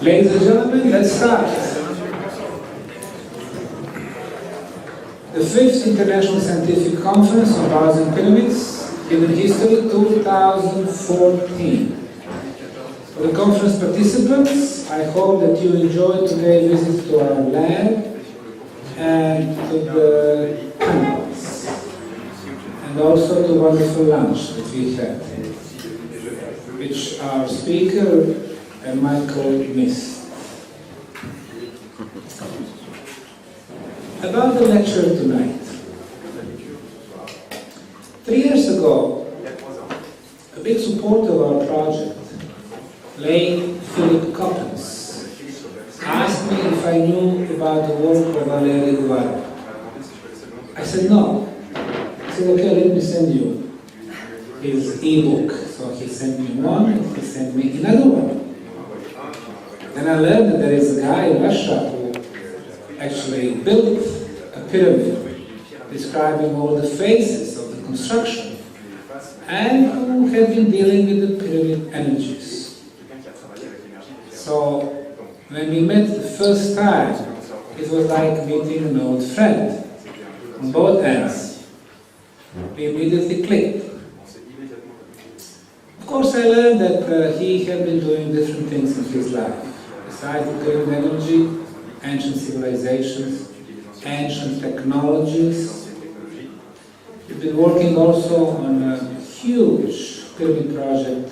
Ladies and gentlemen, let's start. The 5th International Scientific Conference on Bars and Pyramids, Hidden History 2014. For the conference participants, I hope that you enjoyed today's visit to our lab and to the campus, and also the wonderful lunch that we had, which our speaker Michael missed. About the lecture tonight. 3 years ago, a big supporter of our project, late Philip Coppens, asked me if I knew about the work of Valery Uvarov. I said no. He said, okay, let me send you his e-book. So he sent me one, and he sent me another one. Then I learned that there is a guy in Russia who actually built a pyramid describing all the phases of the construction and who had been dealing with the pyramid energies. So when we met the first time, it was like meeting an old friend on both ends. We immediately clicked. Of course, I learned that he had been doing different things in his life. Besides the pyramid energy, ancient civilizations, ancient technologies. We've been working also on a huge pyramid project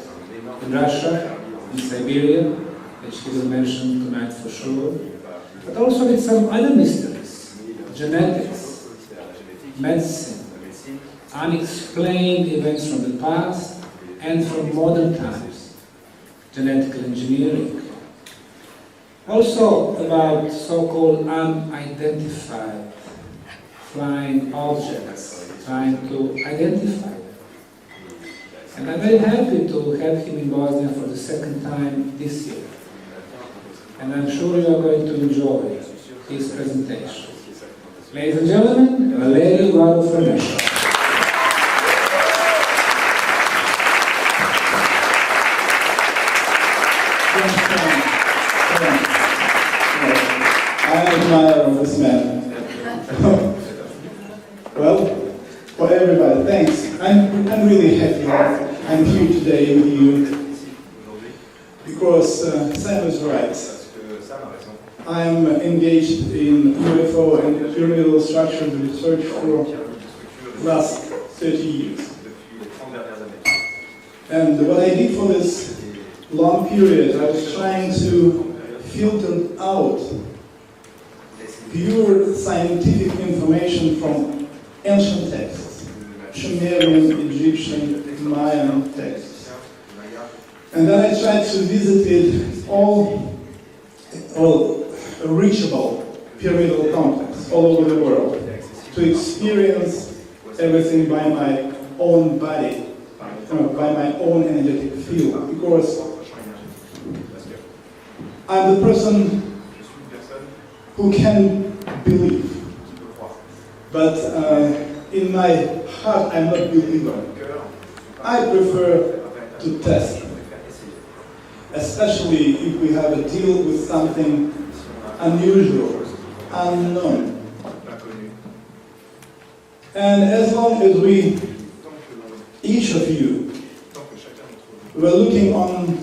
in Russia, in Siberia, which he will mention tonight for sure, but also with some other mysteries, genetics, medicine, unexplained events from the past and from modern times, genetical engineering. Also about so-called unidentified flying objects, trying to identify them. And I'm very happy to have him in Bosnia for the second time this year. And I'm sure you are going to enjoy his presentation. Ladies and gentlemen, Valery Uvarov from Russia. I admire this man. Well, for everybody, thanks. I'm really happy I'm here today with you because Sam is right. I'm engaged in UFO and pyramidal structure research for the last 30 years. And what I did for this long period, I was trying to filter out pure scientific information from ancient texts, Sumerian, Egyptian, Mayan texts. And then I tried to visit all reachable pyramidal complexes all over the world, to experience everything by my own body, by my own energetic field, because I'm the person who can believe, but in my heart I'm not a believer. I prefer to test, especially if we have a deal with something unusual, unknown. And as long as we, each of you, were looking on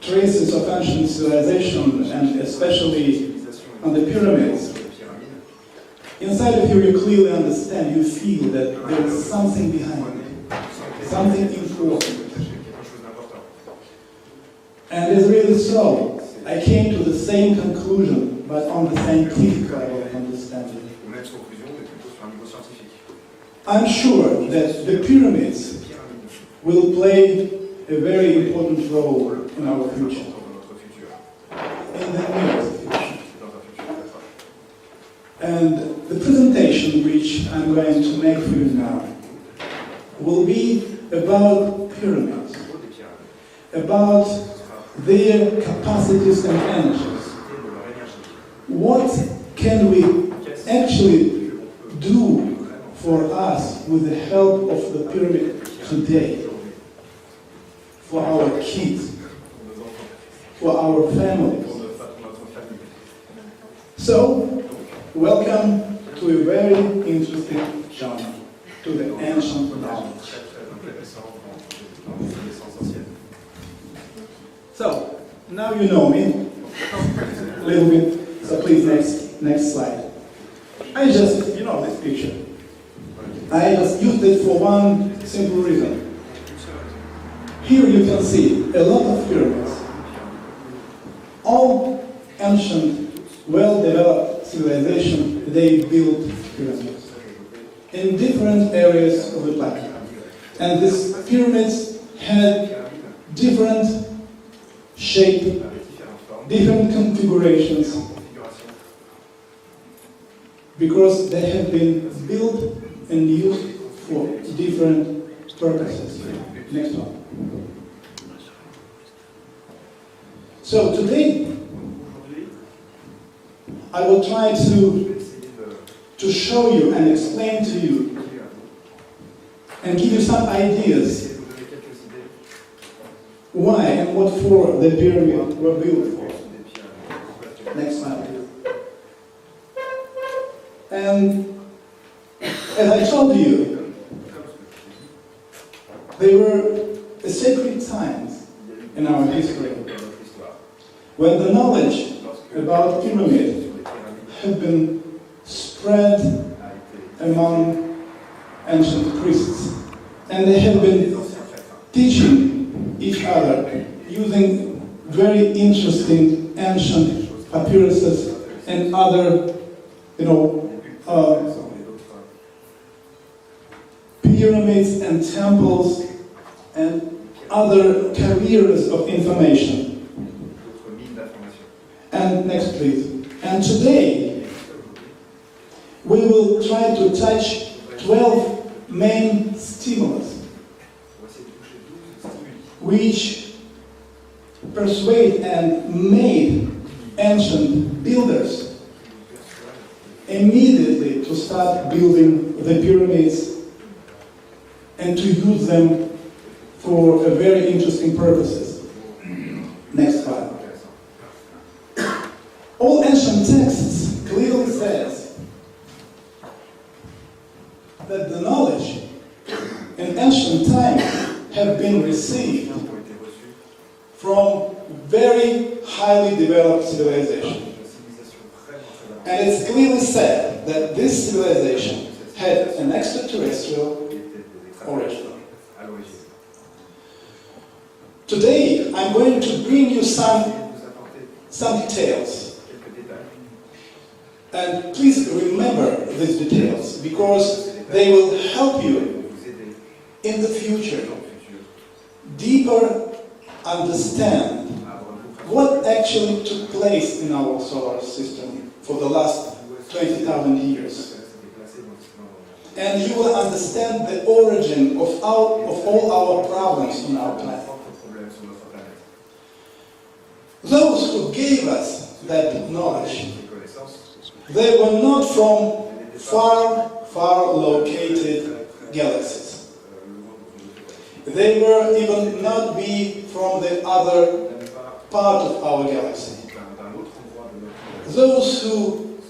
traces of ancient civilization, and especially on the pyramids, inside of you clearly understand, you feel that there is something behind it, something important. And it's really so. I came to the same conclusion, but on the scientific level of understanding. I'm sure that the pyramids will play a very important role in our future, in the near future. And the presentation which I'm going to make for you now will be about pyramids, about their capacities and energies. What can we actually do for us with the help of the pyramid today? For our kids, for our families, So, welcome to a very interesting journey to the ancient knowledge. So, now you know me a little bit, so please next slide. I just, you know this picture. I just used it for one simple reason. Here you can see a lot of pyramids. All ancient, well-developed civilization, they built pyramids in different areas of the planet. And these pyramids had different shape, different configurations, because they have been built and used for different purposes. Next one. So today, I will try to show you and explain to you and give you some ideas why and what for the pyramid were built for. Next slide, please. And as I told you, they were a sacred times in our history when the knowledge about pyramids have been spread among ancient priests, and they have been teaching each other using very interesting ancient papyruses and other, pyramids and temples and other carriers of information. And next, please. And today, we will try to touch 12 main stimulus, which persuade and made ancient builders immediately to start building the pyramids and to use them for very interesting purposes. Next slide. All ancient texts clearly says that the knowledge in ancient times have been received from very highly developed civilization. And it's clearly said that this civilization had an extraterrestrial origin. Today, I'm going to bring you some details. And please remember these details, because they will help you in the future deeper understand what actually took place in our solar system for the last 20,000 years. And you will understand the origin of all our problems on our planet. Those who gave us that knowledge, they were not from far located galaxies. They were even not be from the other part of our galaxy. Those who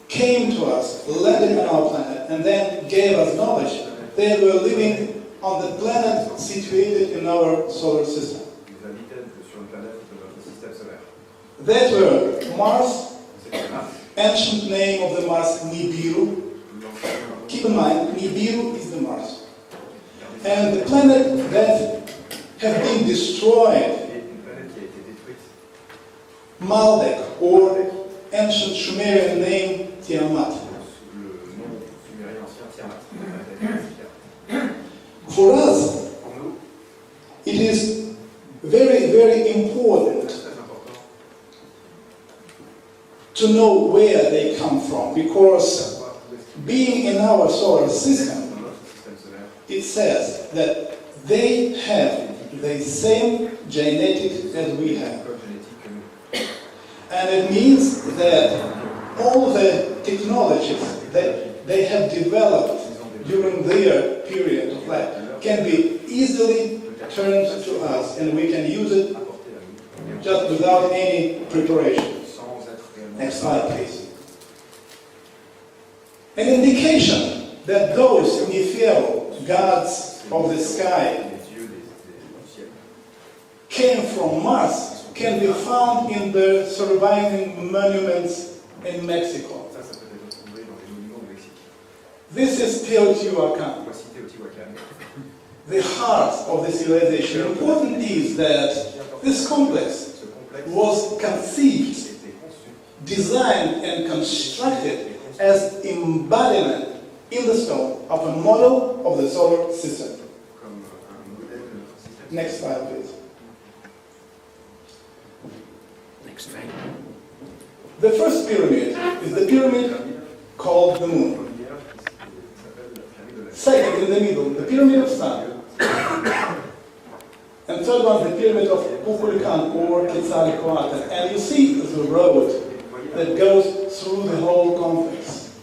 came to us, landed on our planet, and then gave us knowledge, they were living on the planet situated in our solar system. That were Mars, ancient name of the Mars, Nibiru. Keep in mind, Nibiru is the Mars. And the planet that have been destroyed, Maldek, or ancient Sumerian name, Tiamat. For us, it is very important to know where they come from, because being in our solar system, it says that they have the same genetic as we have. And it means that all the technologies that they have developed during their period of life can be easily turned to us, and we can use it just without any preparation. Next slide, please. An indication that those ethereal gods of the sky came from Mars can be found in the surviving monuments in Mexico. This is Teotihuacan, the heart of the civilization. Important is that this complex was conceived, designed and constructed as embodiment in the stone of a model of the solar system. Next slide, please. The first pyramid is the pyramid called the moon. Second, in the middle, the pyramid of sun. And third one, the pyramid of Kukulkan or Quetzalcoatl. And you see the road that goes through the whole complex.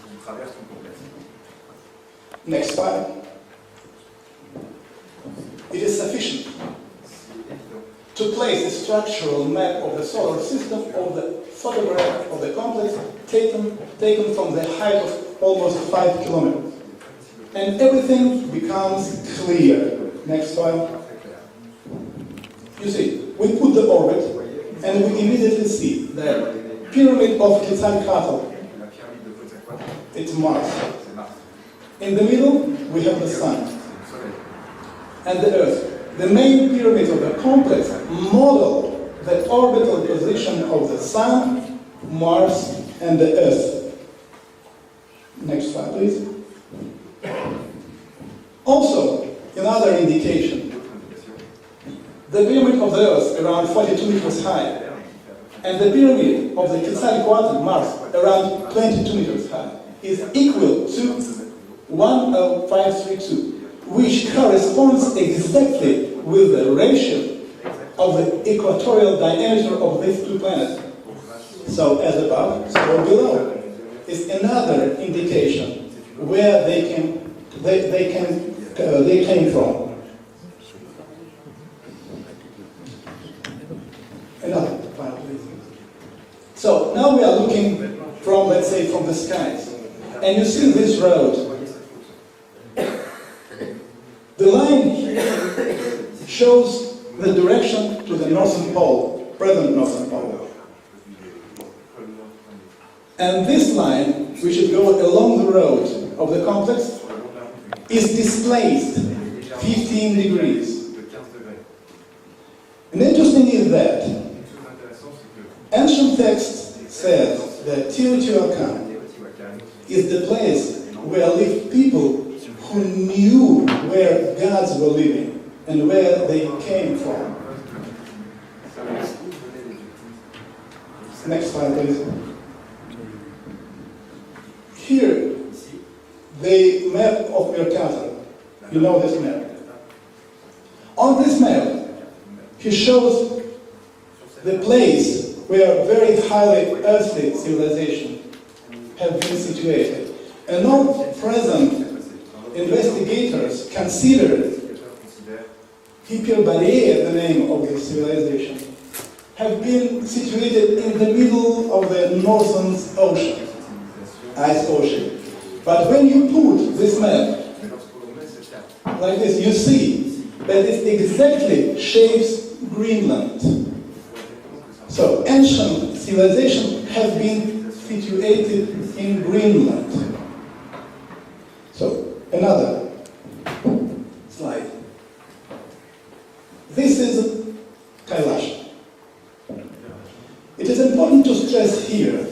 Next slide. It is sufficient to place a structural map of the solar system of the photograph of the complex taken from the height of almost 5 kilometers. And everything becomes clear. Next slide. You see, we put the orbit and we immediately see the pyramid of Quetzalcoatl. It's Mars. In the middle, we have the sun and the Earth. The main pyramid of the complex model the orbital position of the Sun, Mars, and the Earth. Next slide, please. Also, another indication. The pyramid of the Earth, around 42 meters high, and the pyramid of the Quetzalcoatl, Mars, around 22 meters high, is equal to 10532. Which corresponds exactly with the ratio of the equatorial diameter of these two planets. So as above, so below. Is another indication where they came from. Another file, please. So now we are looking from, let's say, from the skies, and you see this road. The line here shows the direction to the Northern Pole, present Northern Pole. And this line, which should go along the road of the complex, is displaced 15 degrees. And interesting is that ancient text says that Teotihuacan is the place where lived people who knew where gods were living and where they came from. Next slide, please. Here, the map of Mercator. You know this map. On this map, he shows the place where very highly earthly civilizations have been situated. And all present investigators consider Hyperborea, the name of this civilization, have been situated in the middle of the Northern Ocean, ice ocean. But when you put this map like this, you see that it exactly shapes Greenland. So ancient civilizations have been situated in Greenland. So another slide. This is Kailash. It is important to stress here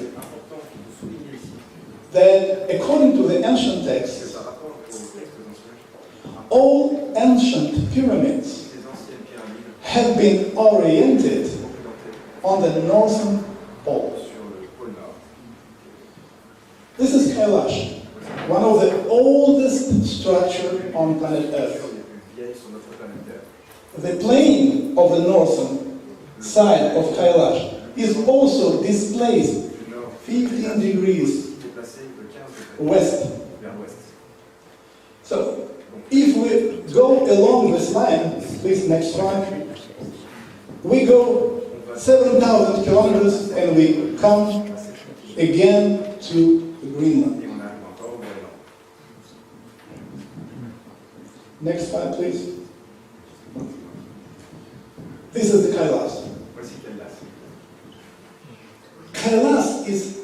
that according to the ancient texts, all ancient pyramids have been oriented on the northern pole. This is Kailash, one of the oldest structures on planet Earth. The plane of the northern side of Kailash is also displaced 15 degrees west. So, if we go along this line, please next slide, we go 7,000 kilometers and we come again to Greenland. Next slide, please. This is the Kailas. Voici Kailas. Kailas is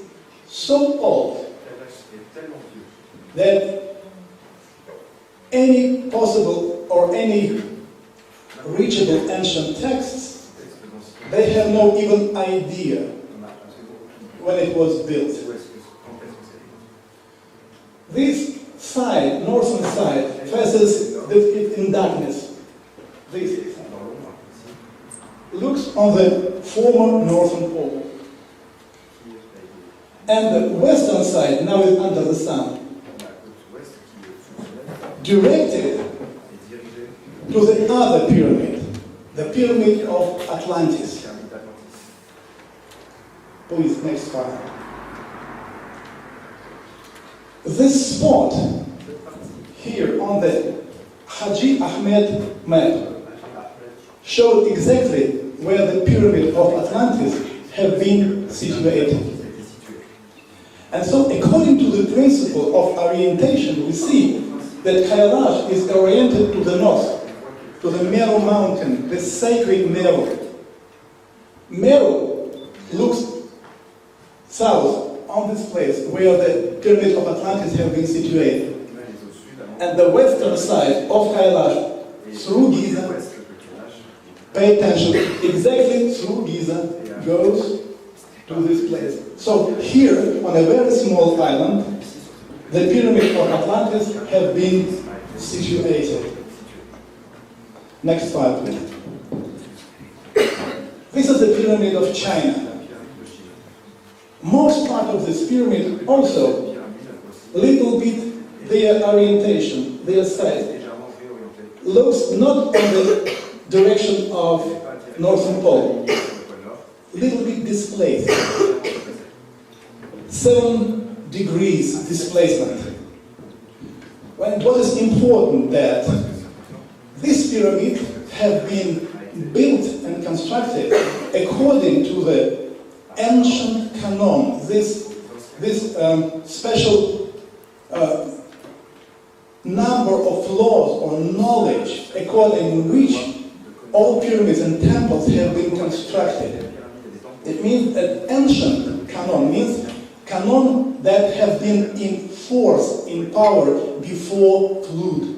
so old Kailas est tellement vieux that any possible or any reachable ancient texts, they have no even idea when it was built. This side, northern side, faces it in darkness. This looks on the former northern pole. And the western side now is under the sun, directed to the other pyramid, the pyramid of Atlantis. Please, next slide. This spot here on the Haji Ahmed map showed exactly where the pyramid of Atlantis have been situated. And so, according to the principle of orientation, we see that Kailash is oriented to the north, to the Meru mountain, the sacred Meru. Meru looks south on this place where the pyramid of Atlantis have been situated. And the western side of Kailash, through Giza, pay attention, exactly through Giza, goes to this place. So here, on a very small island, the pyramid of Atlantis have been situated. Next slide, please. This is the pyramid of China. Most part of this pyramid also, little bit their orientation, their size, looks not on the direction of Northern Pole, little bit displaced. 7 degrees displacement. When what is important that this pyramid have been built and constructed according to the ancient canon, this special number of laws or knowledge according to which all pyramids and temples have been constructed. It means that ancient canon means canon that have been in force, in power before flood.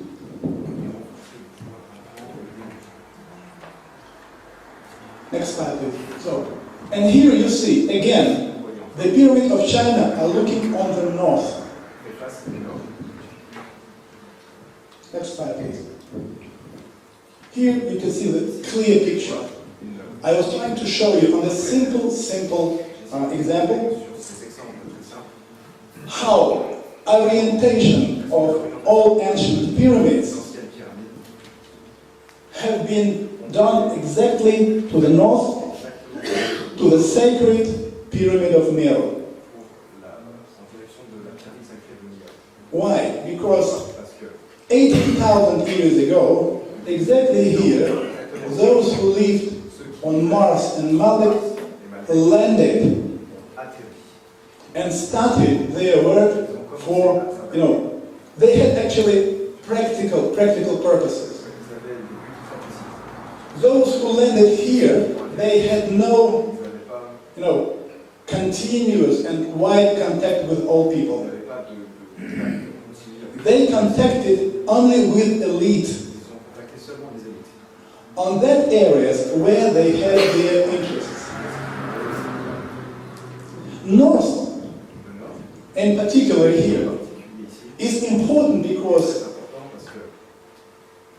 Next slide, please. So, and here you see again the pyramid of China are looking on the north. Next slide, please. Here you can see the clear picture. I was trying to show you on a simple example how orientation of all ancient pyramids have been done exactly to the north, to the sacred pyramid of Meru. Why? Because 18,000 years ago, exactly here, those who lived on Mars and Malek landed and started their work for, they had actually practical purposes. Those who landed here, they had no, continuous and wide contact with all people. They contacted only with elite on that areas where they had their interests. North, in particular here, is important because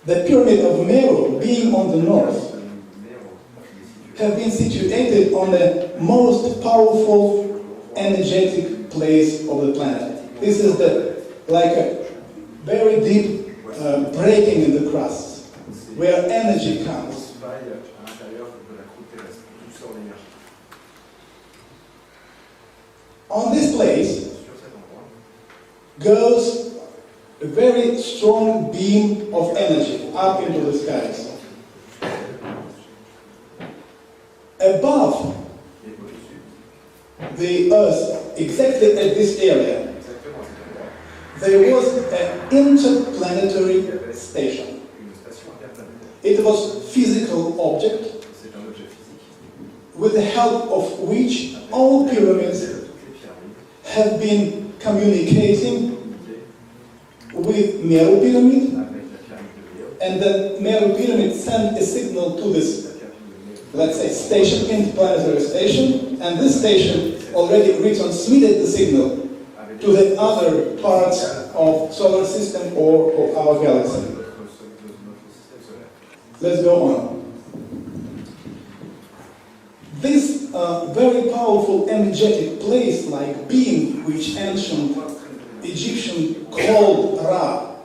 the pyramid of Meru, being on the north, have been situated on the most powerful energetic place of the planet. This is like a very deep breaking in the crust, where energy comes. On this place goes a very strong beam of energy up into the skies. Above the Earth, exactly at this area, there was an interplanetary station. une station interplanétaire. It was a physical object C'est un objet physique. with the help of which all pyramids Toutes les pyramides have been communicating communiquaient with Meru Pyramid, avec la pyramide de Méo. and the Meru Pyramid sent a signal to this, La pyramide de Méo let's say, station, interplanetary station, and this station already retransmitted the signal avait to the other parts of solar system or of our galaxy. notre système solaire. Let's go on. This very powerful energetic place-like being which ancient Egyptian called Ra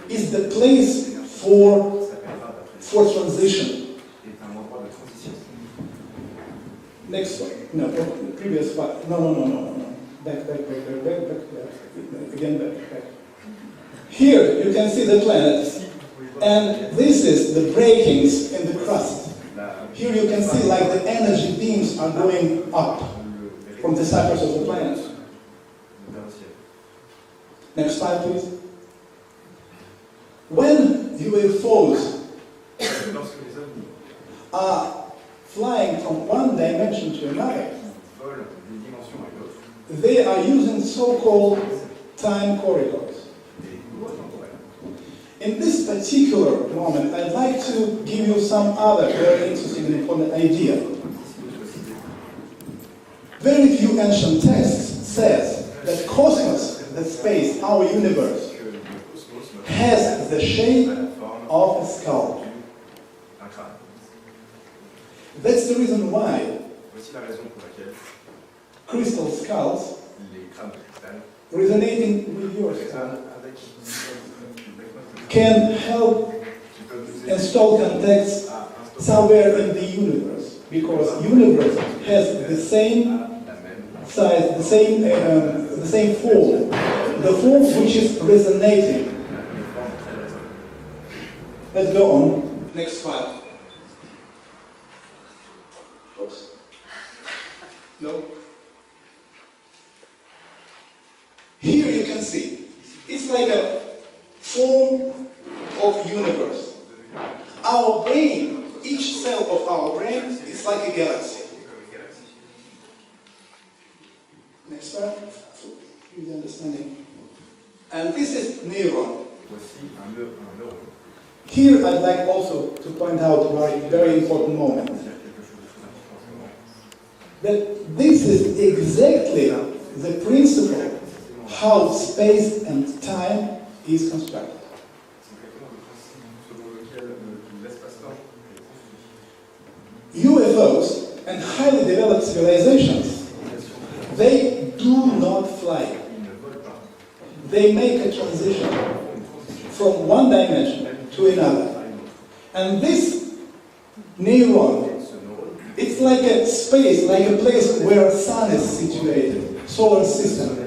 is the place for transition. Est un endroit de transition. Next one. No, previous slide. No. Back. Again, back. Here you can see the planet, and this is the breakings in the crust. Here you can see like the energy beams are going up from the surface of the planet. Next slide, please. When UFOs Lorsque les ovnis are flying from one dimension to another, volent d'une dimension à l'autre, they are using so-called time corridors. des couloirs temporels. In this particular moment, I'd like to give you some other very interesting and important idea. Very few ancient texts says that cosmos, the space, our universe, Que le cosmos has the shape a la forme of a skull. d'un crâne. That's the reason why Voici la raison pour laquelle crystal skulls les crânes de cristal resonating with your skull résonnent avec can help qui peuvent nous aider install context à instaurer somewhere in the universe, because universe has the same la même size, the same form, the form which is resonating. les formes très résonnantes. Let's go on. Next slide. Oops. No. Here you can see, it's like a form of universe. Our brain, each cell of our brain is like a galaxy. Next slide. Easy understanding. And this is neuron. Voici un neurone. Here I'd like also to point out a very important moment. C'est quelque chose de très important en ce moment. That this is exactly the principle how space and time is constructed. C'est exactement le principe selon lequel l'espace-temps est construit. UFOs and highly developed civilizations, they do not fly. Ils ne volent pas. They make a transition from one dimension to another. And this neuron, Ce neurone, it's like a space, like a place where a sun is situated, solar system.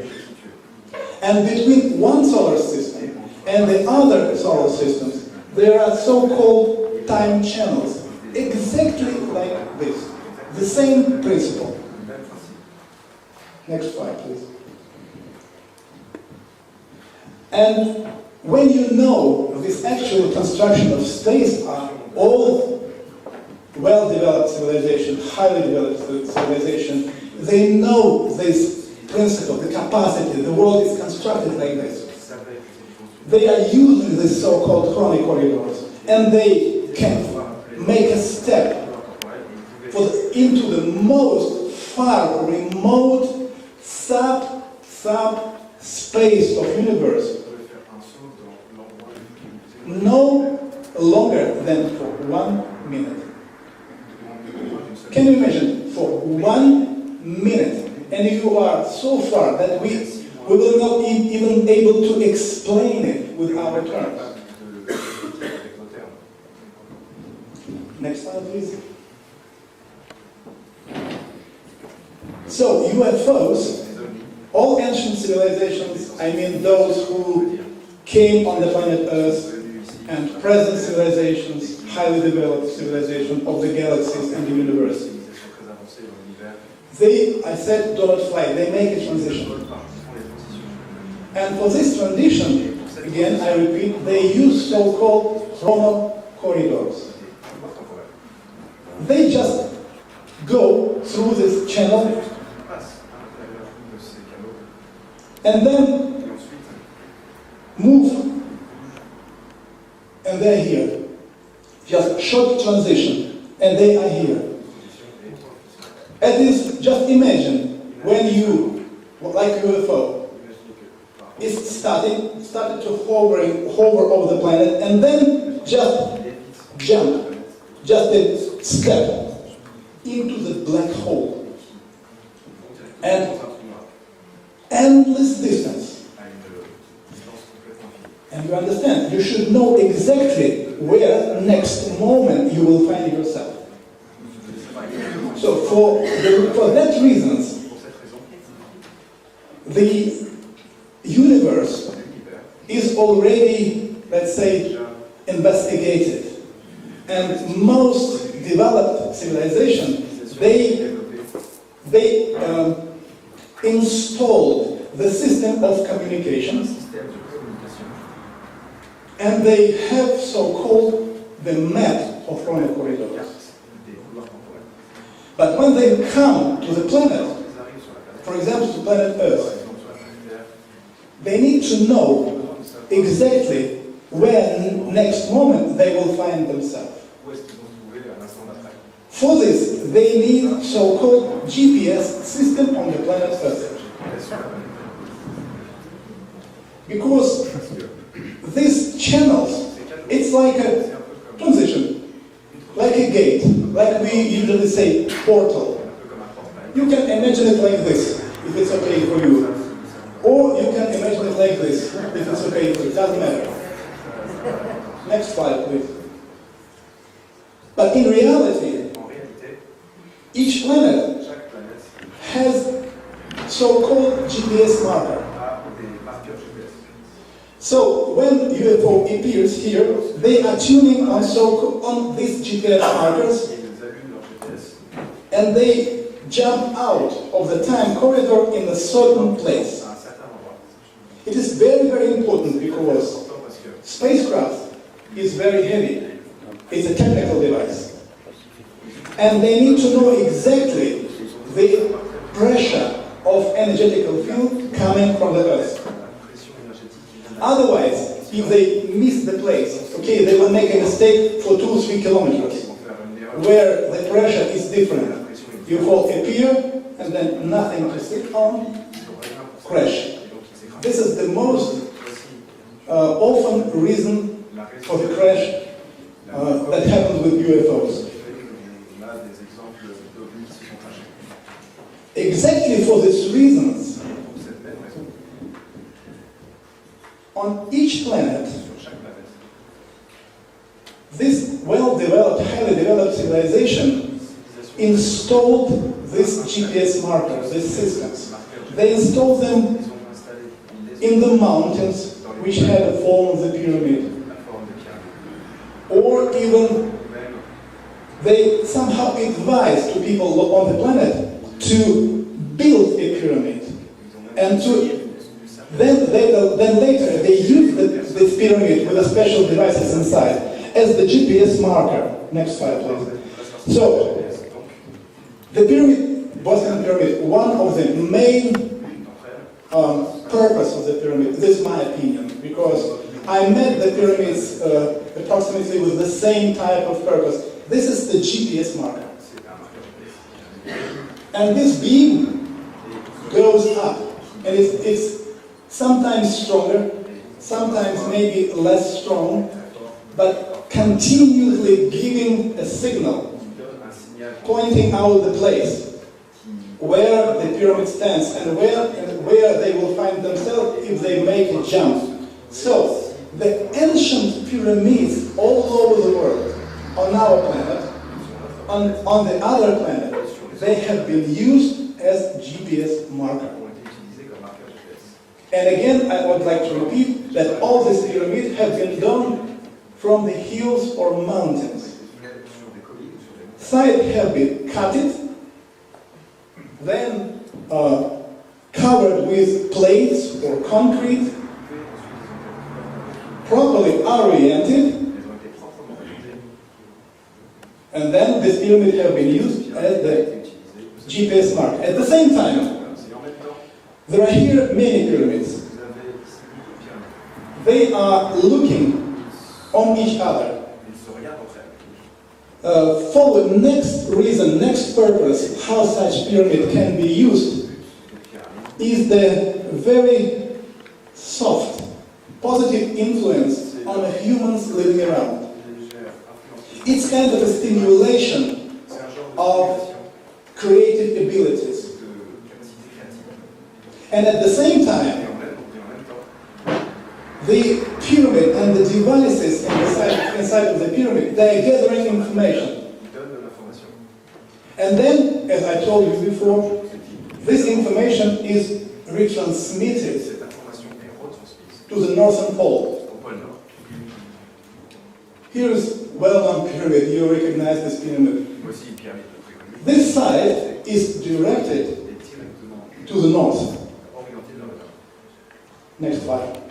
And between one solar system and the other solar systems, there are so-called time channels, exactly like this. The same principle. le même principe. Next slide, please. And when you know this actual construction of space are all well-developed civilization, highly developed civilization, they know this principle, the capacity, the world is constructed like this. They are using these so-called chronic corridors, and they can make a step into the most far remote sub-space of universe, no longer than for 1 minute. Can you imagine? For 1 minute. And you are so far that we will not even able to explain it with our terms. Next slide, please. So, UFOs, all ancient civilizations, I mean those who came on the planet Earth, and present civilizations, highly developed civilization of the galaxies and the universe. They, I said, do not fly. They make a transition. And for this transition, again, I repeat, they use so-called chrono corridors. They just go through this channel and then move, and they're here. Just short transition, and they are here. At least, just imagine when you, like UFO, is started to hover over the planet, and then just jump, just a step into the black hole, and endless distance. And you understand, you should know exactly where next moment you will find yourself. So for that reasons, the universe is already, let's say, investigated. And most developed civilizations, they installed the system of communication, and they have so-called the map of chrono corridors. But when they come to the planet, for example, to planet Earth, they need to know exactly where next moment they will find themselves. For this, they need so-called GPS system on the planet Earth. Because these channels, it's like a transition, like a gate, like we usually say, portal. You can imagine it like this, if it's okay for you. Or you can imagine it like this, if it's okay for you. It doesn't matter. Next slide, please. But in reality, each planet has so-called GPS marker. So when UFO appears here, they are tuning on these GPS markers, and they jump out of the time corridor in a certain place. It is very, very important because spacecraft is very heavy. It's a technical device. And they need to know exactly the pressure of energetical field coming from the Earth. Otherwise, if they miss the place, okay, they will make a mistake for 2-3 kilometers, where the pressure is different. UFO appear, and then nothing to sit on, crash. This is the most often reason for the crash that happens with UFOs. Exactly for these reasons, on each planet, this well-developed, highly developed civilization installed these GPS markers, these systems. They installed them in the mountains which had a form of the pyramid. Or even they somehow advised to people on the planet to build a pyramid. And then later they used this pyramid with a special devices inside as the GPS marker. Next slide, please. So, the pyramid, Bosnian pyramid, one of the main purpose of the pyramid, this is my opinion, because I met the pyramids approximately with the same type of purpose. This is the GPS marker. And this beam goes up, and it's sometimes stronger, sometimes maybe less strong, but continuously giving a signal, pointing out the place where the pyramid stands and where they will find themselves if they make a jump. So, the ancient pyramids all over the world, on our planet, on the other planet, they have been used as GPS marker. And again, I would like to repeat that all these pyramids have been done from the hills or mountains. Sides have been cut, then cut covered with plates or concrete, properly oriented, and then this pyramid have been used as the GPS mark. At the same time, there are here many pyramids. They are looking on each other. For the next reason, next purpose, how such pyramid can be used is the very soft, positive influence on the humans living around. It's kind of a stimulation of creative abilities. And at the same time, the pyramid and the devices inside of the pyramid, they are gathering information. And then, as I told you before, this information is retransmitted to the northern pole. Here is well-known pyramid. You recognize this pyramid. This side is directed to the north. Next slide.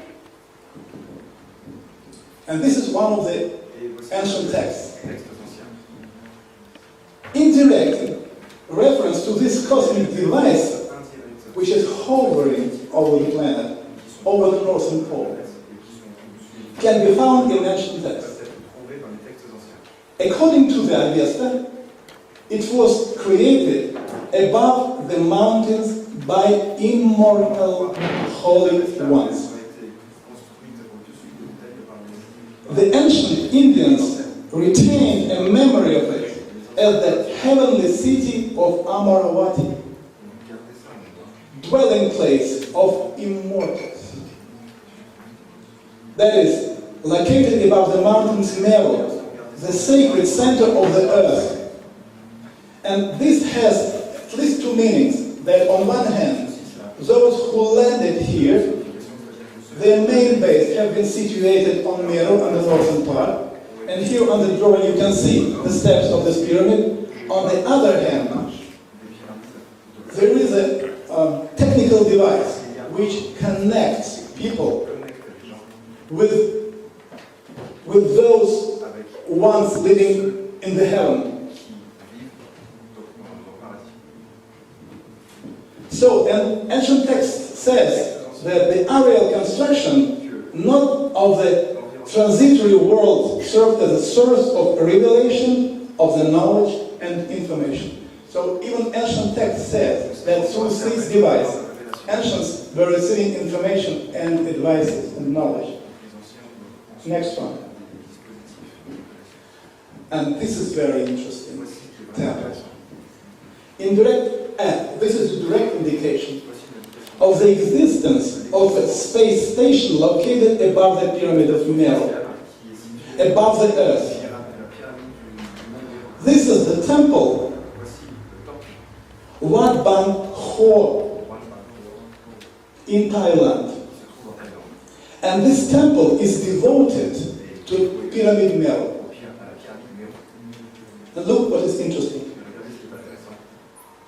And this is one of the ancient texts. Indirect reference to this cosmic device which is hovering over the planet, over the northern pole, can be found in ancient texts. According to the Avesta, it was created above the mountains by immortal holy ones. The ancient Indians retained a memory of it as the heavenly city of Amaravati, dwelling place of immortals. That is, located above the mountains Meru, the sacred center of the earth. And this has at least two meanings. That on one hand, those who landed here, their main base have been situated on Meru on the northern part. And here on the drawing you can see the steps of this pyramid. On the other hand, there is a technical device which connects people with those ones living in the heaven. So an ancient text says that the aerial construction, not of the transitory world, served as a source of revelation of the knowledge and information. So even ancient text says that through this device, ancients were receiving information and advices and knowledge. Next one. And this is very interesting. This is a direct indication of the existence of a space station located above the pyramid of Meru, above the earth. This is the temple Wat Bang Ho in Thailand. And this temple is devoted to Pyramid Meru. And look what is interesting.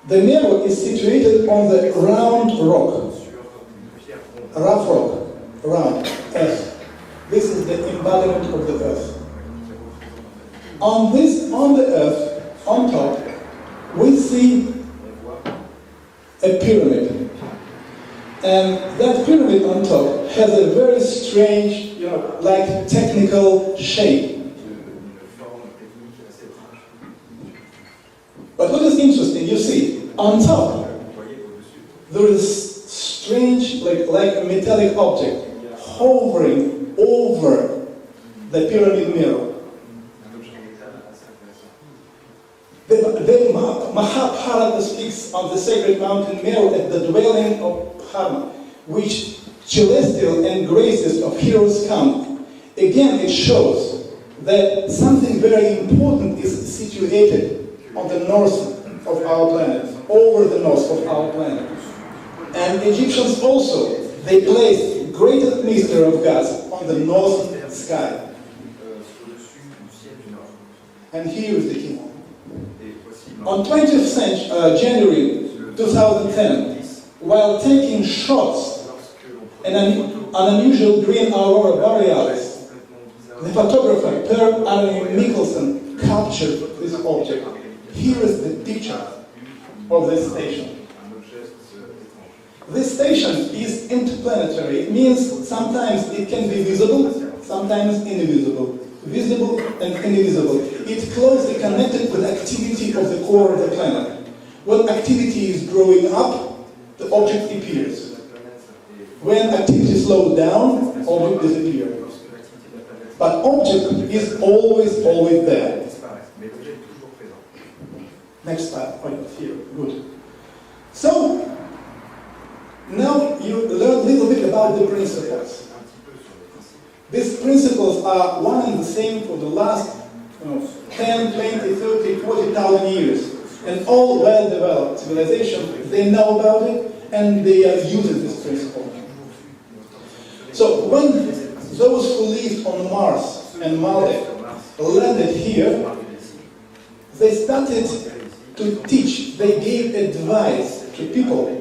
The Meru is situated on the round rock, rough rock, round, earth. This is the embodiment of the earth. On the earth, on top, we see a pyramid. And that pyramid on top has a very strange, like technical shape. But what is interesting, you see, on top, there is strange, like a metallic object hovering over the pyramid Meru. The Mahabharata speaks of the sacred mountain Meru as the dwelling of Dharma, which celestial and graces of heroes come. Again, it shows that something very important is situated on the north of our planet, over the north of our planet. And Egyptians also, they placed greatest mystery of gods on the northern sky. And here is the key. On 20th January 2010, while taking shots and an unusual green aurora borealis, the photographer Per Arne Mikkelsen captured this object. Here is the picture of this station. This station is interplanetary. It means sometimes it can be visible, sometimes invisible. Visible and invisible. It's closely connected with activity of the core of the planet. When activity is growing up, the object appears. When activity slows down, object disappears. But object is always there. Next slide. Oh, here. Good. So, now you learn a little bit about the principles. These principles are one and the same for the last 10, 20, 30, 40,000 years. And all well-developed civilizations, they know about it and they are using this principle. So when those who lived on Mars and Maldives landed here, they started to teach, they gave advice to people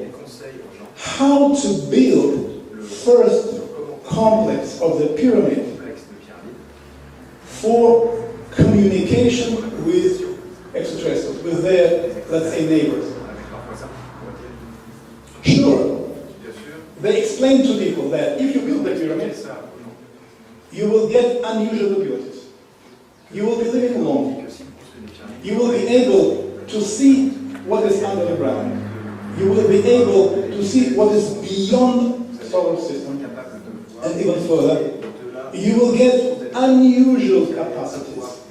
how to build first complex of the pyramid for communication with extraterrestrials, with their, let's say, neighbors. Sure, they explained to people that if you build the pyramid, you will get unusual abilities. You will be living alone. You will be able to see what is under the ground. You will be able to see what is beyond the solar system. And even further, you will get unusual capacities.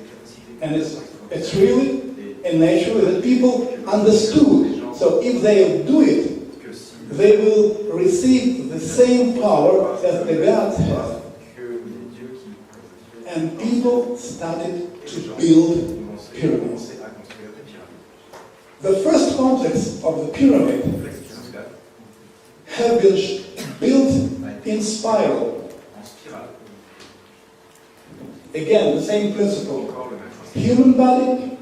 And it's really and naturally that people understood. So if they do it, they will receive the same power as the gods have. And people started to build pyramids. The first complex of the pyramid have been built in spiral. Again, the same principle. Human body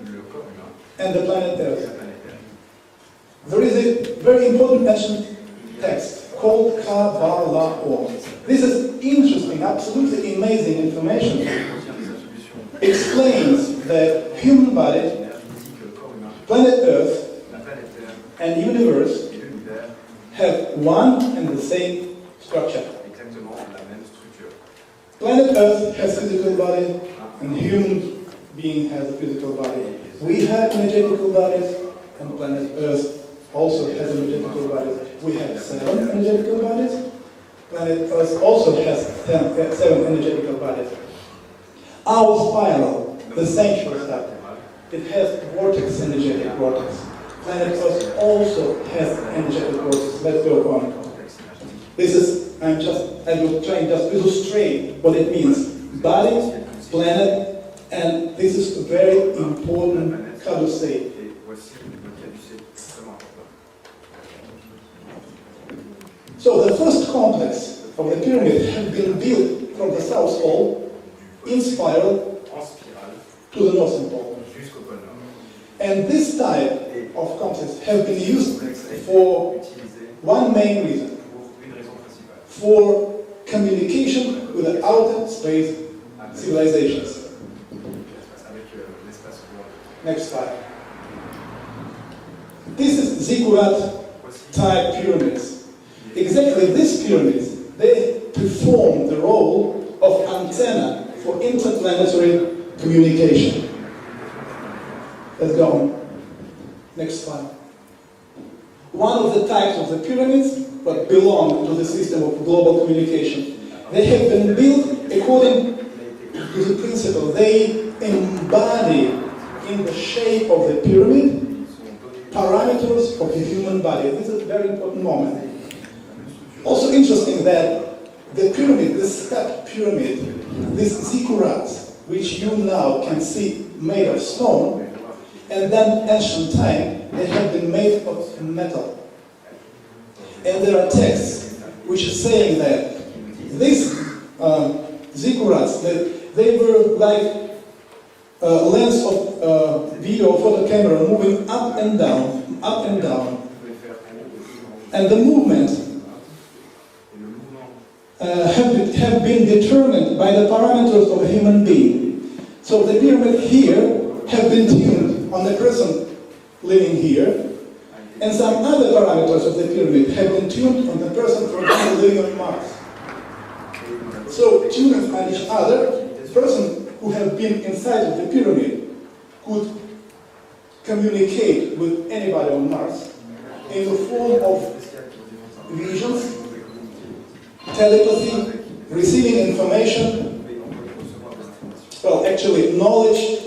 and the planet Earth. There is a very important ancient text called Kabbalah. This is interesting, absolutely amazing information. Explains that human body, planet Earth, and universe have one and the same structure. Planet Earth has physical body, and human being has a physical body. We have energetical bodies, and planet Earth also has energetical bodies. We have 7 energetical bodies. Planet Earth also has 7 energetical bodies. Our spiral, the central star, it has vortex, energetic vortex. Planet Earth also has energetic vortex. Let's go on. This is, I will try and just illustrate what it means. Body, planet, and this is very important, how to say. So the first complex of the pyramid had been built from the South Pole in spiral to the Northern Pole. And this type of complex have been used for one main reason. For communication with the outer space civilizations. Next slide. This is ziggurat type pyramids. Exactly these pyramids, they perform the role of antenna for interplanetary communication. Let's go on. Next slide. One of the types of the pyramids that belong to the system of global communication. They have been built according to the principle. They embody in the shape of the pyramid parameters of the human body. This is a very important moment. Also interesting that the pyramid, the step pyramid, these ziggurats, which you now can see made of stone, and then ancient time, they have been made of metal. And there are texts which are saying that these ziggurats, they were like a lens of video photo camera moving up and down, and the movement Et le mouvement have been determined by the parameters of a human being. So the pyramid here have been tuned on the person living here, and some other parameters of the pyramid have been tuned on the person, for example, living on Mars. So tuned on each other, the person who have been inside of the pyramid could communicate with anybody on Mars in the form of visions, telepathy, receiving information, well, actually knowledge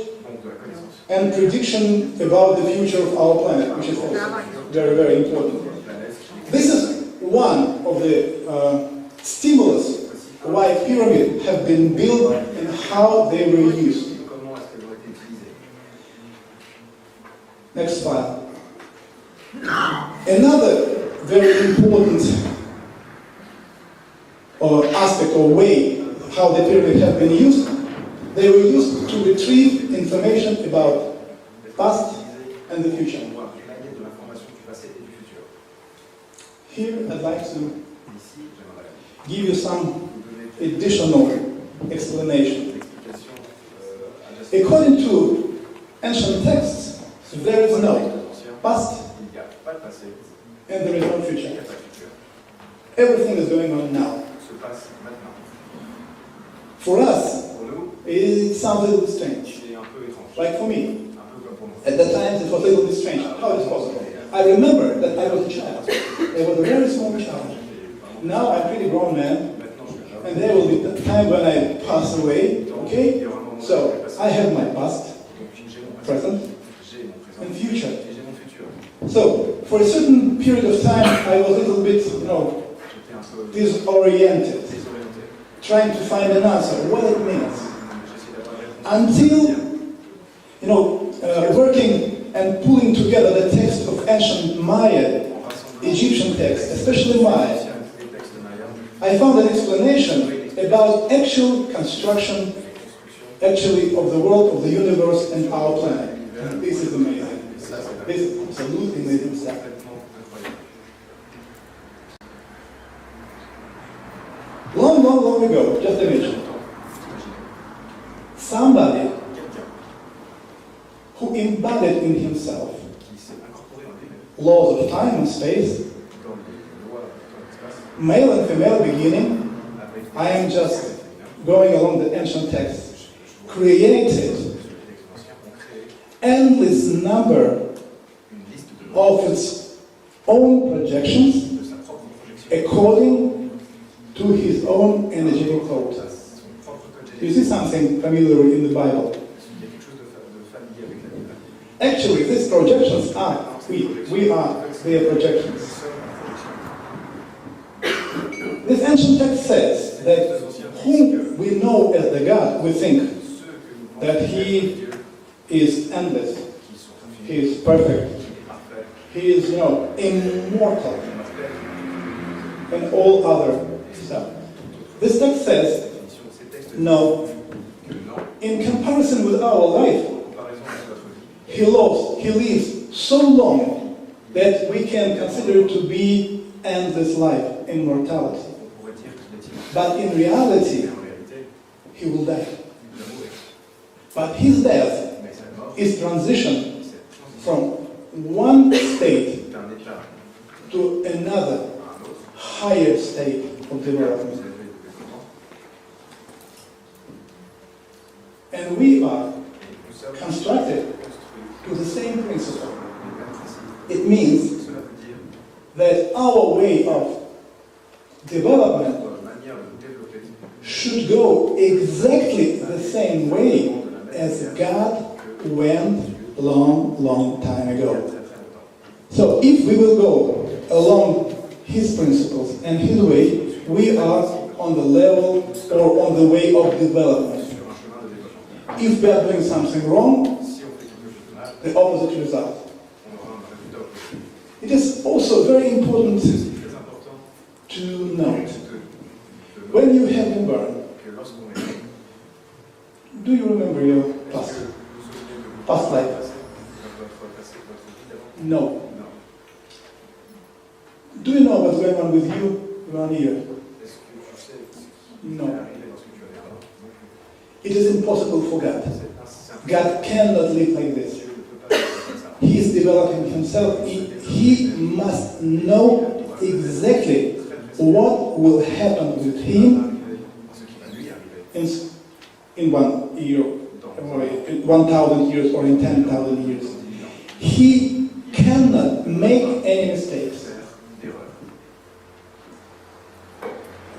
and prediction about the future of our planet, which is also very, very important. This is one of the stimulus why pyramids have been built and how they were used. Next slide. Another very important aspect or way how the pyramids have been used, they were used to retrieve information about past and the future. Here I'd like to give you some additional explanation. According to ancient texts, there is no past and there is no future. Everything is going on now. For us, it sounds a little strange. Like for me, at that time it was a little bit strange. How is it possible? I remember that I was a child. I was a very small child. Now I'm a pretty grown man, and there will be a time when I pass away, okay? So, I have my past, present, and future. So, for a certain period of time, I was a little bit, disoriented, trying to find an answer, what it means. Until, working and pulling together the text of ancient Maya, Egyptian texts, especially Maya, I found an explanation about actual construction, actually, of the world, of the universe, and our planet. And this is amazing. This is absolutely amazing stuff. Long, long, long ago, just imagine, somebody who embodied in himself laws of time and space, male and female beginning, I am just going along the ancient texts, created endless number of its own projections according to his own energetic thought. You see something familiar in the Bible? Actually, these projections are, we are their projections. This ancient text says that whom we know as the God, we think that He is endless, He is perfect, He is, immortal, and all other stuff. This text says, no, in comparison with our life, He lives so long that we can consider it to be endless life, immortality. But in reality, He will die. But His death is transition from one state to another higher state of development. And we are constructed to the same principle. It means that our way of development should go exactly the same way as God went long, long time ago. So if we will go along His principles and His way, we are on the level or on the way of development. If we are doing something wrong, the opposite result. It is also very important to note, when you have been born, do you remember your past life? No. Do you know what's going on with you around here? Est-ce que tu sais ce qui No. est arrivé lorsque tu avais là? It is impossible for God. C'est impossible. God cannot live like this. Dieu ne peut pas vivre comme ça. He is developing himself. He must know exactly what will happen with him Ce qui va lui arriver. in 1 year, or in 1,000 years, or in 10,000 years. He cannot make any mistakes.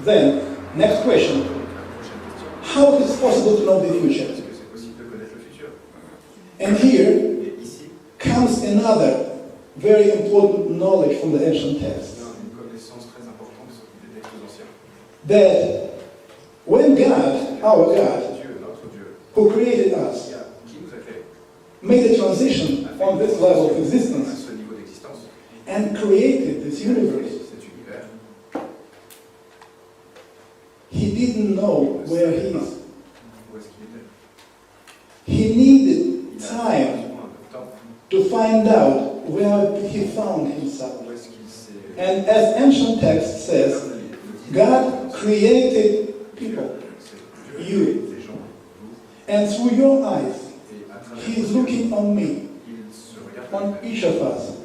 Then, next question. How is it possible to know the future? Est-ce que c'est possible de connaître le futur? And here Et ici, comes another very important knowledge from the ancient texts. il y a une connaissance très importante des textes anciens. That when God, our God, Dieu, notre Dieu, who created us, qui nous a créés, made a transition on this level of à existence ce niveau d'existence, and created this universe, cet univers, he didn't know where he is. où est-ce qu'il était? He needed Il a time besoin de temps. to find out where he found himself. Où est-ce qu'il s'est... And as ancient text says, Comme le dit, God created people, c'est you. Dieu, des gens, vous, and through your eyes, et à travers he is vos yeux, looking on me, il se regarde on each of us.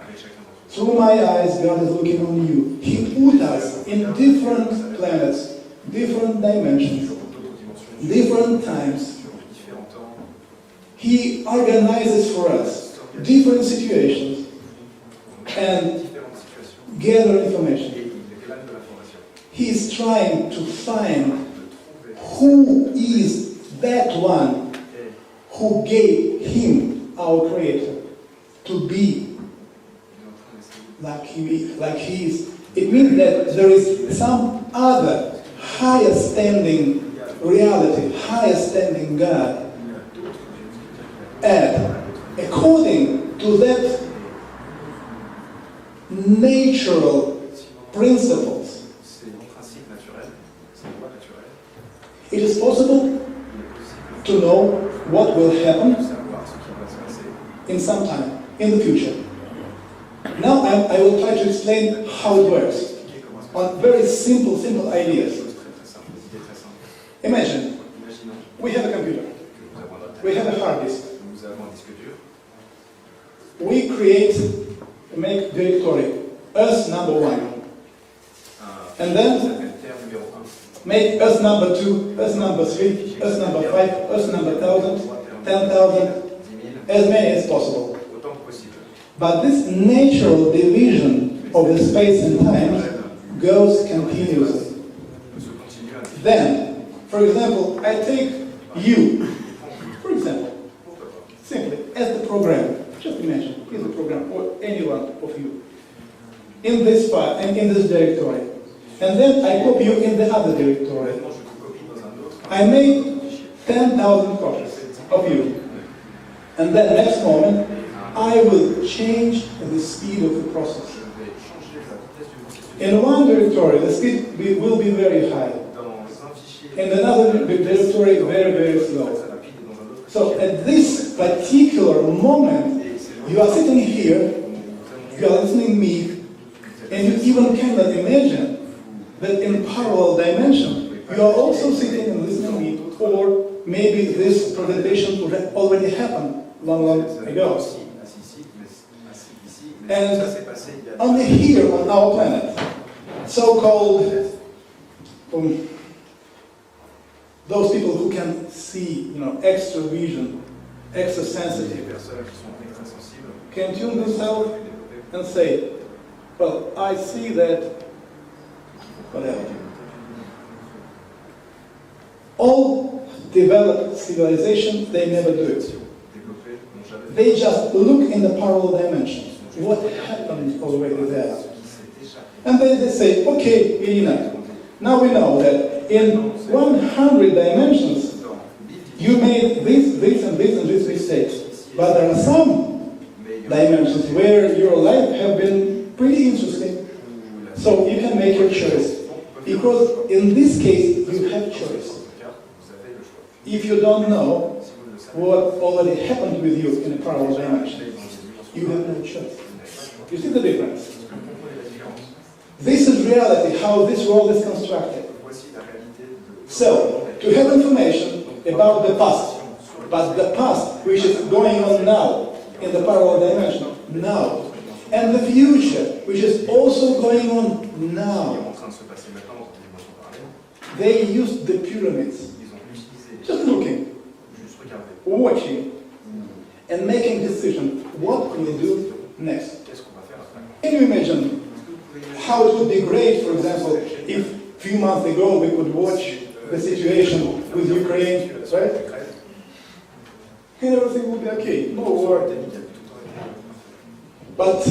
avec chacun d'entre vous. Through my eyes, God is looking on you. He put us in different planets, different dimensions, Sur d'autres dimensions, different times. sur différents temps, He organizes for us different situations and différentes situations, gather information. et il glane de l'information. He is trying to find De trouver who is that one et who gave him, our Creator, to be il est en train d'essayer like he is. It means that there is some other higher standing reality, higher standing God, and according to that natural principles, ces principes naturels, ces lois naturelles, it is possible il est possible to know what will de happen savoir ce qui va se passer in some time, in the future. Now I will try to explain how it works expliquer comment est-ce que on very simple c'est des ideas. choses très simples, des idées très simples. Imagine, Imaginons we have a computer, que nous avons un ordinateur, we have a hard disk. nous avons un disque dur, We make directory, us number 1, un And then- qui s'appelle terre numéro 1, make us number 2, us number 3, us number 5, us number 1,000, 10,000, 10 000, as many as possible. autant que possible. But this natural division of the space and time goes continuously. Nous se continue à Then, for example, I take you, for example, pourquoi pas. simply as the program. Just imagine, here's the program, or any one of you, in this file and in this directory. And then I copy you in the other directory. Maintenant, je vous copie dans un autre I made fichier. 10,000 copies of you. And then next moment, I will change the speed of the process. Je vais changer la vitesse du processus. In one directory, the speed will be very high. Dans un fichier, In another directory, very, very très slow. rapide, et dans un autre So fichier. at this particular moment, Et c'est you are sitting here, you are listening to me, and you even cannot imagine that in parallel dimension, you are also sitting and listening to me, or maybe this presentation would have already happened long ago. And only here on our planet, so-called those people who can see, extra vision, extra sensitive, can tune themselves and say, well, I see that, whatever. All developed civilizations, they never do it. They just look in the parallel dimensions. What happened already there? And then they say, okay, Irina, now we know that in 100 dimensions, you made this and this mistakes. But there are some dimensions where your life have been pretty interesting. So you can make your choice. Because in this case, you have choice. If you don't know what already happened with you in a parallel dimension, you have no choice. You see the difference? This is reality, how this world is constructed. So, to have information about the past, but the past which is going on now, in the parallel dimension, now, and the future, which is also going on now, they used the pyramids, just looking, watching, and making decisions. What will we do next? Can you imagine how it would be great, for example, if a few months ago we could watch the situation with Ukraine, right? And everything would be okay, no war. But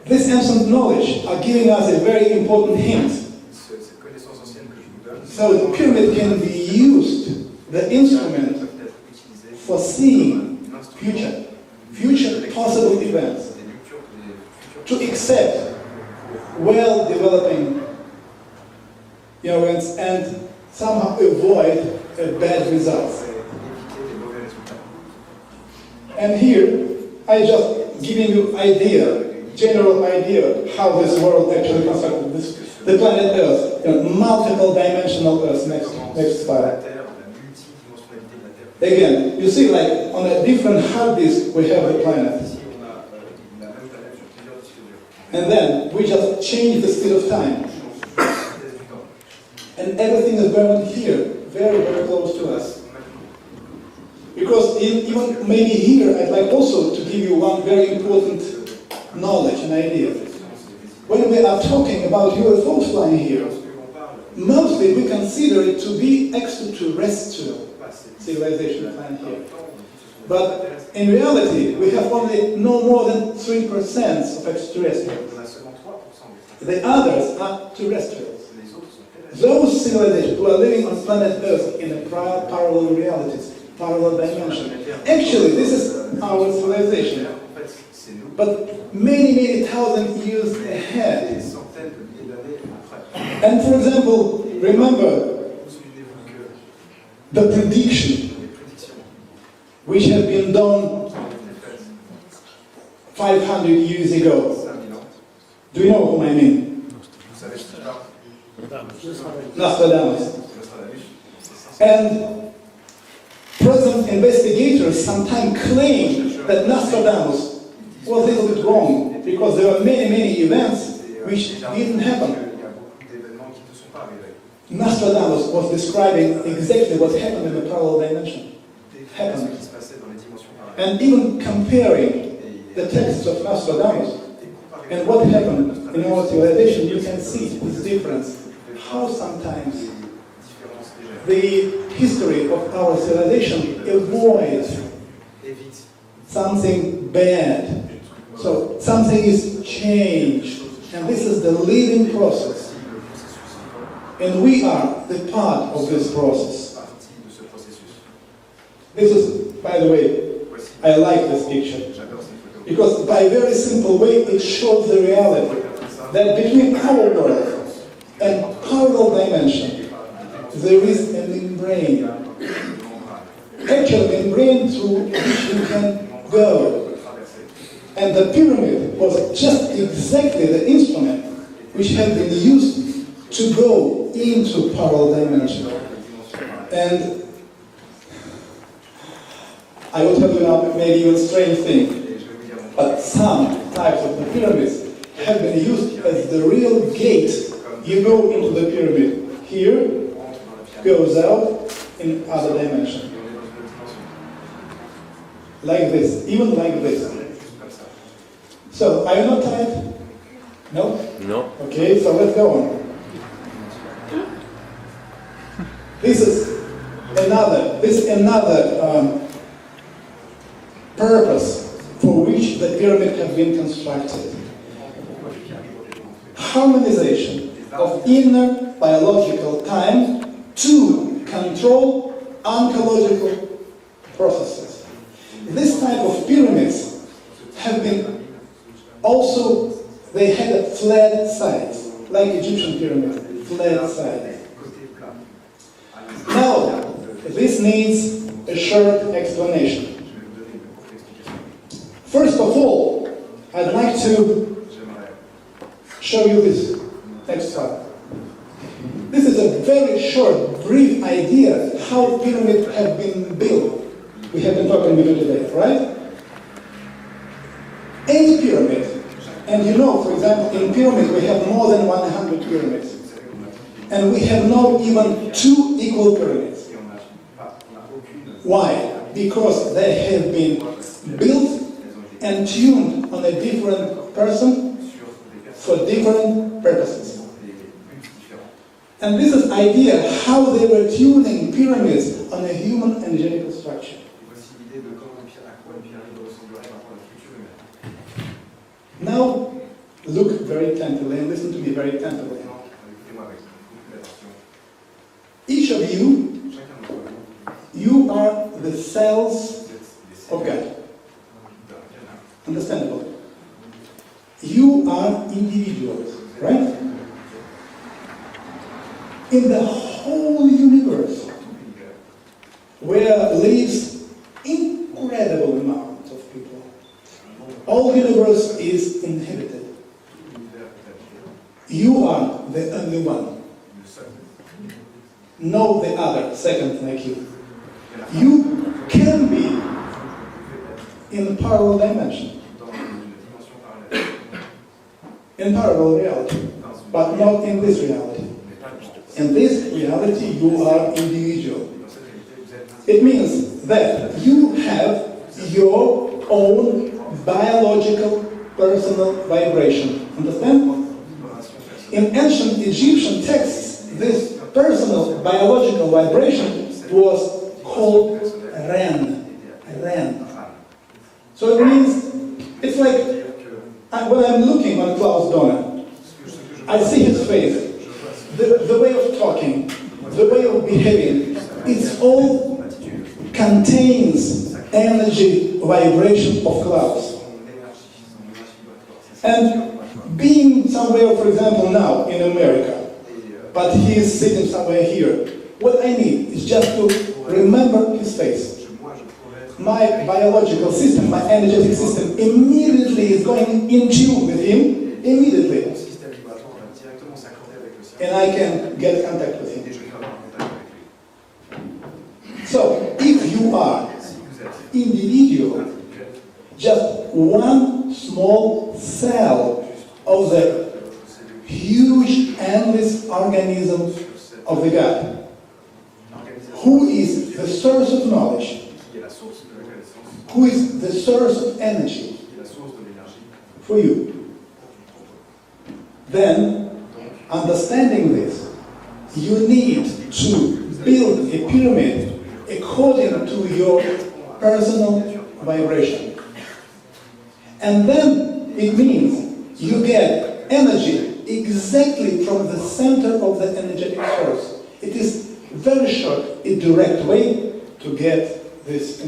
this ancient knowledge are giving us a very important hint. So the pyramid can be used, the instrument, for seeing future possible events, to accept well-developing events and somehow avoid bad results. And here, I just giving you general idea how this world actually constructed. The planet Earth, multiple dimensional Earth. Next slide. Again, you see, like on a different hard disk, we have the planet. And then we just change the speed of time. And everything is going here, very, very close to us. Because even maybe here, I'd like also to give you one very important knowledge and idea. When we are talking about UFOs flying here, mostly we consider it to be extraterrestrial civilization flying here. But in reality, we have only no more than 3% of extraterrestrials. The others are terrestrials. Those civilizations who are living on planet Earth in a parallel realities, parallel dimension. Actually, this is our civilization. But many, many thousand years ahead. And for example, remember the prediction which had been done 500 years ago. Do you know whom I mean? Nostradamus. And present investigators sometimes claim that Nostradamus was a little bit wrong because there are many, many events which didn't happen. Nostradamus was describing exactly what happened in the parallel dimension. Happened. And even comparing the texts of Nostradamus and what happened in our civilization, you can see this difference. How sometimes the history of our civilization avoids something bad. So something is changed. And this is the living process. And we are the part of this process. This is, by the way, I like this picture. Because by a very simple way, it shows the reality that between our world and parallel dimension, there is a membrane. Actual membrane through which you can go. And the pyramid was just exactly the instrument which had been used to go into parallel dimension. And I will tell you now maybe even strange thing, but some types of the pyramids have been used as the real gate. You go into the pyramid here, goes out in other dimension. Like this, even like this. So, are you not tired? No? No. Okay, so let's go on. This is another purpose for which the pyramid have been constructed. Harmonization of inner biological time to control oncological processes. This type of pyramids have been also, they had a flat side, like Egyptian pyramid, flat side. Now, this needs a short explanation. First of all, I'd like to show you this. Next slide. This is a very short, brief idea how pyramids have been built. We have been talking about it today, right? Any pyramid, and you know, for example, in pyramids we have more than 100 pyramids. And we have not even 2 equal pyramids. Why? Because they have been built and tuned on a different person for different purposes. And this is idea how they were tuning pyramids on a human energetic structure. Now, look very attentively and listen to me very attentively. Each of you are the cells of God. Understandable? You are individuals, right? In the whole universe, where lives incredible amount of people, all universe is inhabited. You are the only one. No the other, second like you. You can be in a parallel dimension, in parallel reality, but not in this reality. In this reality, you are individual. It means that you have your own biological personal vibration. Understand? In ancient Egyptian texts, this personal biological vibration was called Ren. Ren. So it means, it's like when I'm looking on Klaus Donner, I see his face, the way of talking, the way of behaving, it all contains energy vibration of Klaus. And being somewhere, for example, now in America, but he is sitting somewhere here, what I need is just to remember his face. My biological system, my energetic system, immediately is going in tune with him, immediately. And I can get contact with him. So, if you are individual, just one small cell of the huge endless organism of the God, who is the source of knowledge, who is the source of energy for you. Then, understanding this, you need to build a pyramid according to your personal vibration. And then it means you get energy exactly from the center of the energetic source. It is very short, a direct way to get this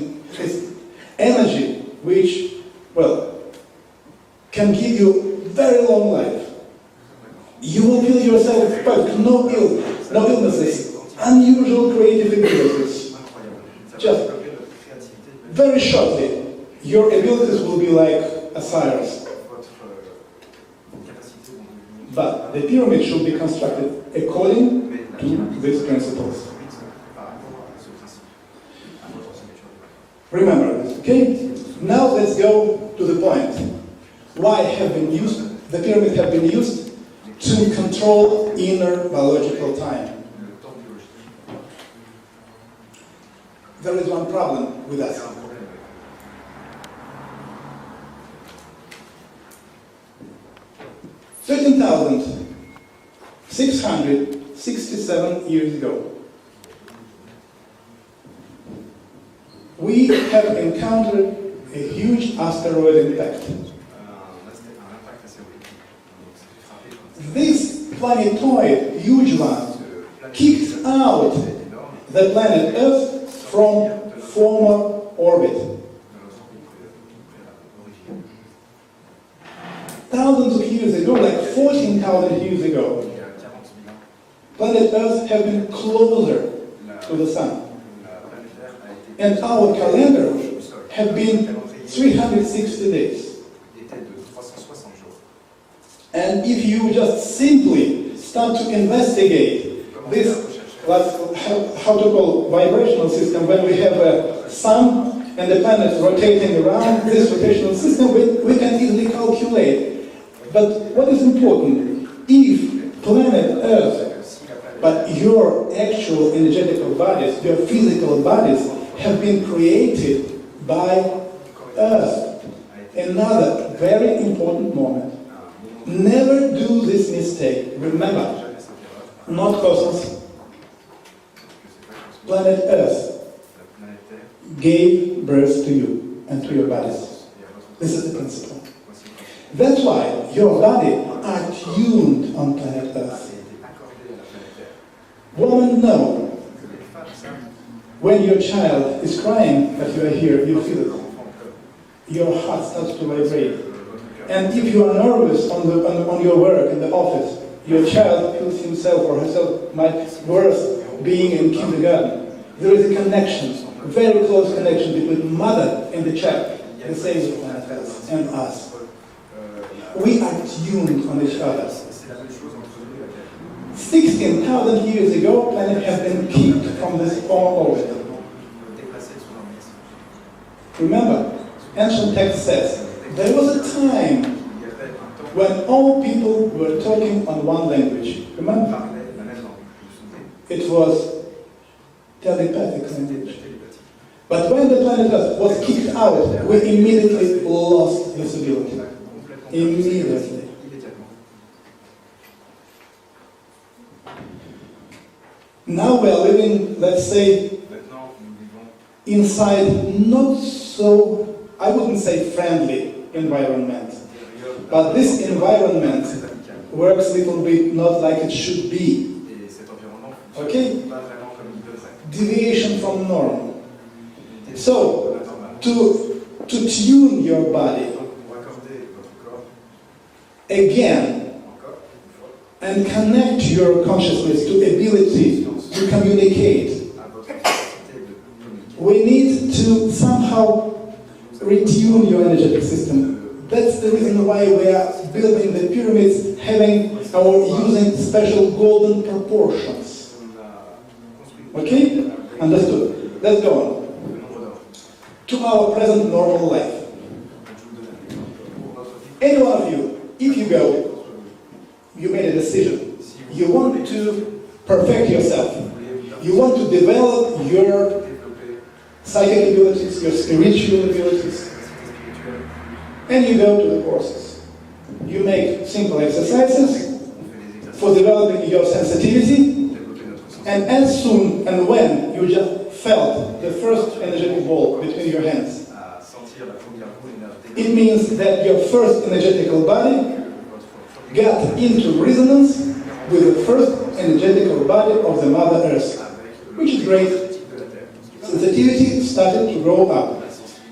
energy which, well, can give you very long life. You will feel yourself perfect, no illnesses, unusual creative abilities. Just very shortly, your abilities will be like a Cyrus. But the pyramid should be constructed according to these principles. Remember this, okay? Now let's go to the point. Why the pyramids have been used to control inner biological time. There is one problem with us. $13,667 years ago, we have encountered a huge asteroid impact. This planetoid, huge one, kicked out the planet Earth from former orbit. Thousands of years ago, like 14,000 years ago, planet Earth have been closer to the Sun. And our calendar have been 360 days. And if you just simply start to investigate this, how to call vibrational system, when we have a sun and the planet rotating around this rotational system, we can easily calculate. But what is important, if planet Earth, but your actual energetical bodies, your physical bodies, have been created by Earth. Another very important moment. Never do this mistake. Remember, not cosmos. Planet Earth gave birth to you and to your bodies. This is the principle. That's why your body are tuned on planet Earth. Woman, no. When your child is crying that you are here, you feel it. Your heart starts to vibrate. And if you are nervous on your work in the office, your child feels himself or herself worth being in kindergarten. There is a connection, a very close connection between mother and the child, the same with planet Earth and us. We are tuned on each other. 16,000 years ago, planet has been kicked from this form orbit. Remember, ancient text says, there was a time when all people were talking on one language. Remember? It was telepathic language. But when the planet Earth was kicked out, we immediately lost this ability. Immediately. Now we are living, let's say, inside not so, I wouldn't say friendly environment. But this environment works a little bit not like it should be. Okay? Deviation from norm. So, to tune your body again and connect your consciousness to ability to communicate, we need to somehow retune your energetic system. That's the reason why we are building the pyramids, having or using special golden proportions. Okay? Understood. Let's go on. To our present normal life. Any one of you, if you go, you made a decision. You want to perfect yourself. You want to develop your psychic abilities, your spiritual abilities. And you go to the courses. You make simple exercises for developing your sensitivity. And as soon and when you just felt the first energetic ball between your hands, it means that your first energetical body got into resonance with the first energetical body of the Mother Earth, which is great. Sensitivity started to grow up.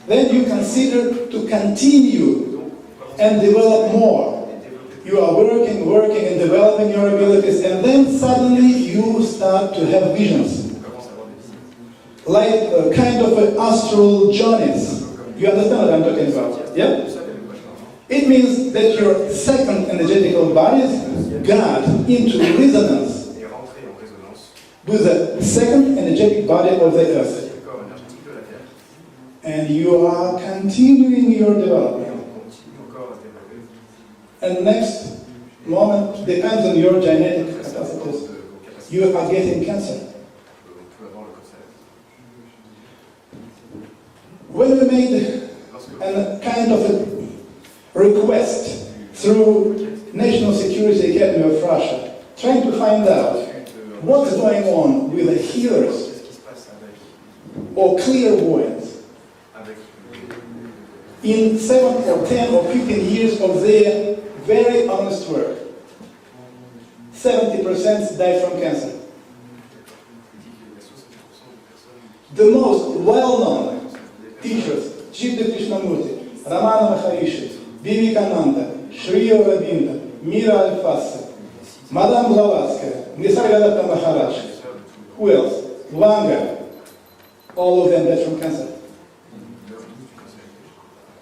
Then you consider to continue and develop more. You are working and developing your abilities, and then suddenly you start to have visions. Like a kind of an astral journeys. You understand what I'm talking about? Yeah? It means that your second energetical bodies got into resonance with the second energetic body of the Earth. And you are continuing your development. And next moment depends on your genetic capacities. You are getting cancer. When we made a kind of a request through National Security Academy of Russia, trying to find out what's going on with the healers or clairvoyants, in 7 or 10 or 15 years of their very honest work, 70% died from cancer. The most well-known teachers, Jiddu Krishnamurti, Ramana Maharishi, Vivekananda, Sri Aurobindo, Mira Alfassa, Madame Blavatsky, Nisargadatta Maharaj, who else? Vanga, all of them died from cancer.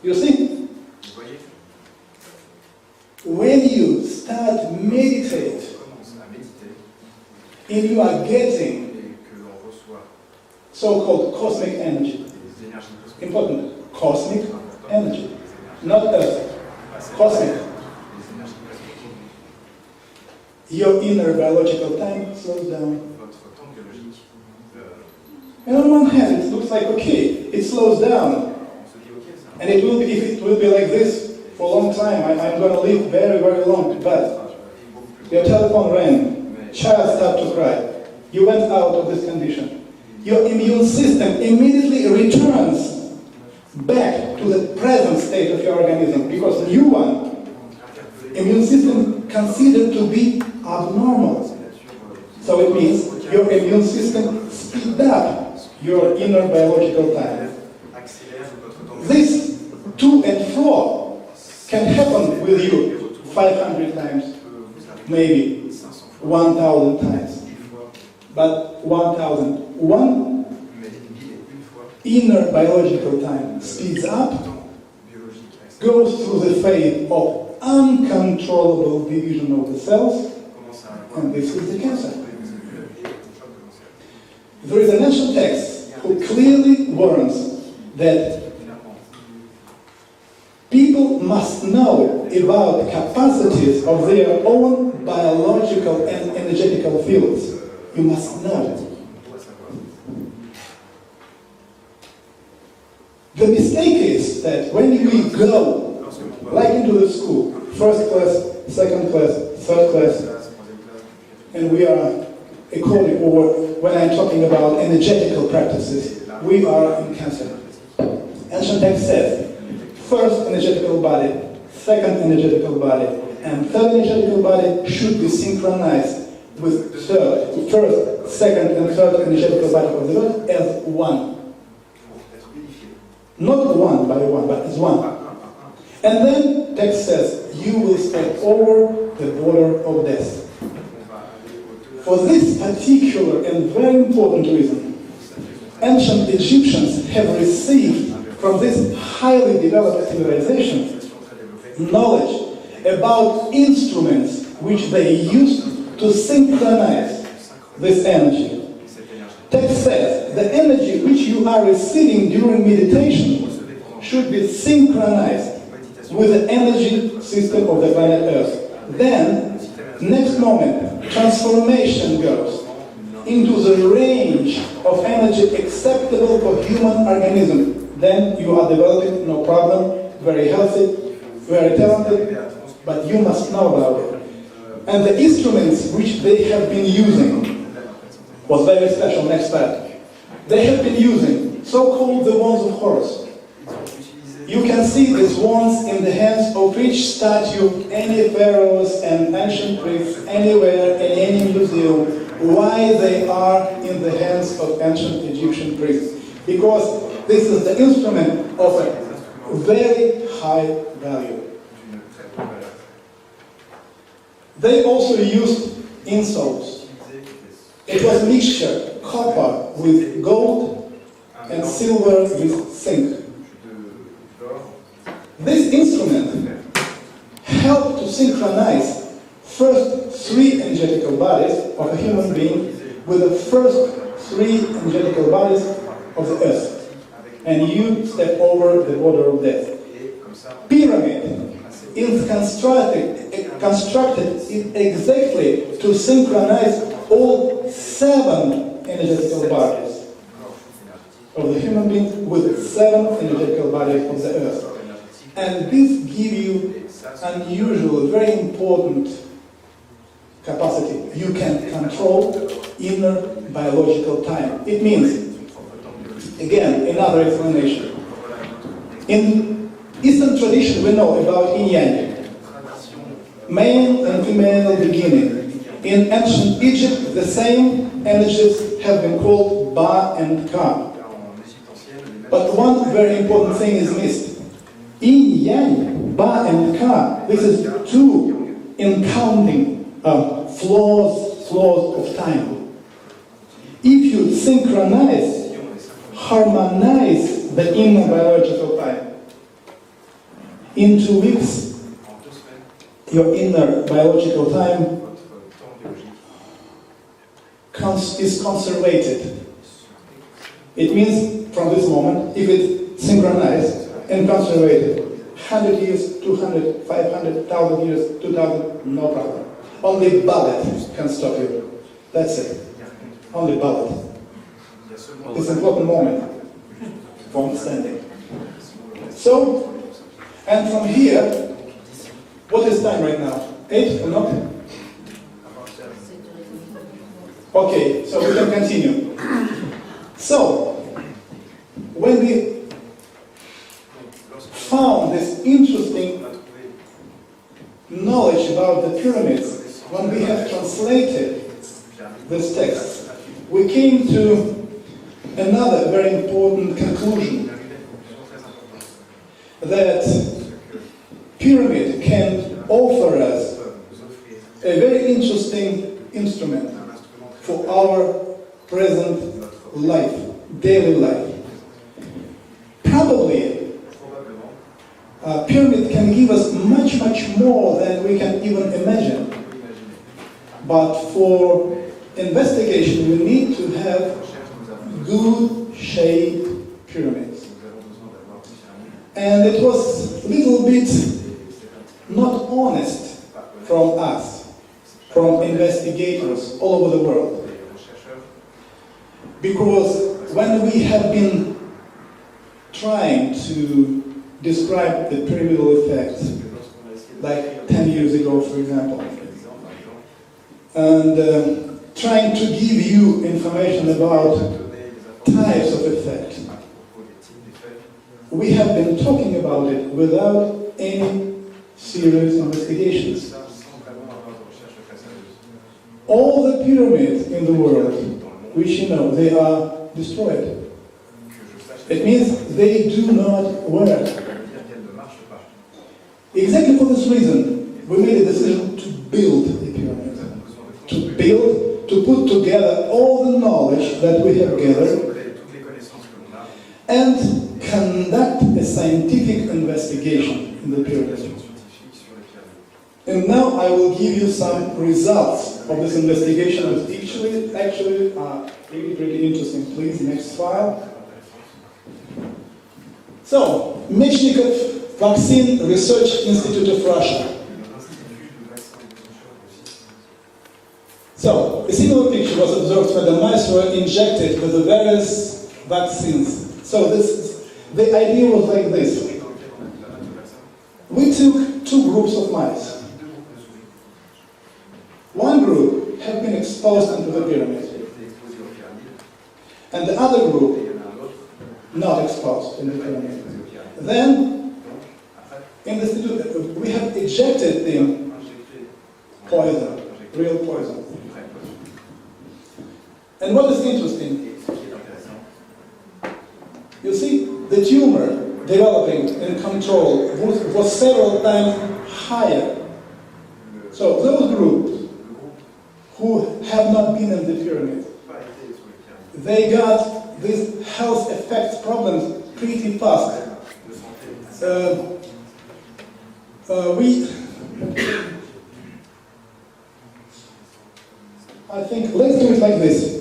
You see? When you start meditate commence à méditer and you are getting et que l'on reçoit so-called cosmic energy. des énergies cosmiques, Important, cosmic importantes, energy, des énergies not Earth, pas celles- cosmic. des énergies cosmiques. Your inner biological time slows down. Votre temps biologique, And on one hand, it looks like, okay, it slows down. on se dit ok, ça And it will be, if it will be like this for a long time, I'm going to live very, very long. But your telephone rang, child started to cry. You went out of this condition. Your immune system immediately returns back to the present state of your organism because new one, immune system considered to be abnormal. So it means your immune system speeds up your inner biological time. accélère votre temps biologique. This to and fro can happen with you 500 times, maybe 1,000 times. But 1,001 Mais 1000 et une fois, inner biological time speeds up, temps biologique accélère, goes through the phase of uncontrollable division of the cells, commence à avoir and this is the cancer. et le choc de cancer. There is an ancient text who clearly warns that people must know about the capacities of their own biological and energetical fields. You must know. On doit savoir. The mistake is that when we go, Lorsque l'on va like into the school, first class, second class, third class, classe, troisième classe, and we are according, or when I'm talking about energetical practices, we are in cancer. Ancient text says, first energetical body, second energetical body, and third energetical body should be synchronized with first, second, and third energetical body of the earth as one. pour être unifié. Not one by one, but as one. And then text says, you will step over the border of death. On va aller au-delà. For this particular and very important reason, ancient Egyptians have received from this highly developed civilization knowledge about instruments which they used to synchronize this energy. Text says the energy which you are receiving during meditation should be synchronized with the energy system of the planet Earth. Then, next moment, transformation goes into the range of energy acceptable for human organism. Then you are developing, no problem, very healthy, very talented, but you must know about it. And the instruments which they have been using was very special. Next slide. They have been using so-called the wands of Horus. You can see these wands in the hands of each statue, any pharaohs and ancient priests, anywhere in any museum. Why they are in the hands of ancient Egyptian priests? Because this is the instrument of a very high value. They also used insoles. It was mixture, copper with gold and silver with zinc. This instrument helped to synchronize first three energetical bodies of a human being with the first three energetical bodies of the earth. And you step over the border of death. Pyramid is constructed exactly to synchronize all seven energetical bodies of the human being with the seven energetical bodies of the earth. And this gives you unusual, very important capacity. You can control inner biological time. It means, again, another explanation. In Eastern tradition, we know about yin yang, male and female beginning. In ancient Egypt, the same energies have been called Ba and Ka. But one very important thing is missed. Yin yang, Ba and Ka, this is two in counting flaws of time. If you synchronize, harmonize the inner biological time, in 2 weeks, your inner biological time votre temps biologique is conservated. It means from this moment, if it's synchronized and conservated, 100 years, 200, 500, 1,000 years, 2,000, no problem. Only ballot can stop you. That's it. Only ballot. It's an important moment for understanding. So, and from here, what is time right now? 8 or not? Okay, so we can continue. So, when we found this interesting knowledge about the pyramids, when we have translated this text, we came to another very important conclusion, that pyramid can offer us a very interesting instrument for our present life, daily life. Probably, a pyramid can give us much, much more than we can even imagine. But for investigation, we need to have good shaped pyramids. And it was a little bit not honest from us, from investigators all over the world. Because when we have been trying to describe the pyramidal effect, like 10 years ago, for example, and trying to give you information about types of effect, we have been talking about it without any serious investigations. All the pyramids in the world, which you know, they are destroyed. It means they do not work. Exactly for this reason, we made a decision to build a pyramid. To build, to put together all the knowledge that we have gathered and conduct a scientific investigation in the pyramid. And now I will give you some results of this investigation, which actually are pretty interesting. Please, next file. So, Mechnikov Vaccine Research Institute of Russia. So, a similar picture was observed when the mice were injected with the various vaccines. So, the idea was like this. We took two groups of mice. One group had been exposed into the pyramid, and the other group not exposed in the pyramid. Then, in the institute, we have ejected them poison, real poison. And what is interesting, you see, the tumor developing in control was several times higher. So those groups who have not been in the pyramid, they got these health effects problems pretty fast. I think, let's do it like this.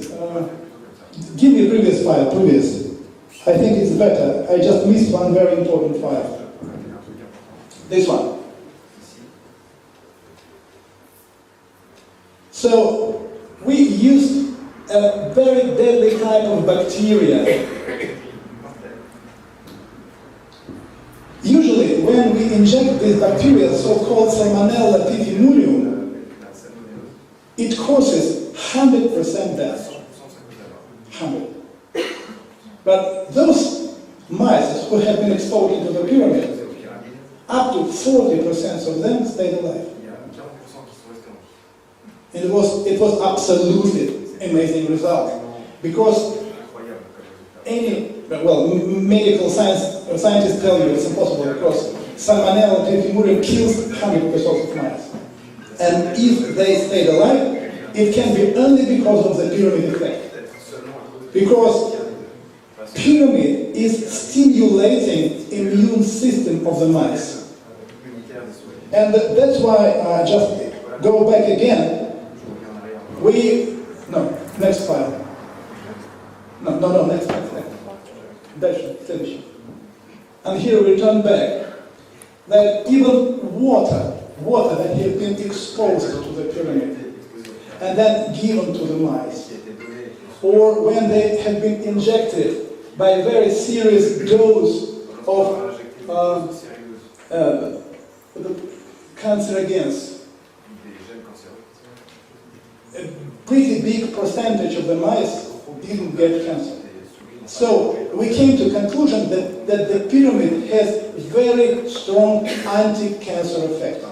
Give me previous file, previous. I think it's better. I just missed one very important file. This one. So, we used a very deadly type of bacteria. Usually, when we inject this bacteria, so-called Salmonella typhimurium, it causes 100% death. 100. But those mice who have been exposed into the pyramid, up to 40% of them stayed alive. It was absolutely amazing result, because medical scientists tell you it's impossible, because Salmonella typhimurium kills 100% of mice. And if they stayed alive, it can be only because of the pyramid effect. Because pyramid is stimulating immune system of the mice. And that's why, just go back again, no, next file. No, next file. Dash, finish. And here we turn back, that even water that had been exposed to the pyramid and then given to the mice, or when they had been injected by a very serious dose of the cancerogens, a pretty big percentage of the mice didn't get cancer. So we came to the conclusion that the pyramid has very strong anti-cancer effect.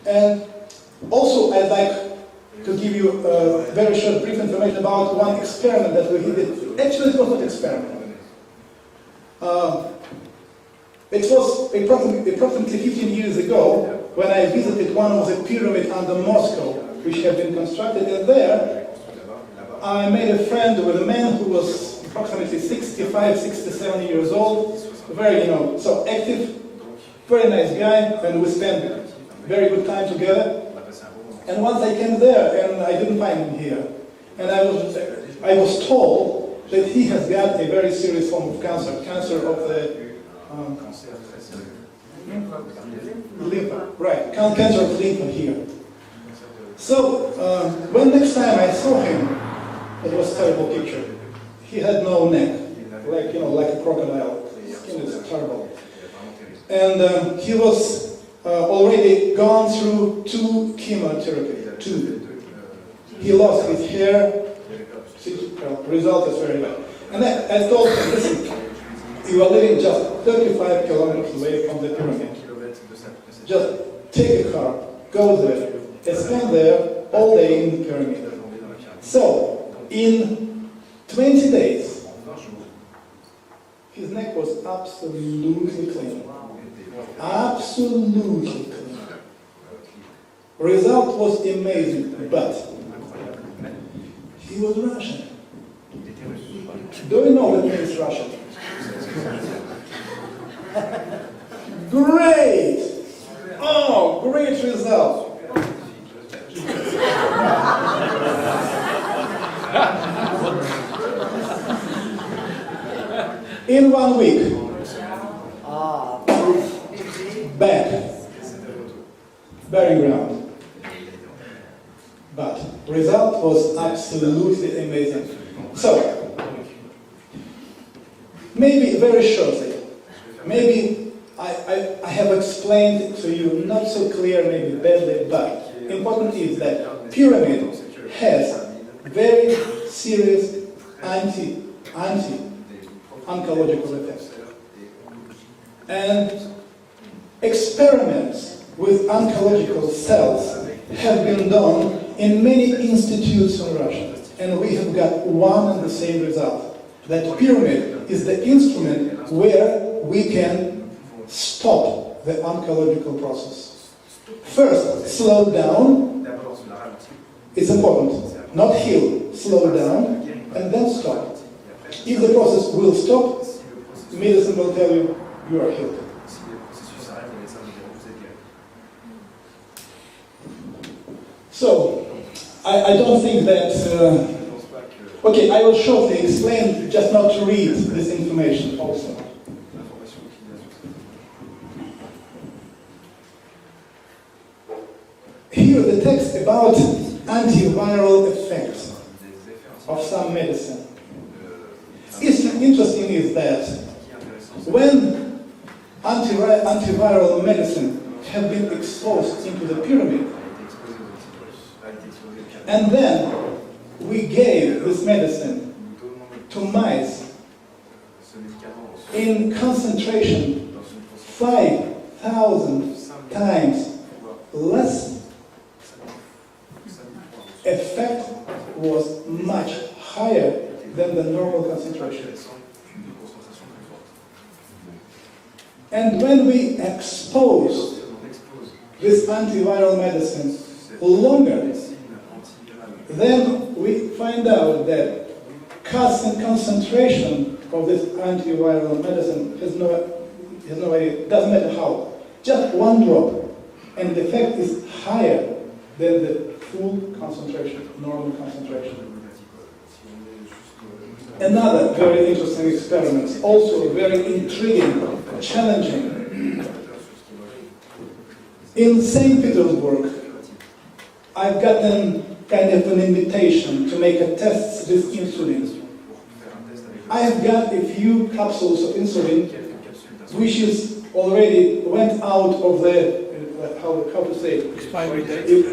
And also I'd like to give you a very short brief information about one experiment that we did. Actually, it was not an experiment. It was approximately 15 years ago when I visited one of the pyramids under Moscow, which had been constructed, and there I made a friend with a man who was approximately 65, 67 years old, very, so active, very nice guy, and we spent very good time together. And once I came there, and I didn't find him here, and I was told that he has got a very serious form of cancer of the lymph, right, cancer of lymph here. So when next time I saw him, it was a terrible picture. He had no neck, like a crocodile. Skin is terrible. And he was already gone through 2 chemotherapy. 2. He lost his hair. Result is very bad. And I told him, listen, you are living just 35 kilometers away from the pyramid. Just take a car, go there, and spend there all day in the pyramid. So, in 20 days, his neck was absolutely clean. Absolutely clean. Result was amazing, but he was Russian. Do you know what means Russian? Great! Oh, great result! In 1 week, back, burying ground. But result was absolutely amazing. So, maybe very shortly, maybe I have explained it to you not so clear, maybe badly, but important is that pyramid has very serious oncological effects. And experiments with oncological cells have been done in many institutes in Russia. And we have got one and the same result. That pyramid is the instrument where we can stop the oncological process. First, slow down. It's important. Not heal, slow down, and then stop. If the process will stop, medicine will tell you, you are healed. So, I don't think that... okay, I will shortly explain, just not to read this information also. Here the text about antiviral effects of some medicine. Interesting is that when antiviral medicine have been exposed into the pyramid, and then we gave this medicine to mice in concentration 5,000 times less, effect was much higher than the normal concentration. And when we expose this antiviral medicine longer, then we find out that concentration of this antiviral medicine has no idea, doesn't matter how, just one drop, and the effect is higher than the full concentration, normal concentration. Another very interesting experiment, also very intriguing, challenging. In St. Petersburg, I've gotten kind of an invitation to make a test with insulin. I have got a few capsules of insulin, which is already went out of the, how to say,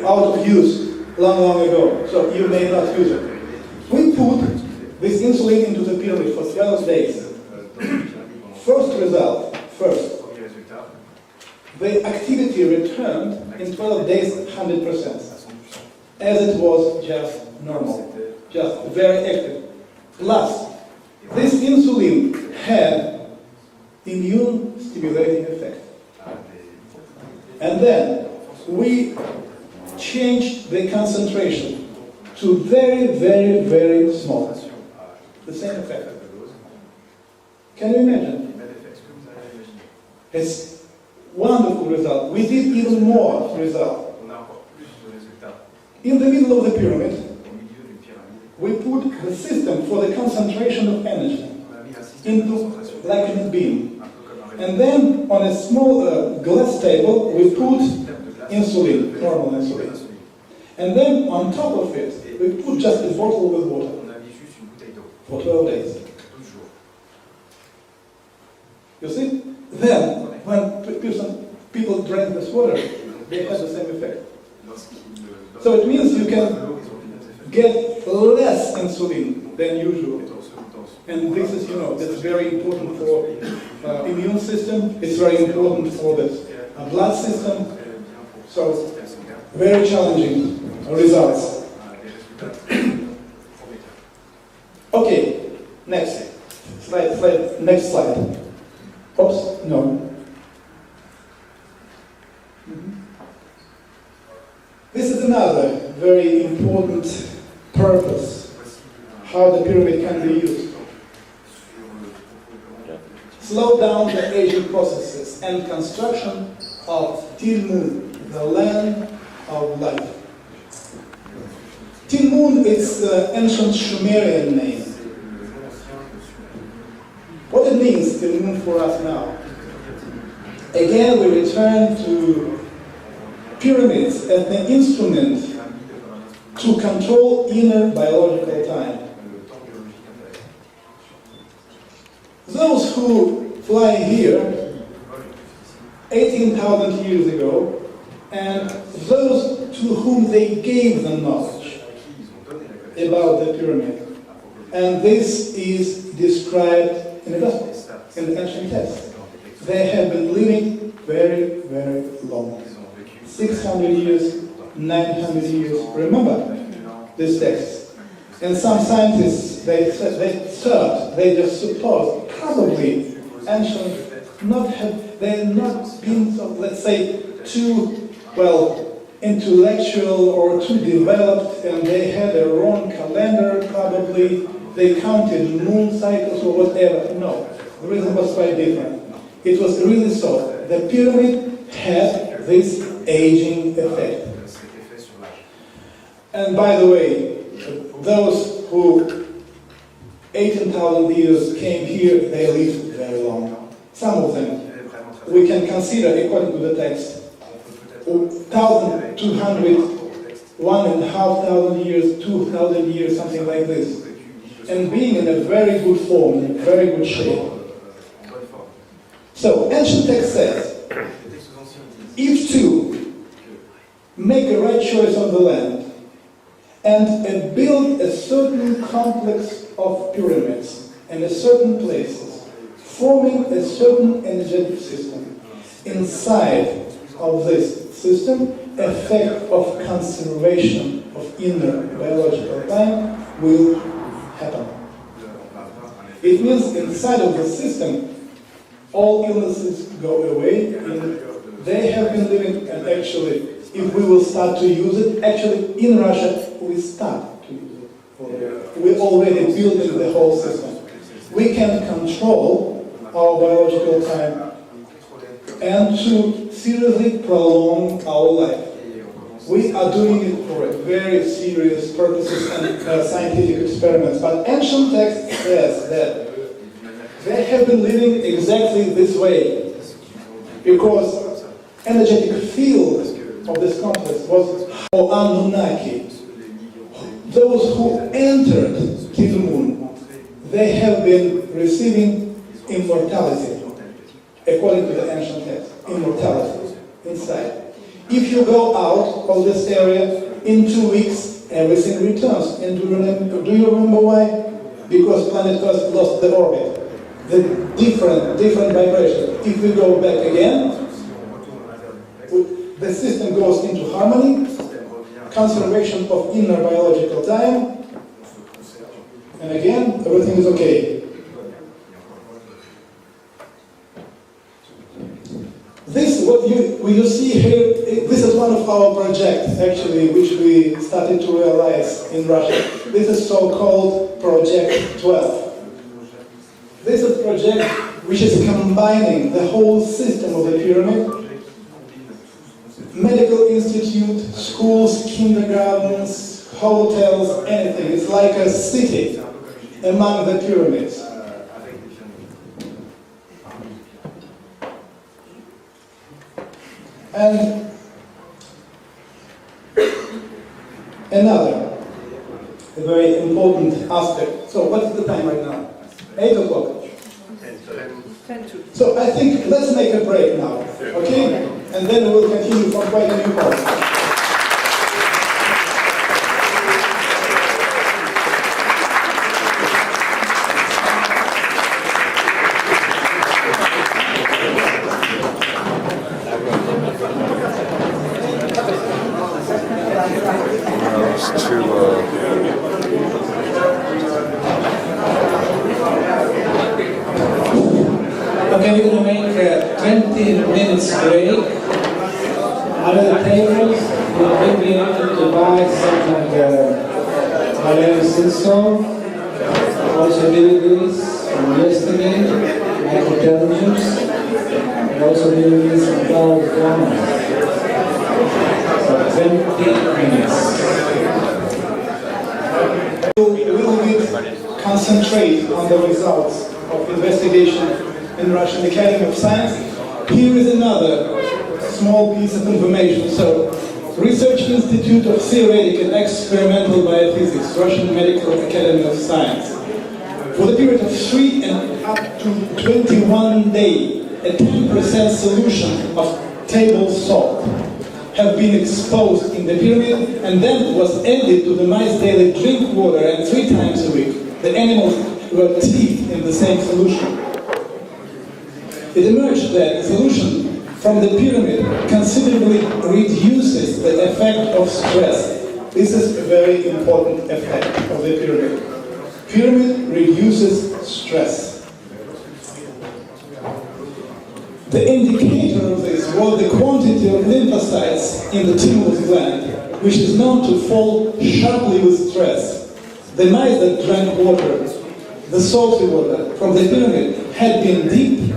out of use long ago, so you may not use it. We put this insulin into the pyramid for 12 days. First result, the activity returned in 12 days 100%, as it was just normal, just very active. Plus, this insulin had immune stimulating effect. And then we changed the concentration to very, very, very small. The same effect. Can you imagine? It's wonderful result. We did even more result. In the middle of the pyramid, we put the system for the concentration of energy into like a beam. And then on a small glass table, we put insulin, normal insulin. And then on top of it, we put just a bottle with water for 12 days. You see? Then, when people drank this water, they had the same effect. So it means you can get less insulin than usual. And this is, that's very important for immune system. It's very important for the blood system. So, very challenging results. Okay, next slide. Next slide. Oops, no. This is another very important purpose, how the pyramid can be used. Slow down the aging processes and construction of Tilmun, the land of life. Tilmun is the ancient Sumerian name. What it means, Tilmun, for us now? Again, we return to pyramids as the instrument to control inner biological time. Those who fly here 18,000 years ago, and those to whom they gave the knowledge about the pyramid. And this is described in the Gospels, in the ancient texts. They have been living very, very long. 600 years, 900 years. Remember this text. And some scientists, they thought, they just supposed, probably ancient they had not been, let's say, too, intellectual or too developed, and they had a wrong calendar, probably. They counted moon cycles or whatever. No, the reason was quite different. It was really so. The pyramid had this aging effect. And by the way, those who 18,000 years came here, they lived very long. Some of them, we can consider, according to the text, 1,200, 1,500 years, 2,000 years, something like this. And being in a very good form, in very good shape. So, ancient text says, if two make a right choice on the land and build a certain complex of pyramids in a certain places, forming a certain energetic system, inside of this system, effect of conservation of inner biological time will happen. It means inside of the system, all illnesses go away, and they have been living, and actually, if we will start to use it, actually in Russia, we start to use it. We're already building the whole system. We can control our biological time and to seriously prolong our life. We are doing it for a very serious purposes and scientific experiments, but ancient text says that they have been living exactly this way, because energetic field of this complex was Anunnaki. Those who entered to the moon, they have been receiving immortality, according to the ancient text, immortality inside. If you go out of this area, in 2 weeks, everything returns. And do you remember why? Because planet Earth lost the orbit. The different vibration. If we go back again, the system goes into harmony, conservation of inner biological time, and again, everything is okay. This, what you see here, this is one of our projects, actually, which we started to realize in Russia. This is so-called Project 12. This is a project which is combining the whole system of the pyramid, medical institute, schools, kindergartens, hotels, anything. It's like a city among the pyramids. And another very important aspect. So what's the time right now? 8 o'clock. So I think let's make a break now, okay? And then we will continue from quite a new point. Okay, we're going to make a 20 minutes break. Other tables will be able to buy something Valery Uvarov, also DVDs from yesterday, microtelevizors, and also DVDs from cloud dramas. So 20 minutes. We will concentrate on the results of investigation in Russian Academy of Science. Here is another small piece of information. So, Research Institute of Theoretic and Experimental Biophysics, Russian Medical Academy of Science. For the period of 3 and up to 21 days, a 10% solution of table salt have been exposed in the pyramid and then was added to the mice daily drink water, and 3 times a week the animals were teethed in the same solution. It emerged that the solution from the pyramid considerably reduces the effect of stress. This is a very important effect of the pyramid. Pyramid reduces stress. The indicator of this was the quantity of lymphocytes in the thymus gland, which is known to fall sharply with stress. The mice that drank water, the salty water from the pyramid, had been deep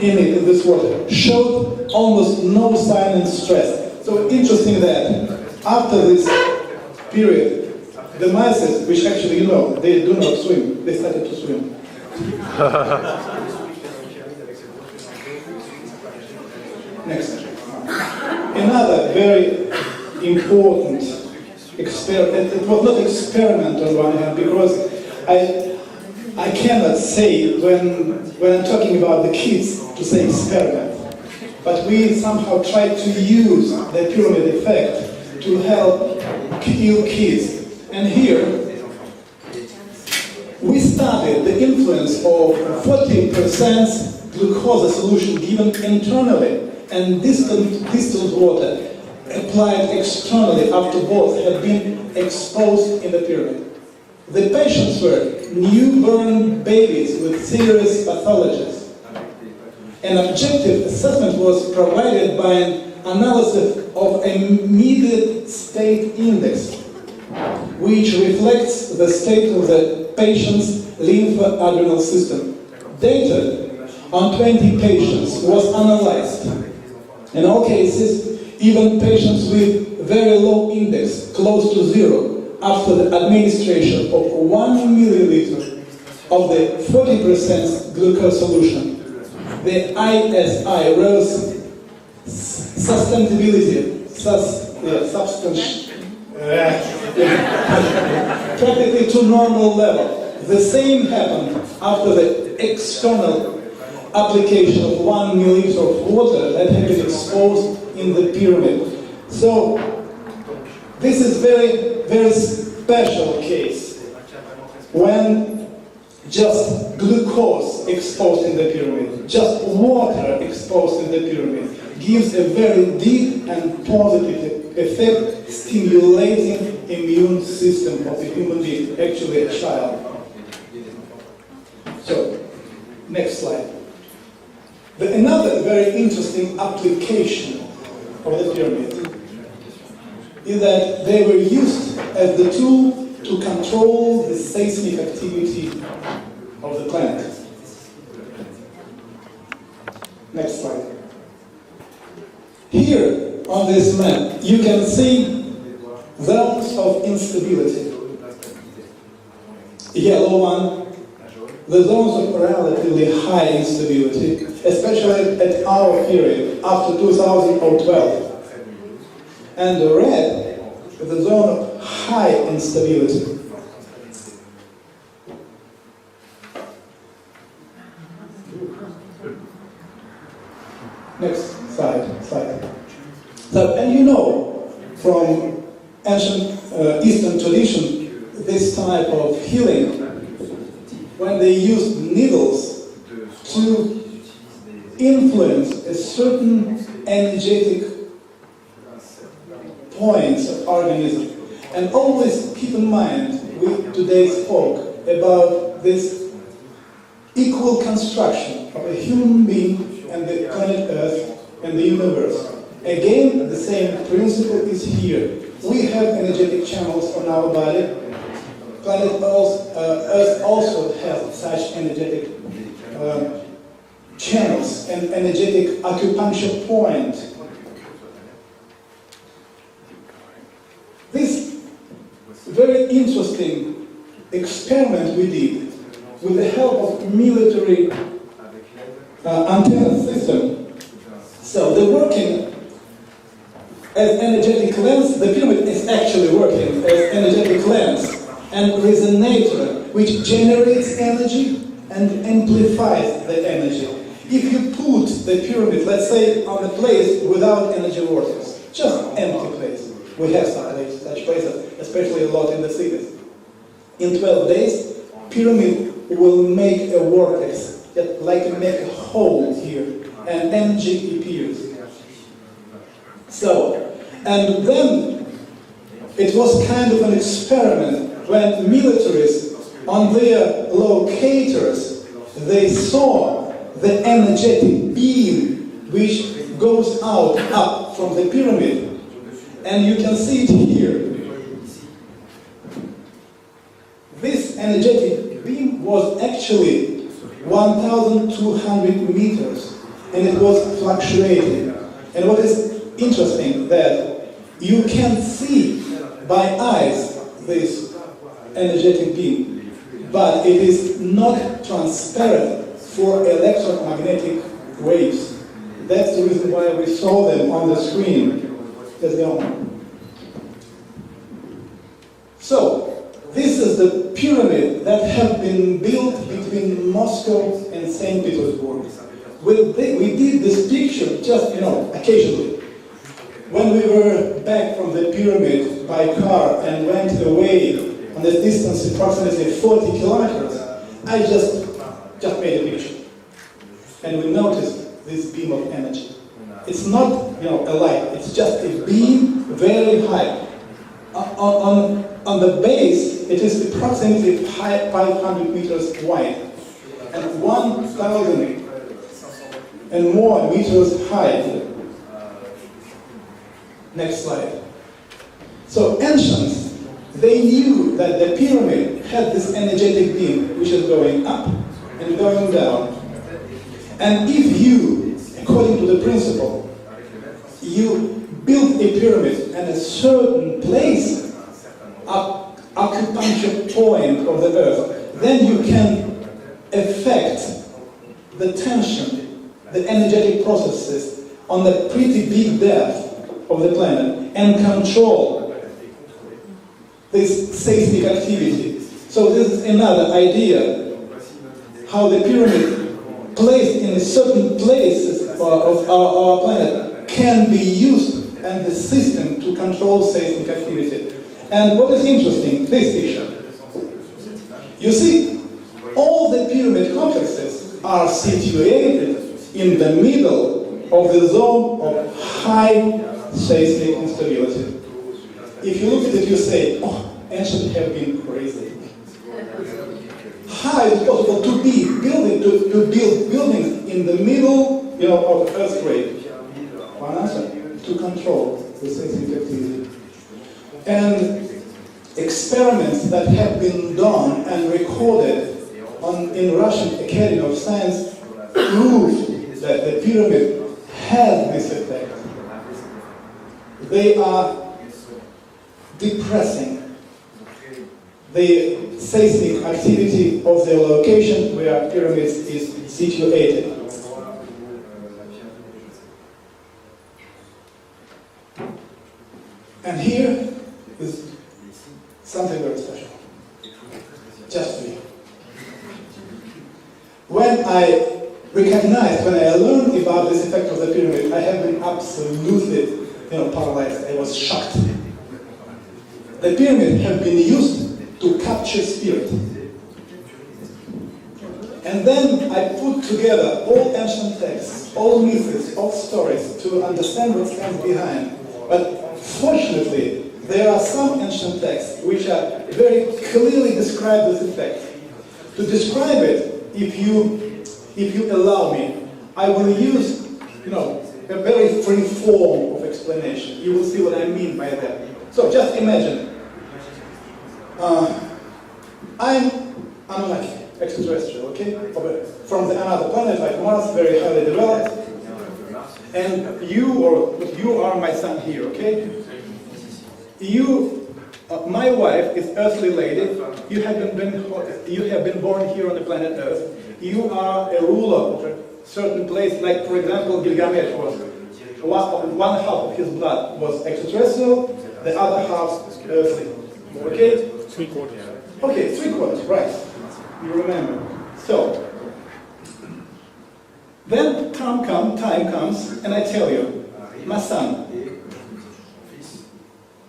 in this water, showed almost no sign of stress. So interesting that after this period, the mice, which actually, they do not swim, they started to swim. Next. Another very important experiment. It was not experiment on one hand, because I cannot say when I'm talking about the kids to say experiment, but we somehow try to use the pyramid effect to help kill kids. And here we studied the influence of 40% glucose solution given internally and distilled water applied externally after both had been exposed in the pyramid. The patients were newborn babies with serious pathologies. An objective assessment was provided by an analysis of a immediate state index, which reflects the state of the patient's lymphoadrenal system. Data on 20 patients was analyzed. In all cases, even patients with very low index, close to zero, after the administration of 1 milliliter of the 40% glucose solution, the ISI rose sustainability, practically to normal level. The same happened after the external application of 1 milliliter of water that had been exposed in the pyramid. So this is very special case when just glucose exposed in the pyramid, just water exposed in the pyramid gives a very deep and positive effect, stimulating immune system of the human being, actually a child. So, next slide. Another very interesting application of the pyramid is that they were used as the tool to control the seismic activity of the planet. Next slide. Here on this map you can see zones of instability. Yellow one, the zones of relatively high instability, especially at our period, after 2012. And the red, the zone of high instability. Next slide. So, and you know, from ancient Eastern tradition, this type of healing, when they used needles to influence a certain energetic points of organism. And always keep in mind, we today spoke about this equal construction of a human being and the planet Earth and the universe. Again, the same principle is here. We have energetic channels on our body. Planet Earth also has such energetic channels and energetic acupuncture point. This very interesting experiment we did with the help of military antenna system. So they're working as energetic lens. The pyramid is actually working as energetic lens and resonator, which generates energy and amplifies the energy. If you put the pyramid, let's say, on a place without energy vortex, just empty place. We have such places, especially a lot in the cities. In 12 days, pyramid will make a vortex, like make a hole here, and energy appears. So, and then it was kind of an experiment when militaries on their locators, they saw the energetic beam which goes out up from the pyramid. And you can see it here. This energetic beam was actually 1,200 meters, and it was fluctuating. And what is interesting that you can see by eyes this energetic beam, but it is not transparent for electromagnetic waves. That's the reason why we saw them on the screen. Let's go on. So, this is the pyramid that have been built between Moscow and St. Petersburg. We did this picture just, occasionally. When we were back from the pyramid by car and went away on the distance approximately 40 kilometers, I just made a picture. And we noticed this beam of energy. It's not, a light. It's just a beam very high. On the base, it is approximately 500 meters wide and 1,000 and more meters high. Next slide. So ancients, they knew that the pyramid had this energetic beam which is going up and going down. And if you, according to the principle, you build a pyramid at a certain place, acupuncture point of the earth, then you can affect the tension, the energetic processes on the pretty big depth of the planet and control this seismic activity. So this is another idea, how the pyramid placed in certain places of our planet can be used as the system to control seismic activity. And what is interesting, this picture. You see, all the pyramid complexes are situated in the middle of the zone of high seismic instability. If you look at it, you say, oh, ancients have been crazy. How is it possible to build buildings in the middle, of earthquake? One answer: to control the seismic activity. And experiments that have been done and recorded in Russian Academy of Science prove that the pyramid has this effect. They are depressing the seismic activity of the location where pyramids is situated. And here is something very special, just for you. When I learned about this effect of the pyramid, I have been absolutely, paralyzed. I was shocked. The pyramid have been used to capture spirit. And then I put together all ancient texts, all myths, all stories to understand what stands behind. But fortunately, there are some ancient texts which are very clearly describe this effect. To describe it, if you allow me, I will use, a very free form of explanation. You will see what I mean by that. So just imagine, I'm unlucky, extraterrestrial, okay? From another planet like Mars, very highly developed. And you are my son here, okay? My wife is earthly lady. You have been born here on the planet Earth. You are a ruler of a certain place, like for example, Gilgamesh was. One half of his blood was extraterrestrial, the other half earthly. Okay? 3/4. Okay, 3/4, right. You remember. So, then time comes, and I tell you, my son,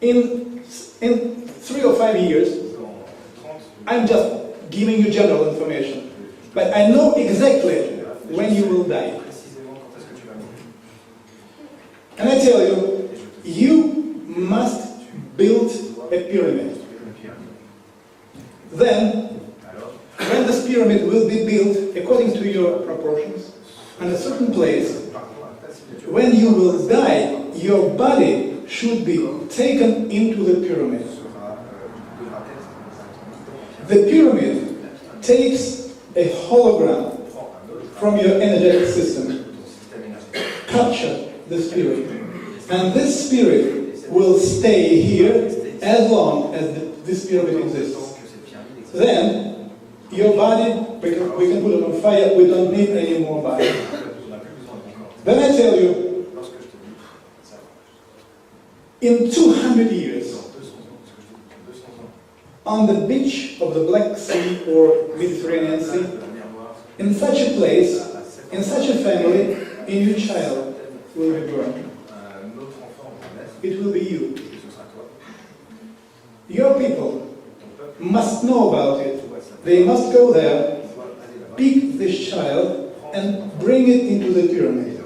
in 3 or 5 years, I'm just giving you general information, but I know exactly when you will die. And I tell you, you must build a pyramid. Then, when this pyramid will be built according to your proportions, in a certain place, when you will die, your body should be taken into the pyramid. The pyramid takes a hologram from your energetic system, capture the spirit, and this spirit will stay here as long as this pyramid exists. Then, your body, we can put it on fire, we don't need any more body. Then I tell you, in 200 years, on the beach of the Black Sea or Mediterranean Sea, in such a place, in such a family, a new child will be born. It will be you. Your people must know about it. They must go there, pick this child, and bring it into the pyramid.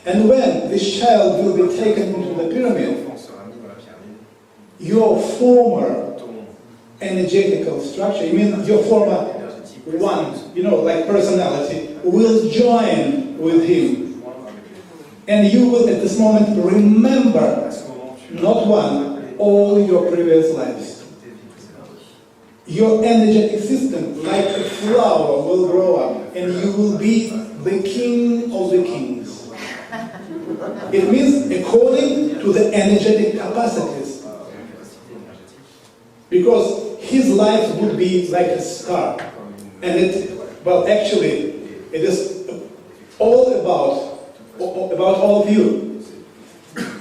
And when this child will be taken into the pyramid, your former energetical structure, you mean your former one, like personality, will join with him. And you will at this moment remember, not one, all your previous lives. Your energetic system, like a flower, will grow up. and you will be the king of the kings. It means according to the energetic capacities. Because his life would be like a star. And actually, it is all about all of you.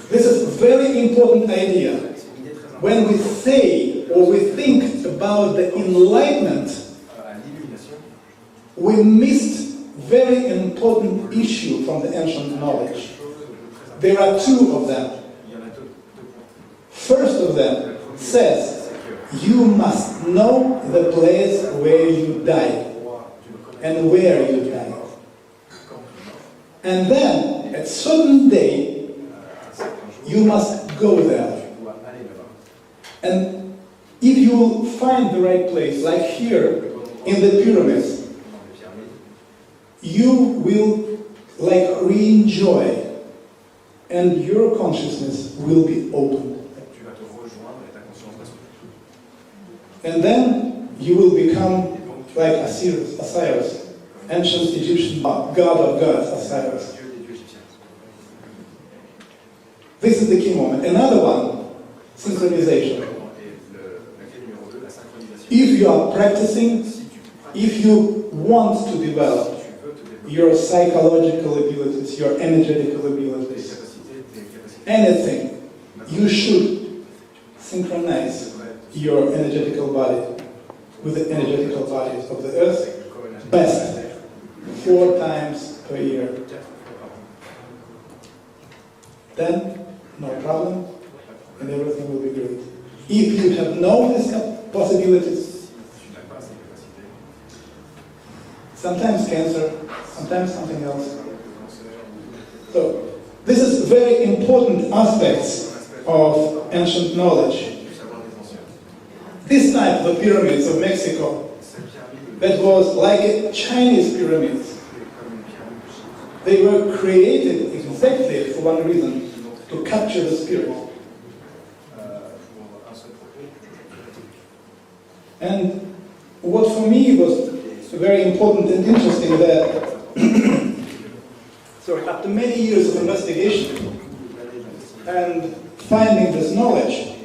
This is a very important idea. When we say or we think about the enlightenment, we missed very important issue from the ancient knowledge. There are two of them. First of them says, you must know the place where you die and where you die. And then, at certain day, you must go there. And if you will find the right place, like here in the pyramids, you will re-enjoy, and your consciousness will be opened. And then you will become like Osiris, ancient Egyptian god of gods, Osiris. This is the key moment. Another one, synchronization. If you are practicing, if you want to develop your psychological abilities, your energetical abilities, anything, you should synchronize your energetical body with the energetical bodies of the earth, best 4 times per year. Then, no problem, and everything will be great. If you have no these possibilities, sometimes cancer, sometimes something else. So, this is very important aspects of ancient knowledge. This type of pyramids of Mexico, that was like a Chinese pyramids. They were created exactly for one reason, to capture the spirit. And what for me was very important and interesting that, after many years of investigation and finding this knowledge,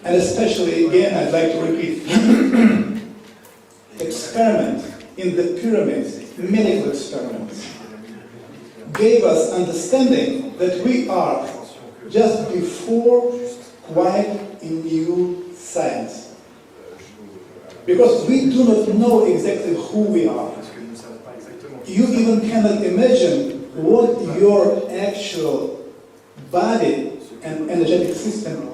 and especially, again, I'd like to repeat, experiment in the pyramids, medical experiments, gave us understanding that we are just before quite a new science. Because we do not know exactly who we are. You even cannot imagine what your actual body and energetic system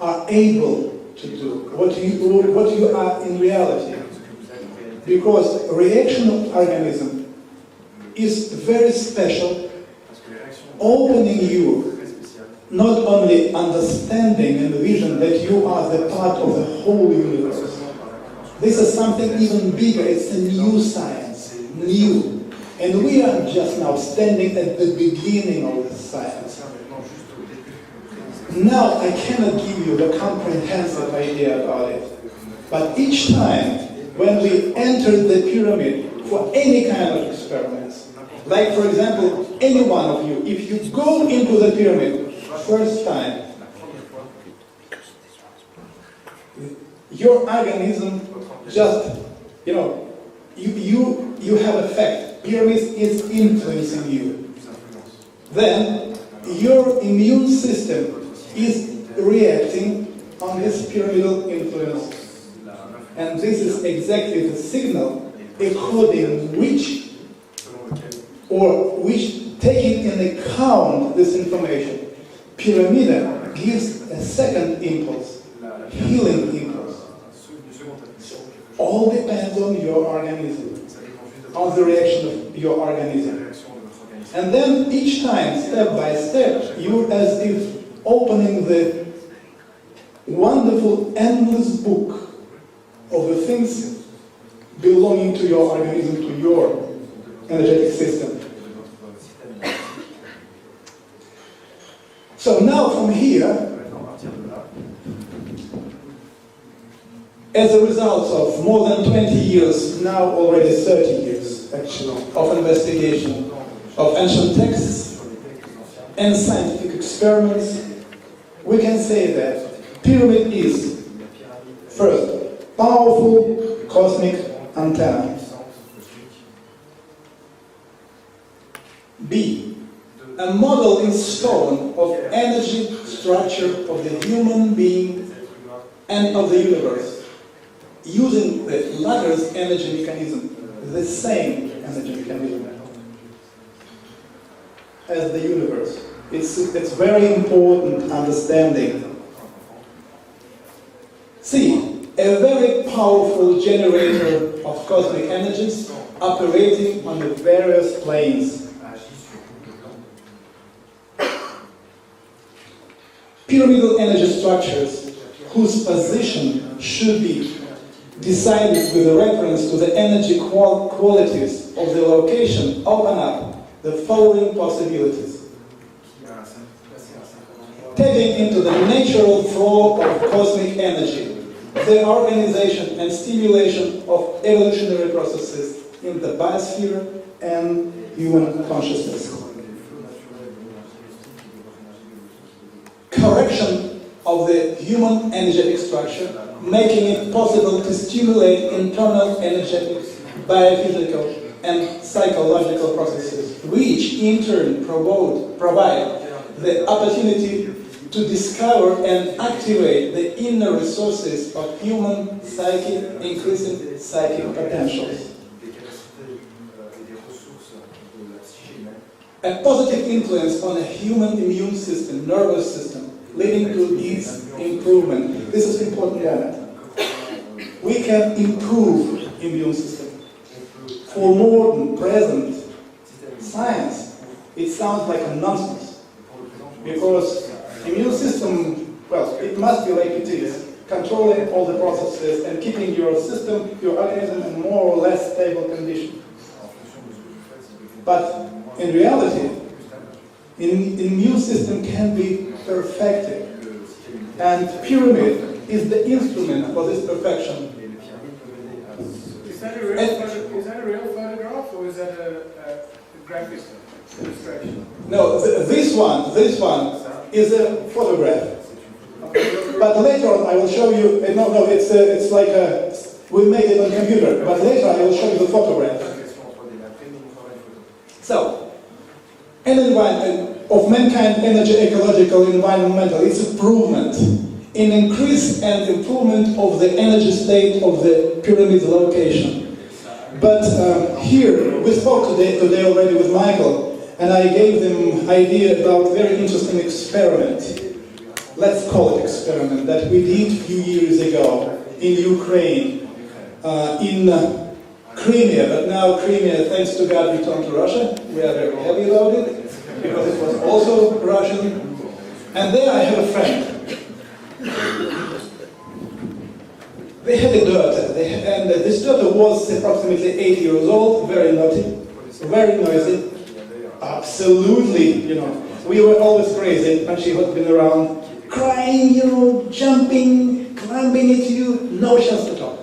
are able to do, what you are in reality. Because reaction of organism is very special, opening you not only understanding and vision that you are the part of the whole universe. This is something even bigger, it's a new science, new. And we are just now standing at the beginning of the science. Now, I cannot give you the comprehensive idea about it. But each time, when we enter the pyramid for any kind of experiments, like for example, any one of you, if you go into the pyramid first time, your organism just, you have effect. Pyramid is influencing you. Then, your immune system is reacting on this pyramidal influence. And this is exactly the signal according which taking in account this information, pyramid gives a second impulse, healing impulse. All depends on your organism, on the reaction of your organism. And then each time, step by step, you're as if opening the wonderful, endless book of the things belonging to your organism, to your energetic system. So now from here, As a result of more than 20 years, now already 30 years actually, of investigation of ancient texts and scientific experiments, we can say that pyramid is, first, powerful cosmic antenna. B, a model in stone of energy structure of the human being and of the universe, using the latter's energy mechanism, the same energy mechanism as the universe. It's very important understanding. C, a very powerful generator of cosmic energies operating on the various planes. Pyramidal energy structures whose position should be decided with reference to the energy qualities of the location open up the following possibilities. Tapping into the natural flow of cosmic energy, the organization and stimulation of evolutionary processes in the biosphere and human consciousness. Correction of the human energetic structure, making it possible to stimulate internal energetic, biophysical, and psychological processes, which in turn provide the opportunity to discover and activate the inner resources of human psyche, increasing psychic potentials. A positive influence on the human immune system, nervous system, leading to its improvement. This is an important element. We can improve immune system. For modern, present science, it sounds like a nonsense. Because immune system, well, it must be like it is, controlling all the processes and keeping your system, your organism in more or less stable condition. But in reality, immune system can be perfected, and pyramid is the instrument for this perfection. Is that a real photograph, or is that a graphic illustration? No, this one is a photograph. But later on I will show you, no, it's like we made it on computer, but later I will show you the photograph. So, an environment of mankind, energy, ecological, environmental, its improvement, in increase and improvement of the energy state of the pyramid location. But here, we spoke today already with Michael, and I gave them idea about very interesting experiment. Let's call it experiment, that we did a few years ago in Ukraine, in Crimea, but now Crimea, thanks to God, returned to Russia. We are very happy about it, because it was also Russian. And there I have a friend. They had a daughter, and this daughter was approximately 8 years old, very naughty, very noisy, absolutely, we were always crazy when she had been around, crying, jumping, climbing at you, no chance to talk.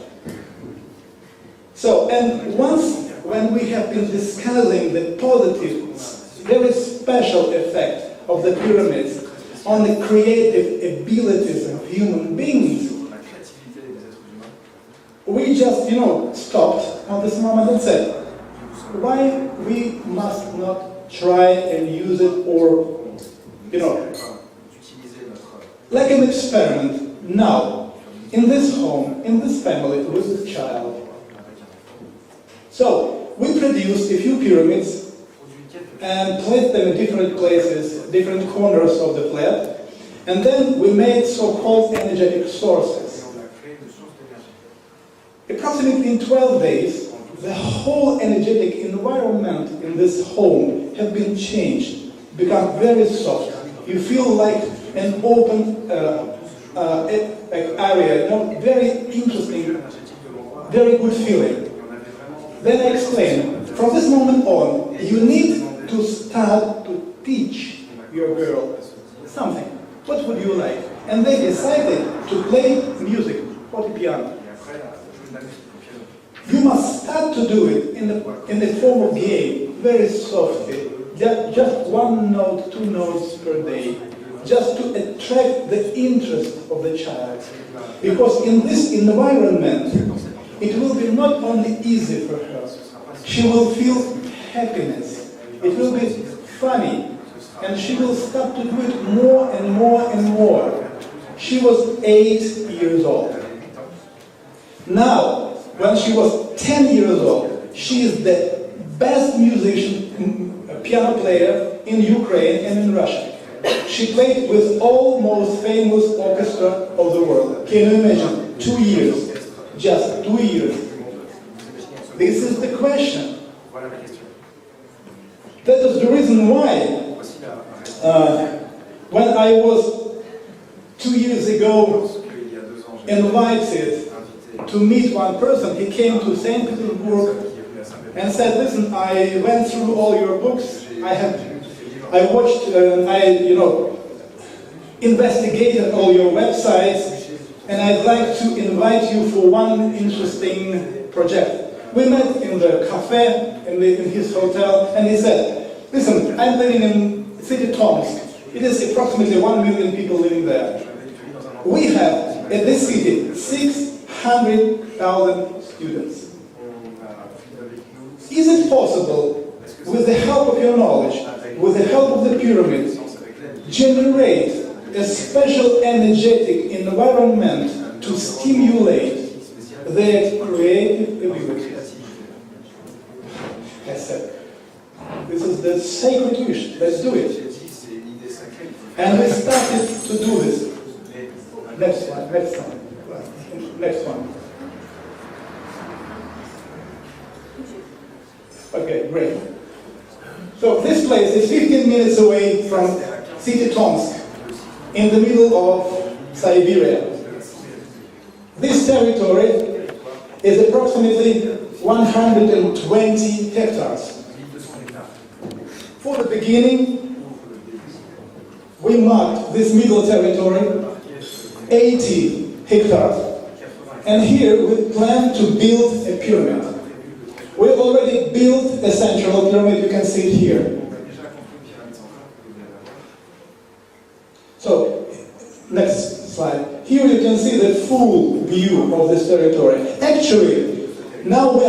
So, and once when we have been discussing the positive, very special effect of the pyramids on the creative abilities of human beings, we just, stopped on this moment and said, why we must not try and use it, or, like an experiment now, in this home, in this family, with this child. So, we produced a few pyramids and placed them in different places, different corners of the flat, and then we made so-called energetic sources. Approximately in 12 days, the whole energetic environment in this home has been changed, become very soft. You feel like an open area, very interesting, very good feeling. Then I explain, from this moment on, you need to start to teach your girl something. What would you like? And they decided to play music, fortepiano. You must start to do it in the form of game, very softly, just 1 note, 2 notes per day, just to attract the interest of the child. Because in this environment, it will be not only easy for her, she will feel happiness, it will be funny, and she will start to do it more and more and more. She was 8 years old. Now, when she was 10 years old, she is the best musician, piano player in Ukraine and in Russia. She played with all most famous orchestra of the world. Can you imagine? 2 years. Just 2 years. This is the question. That is the reason why when I was 2 years ago invited to meet one person, he came to St. Petersburg and said, listen, I went through all your books, I watched, investigated all your websites, and I'd like to invite you for one interesting project. We met in the cafe, in his hotel, and he said, listen, I'm living in city Tomsk. It is approximately 1 million people living there. We have, in this city, 600,000 students. Is it possible, with the help of your knowledge, with the help of the pyramids, generate a special energetic environment to stimulate their creative ability? I said, this is the sacred wish, let's do it. And we started to do this. Next one. Next one. Okay, great. So this place is 15 minutes away from city Tomsk, in the middle of Siberia. This territory is approximately 120 hectares. For the beginning, we marked this middle territory, 80 hectares, and here we plan to build a pyramid. We already built a central pyramid, you can see it here. So, next slide. Here you can see the full view of this territory. Actually, now we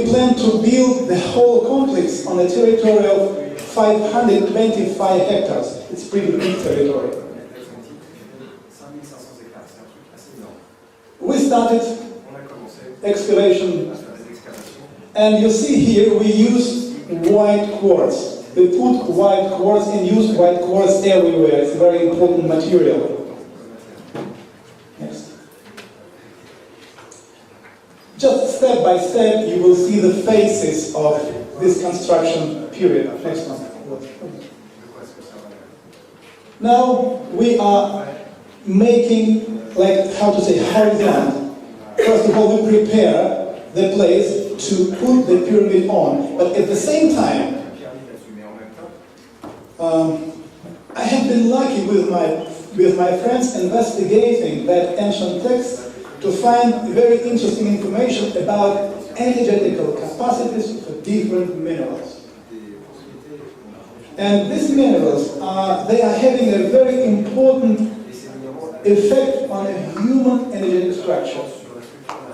plan to build the whole complex on a territory of 525 hectares. It's pretty big territory. We started excavation, and you see here we use white quartz. We put white quartz and use white quartz everywhere. It's a very important material. Next. Just step by step, you will see the phases of this construction period. Next one. Now we are making, horizon. First of all, we prepare the place to put the pyramid on. But at the same time, I have been lucky with my friends investigating that ancient text to find very interesting information about energetical capacities of different minerals. And these minerals they are having a very important effect on a human energetic structure,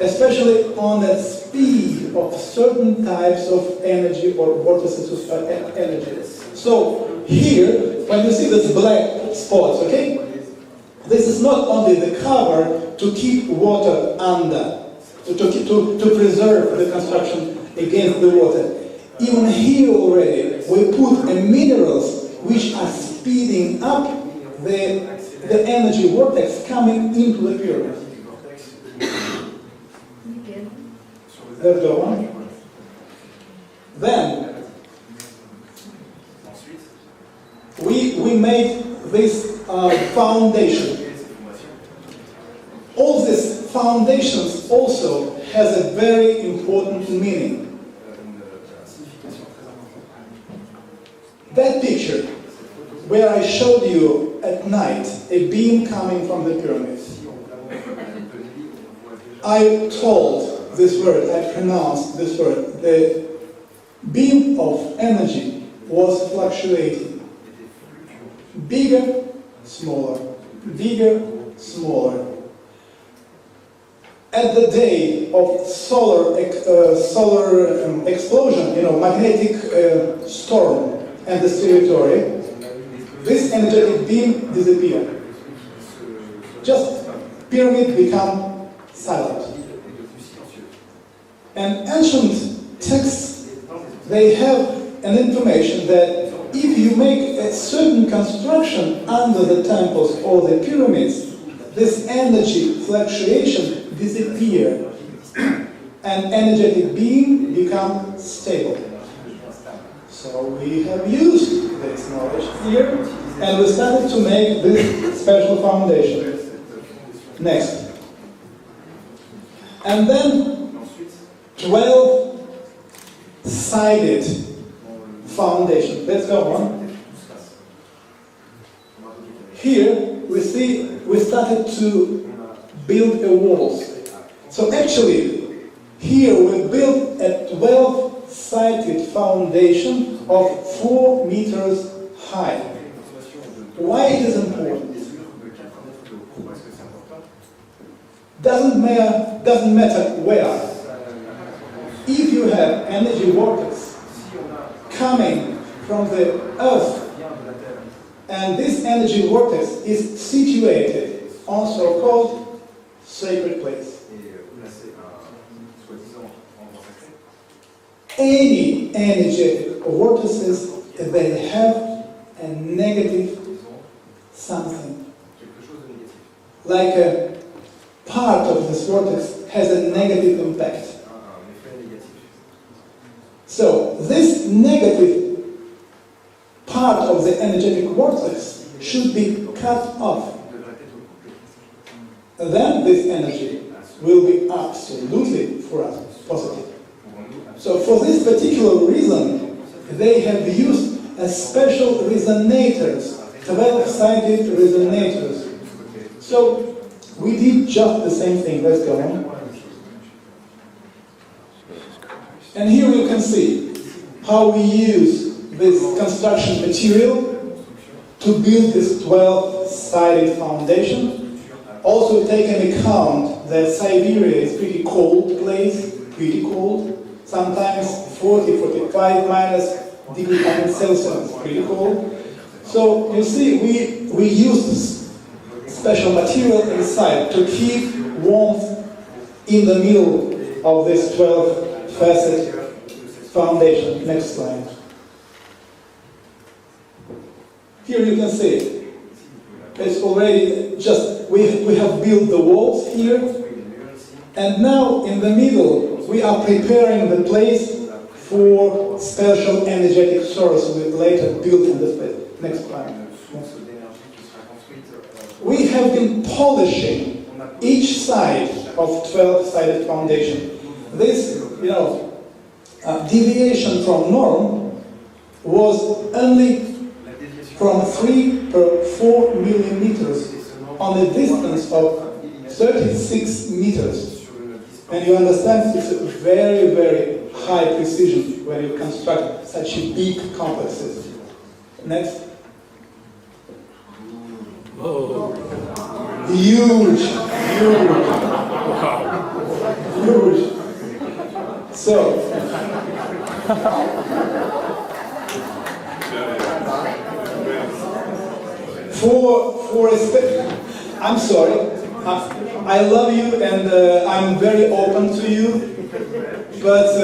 especially on the speed of certain types of energy or vortices of energy. So here, when you see these black spots, okay, this is not only the cover to keep water under, to preserve the construction against the water. Even here already, we put minerals which are speeding up the energy vortex coming into the pyramid. There's the one. Then we made this foundation. All these foundations also has a very important meaning. That picture, where I showed you at night a beam coming from the pyramids, I told this word, I pronounced this word, the beam of energy was fluctuating. Bigger, smaller, bigger, smaller. At the day of solar explosion, magnetic storm and this territory, this energetic beam disappeared. Just pyramid become silent. And ancient texts, they have an information that if you make a certain construction under the temples or the pyramids, this energy fluctuation disappear and energetic being become stable. So we have used this knowledge here and we started to make this special foundation. Next. And then 12-sided foundation. Let's go on. Here we see we started to build a walls. So actually here we built a 12-sided foundation of 4 meters high. Why it is important? Doesn't matter where. If you have energy vortex coming from the earth, and this energy vortex is situated on so-called sacred place. Any energetic vortices, they have a negative something. Like a part of this vortex has a negative impact. So this negative part of the energetic vortex should be cut off. Then this energy will be absolutely for us positive. So for this particular reason, they have used a special resonators, 12-sided resonators. So we did just the same thing. Let's go on. And here you can see how we use this construction material to build this 12-sided foundation. Also take into account that Siberia is pretty cold place, pretty cold. Sometimes 40, 45 minus degree Celsius, pretty cold. So you see, we use this special material inside to keep warmth in the middle of this 12-facet foundation. Next slide. Here you can see it's already just we have built the walls here, and now in the middle we are preparing the place for special energetic source we later built in this place. Next slide. We have been polishing each side of 12-sided foundation. This, deviation from norm was only from 3 per 4 millimeters on a distance of 36 meters. And you understand it's a very, very high precision when you construct such a big complexes. Next. Oh. Huge. So, I'm sorry, I love you and I'm very open to you, but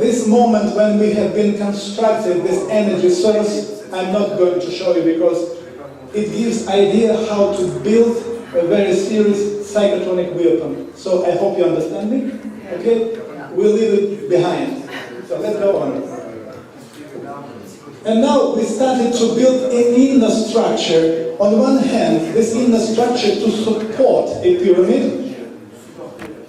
this moment when we have been constructed this energy source, I'm not going to show you because it gives idea how to build a very serious psychotronic weapon. So I hope you understand me, okay? We'll leave it behind. So let's go on. And now we started to build an inner structure. On one hand, this inner structure to support a pyramid.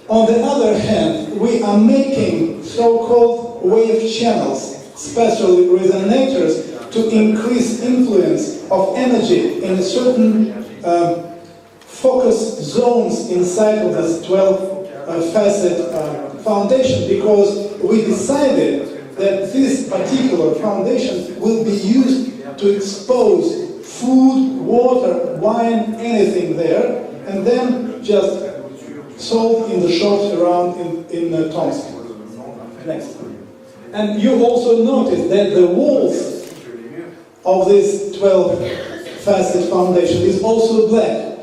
On the other hand, we are making so-called wave channels, special resonators, to increase influence of energy in a certain focus zones inside of this 12-facet foundation because we decided that this particular foundation will be used to expose food, water, wine, anything there, and then just sold in the shops around in Tomsk. Next. And you also notice that the walls of this 12-facet foundation is also black.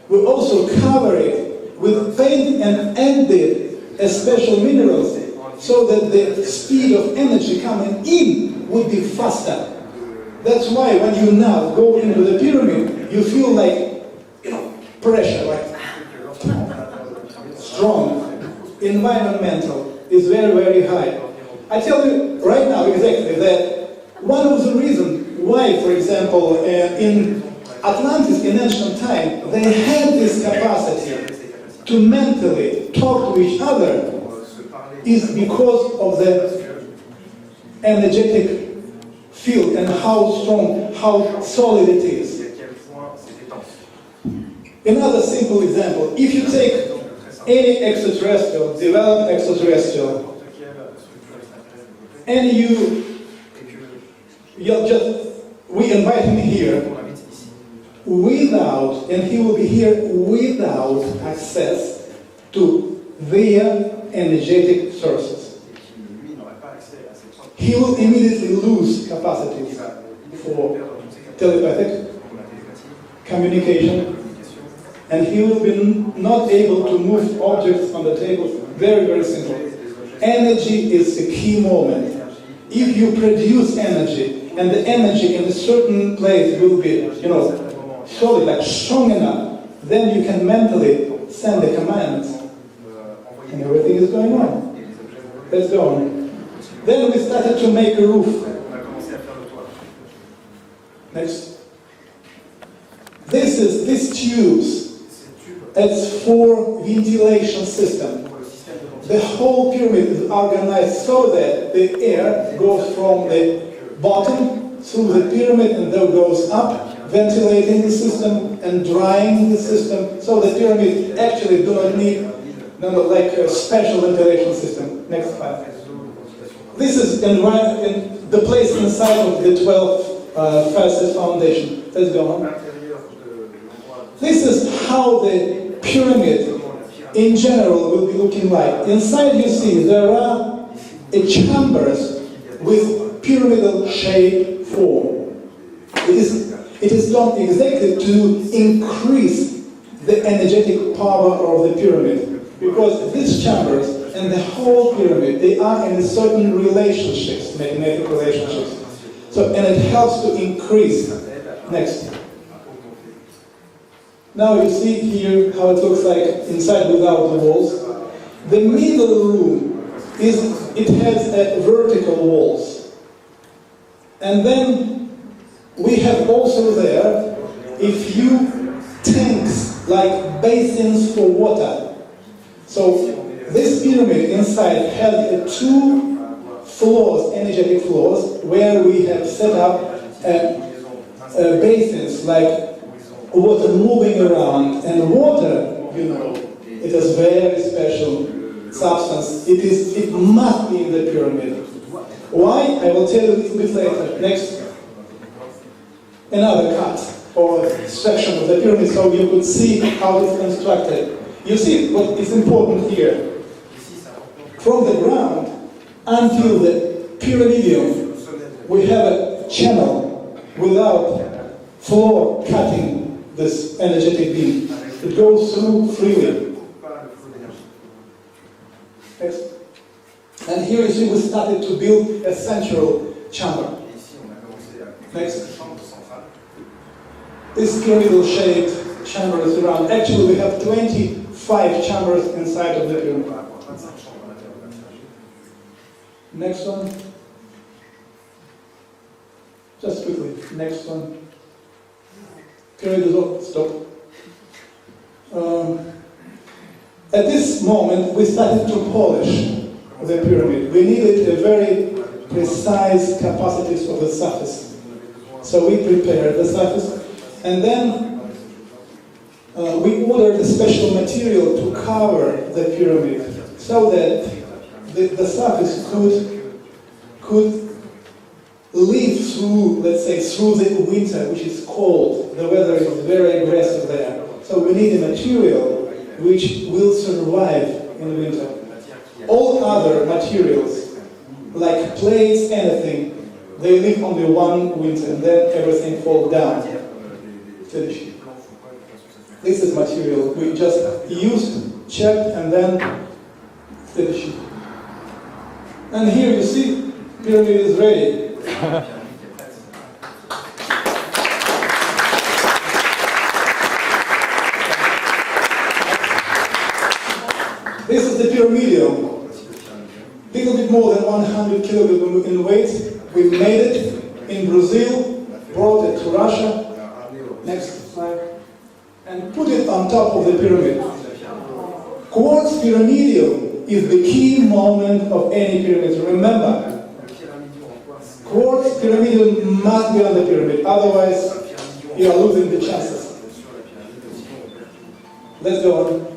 We also cover it with paint and added special minerals so that the speed of energy coming in would be faster. That's why when you now go into the pyramid, you feel like, pressure, like strong. Environmental is very, very high. I tell you right now exactly that one of the reasons why, for example, in Atlantis in ancient time, they had this capacity to mentally talk to each other is because of the energetic field and how strong, how solid it is. Another simple example, if you take any extraterrestrial, developed extraterrestrial, and we invite him here without, and he will be here without access to their energetic sources. He will immediately lose capacities for telepathic communication, and he will be not able to move objects on the table. Very, very simple. Energy is the key moment. If you produce energy, and the energy in a certain place will be, solid, like strong enough, then you can mentally send the commands, and everything is going on. Let's go on. Then we started to make a roof. Next. These tubes. It's for ventilation system. The whole pyramid is organized so that the air goes from the bottom through the pyramid and then goes up, ventilating the system and drying the system. So the pyramid actually do not need like a special ventilation system. Next slide. This is in the place inside of the 12-facet foundation. Let's go on. This is how the pyramid in general will be looking like. Inside you see there are chambers with pyramidal shape form. It is done exactly to increase the energetic power of the pyramid, because these chambers and the whole pyramid, they are in certain relationships, magnetic relationships. So, and it helps to increase. Next. Now you see here how it looks like inside without the walls. The middle room it has vertical walls. And then we have also there a few tanks like basins for water. So this pyramid inside has two floors, energetic floors, where we have set up basins like water moving around, and water, it is very special substance. It must be in the pyramid. Why? I will tell you a little bit later. Next. Another cut or section of the pyramid so you could see how it's constructed. You see what is important here. From the ground until the pyramidion, we have a channel without floor cutting this energetic beam. It goes through freely. Next. And here you see we started to build a central chamber. Next. This pyramidal shaped chamber is around. Actually, we have 25 chambers inside of the pyramid. Next one. Just quickly. Next one. Pyramid is all. Stop. At this moment, we started to polish the pyramid. We needed a very precise capacities of the surface. So we prepared the surface, and then we ordered a special material to cover the pyramid, so that the surface could live through, let's say, through the winter, which is cold. The weather is very aggressive there. So we need a material which will survive in the winter. All other materials, like plates, anything, they live only one winter and then everything falls down. Finish. This is material we just used, checked, and then finish. And here you see, pyramid is ready. This is the pyramidium. A little bit more than 100 kilograms in weight. We made it in Brazil, brought it to Russia. Next slide. And put it on top of the pyramid. Quartz pyramidium is the key moment of any pyramid. Remember, quartz pyramidium must be on the pyramid, otherwise you are losing the chances. Let's go on.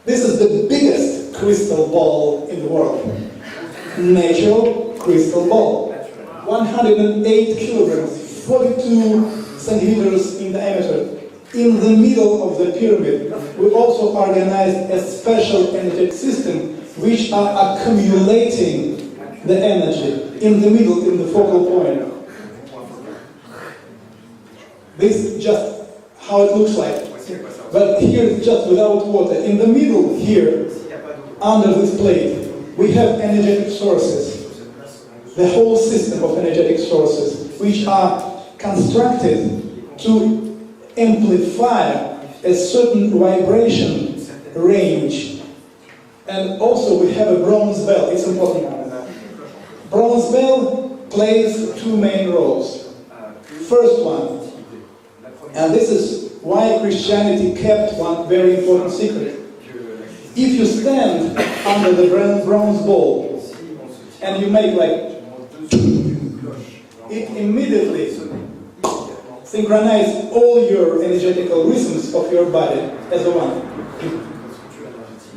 This is the biggest crystal ball in the world. Natural crystal ball. 108 kilograms, 42 centimeters in diameter. In the middle of the pyramid, we also organized a special energetic system which are accumulating the energy in the middle, in the focal point. This is just how it looks like. But here it's just without water. In the middle here, under this plate, we have energetic sources. The whole system of energetic sources, which are constructed to amplify a certain vibration range. And also we have a bronze bell. It's important. Bronze bell plays two main roles. First one, and this is why Christianity kept one very important secret. If you stand under the bronze ball and you make like, it immediately synchronizes all your energetical rhythms of your body as a one.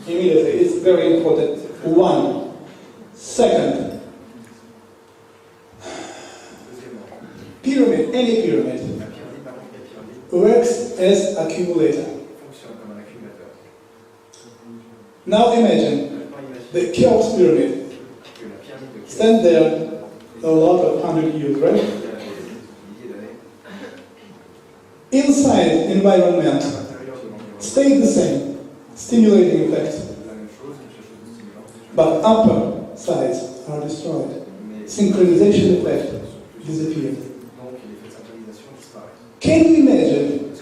Immediately, it's very important. One. Second, pyramid, any pyramid, works as accumulator. Now imagine the Cheops pyramid. Stand there a lot of 100 years, right? Inside environment stayed the same, stimulating effect. But upper sides are destroyed. Synchronization effect disappeared. Can you imagine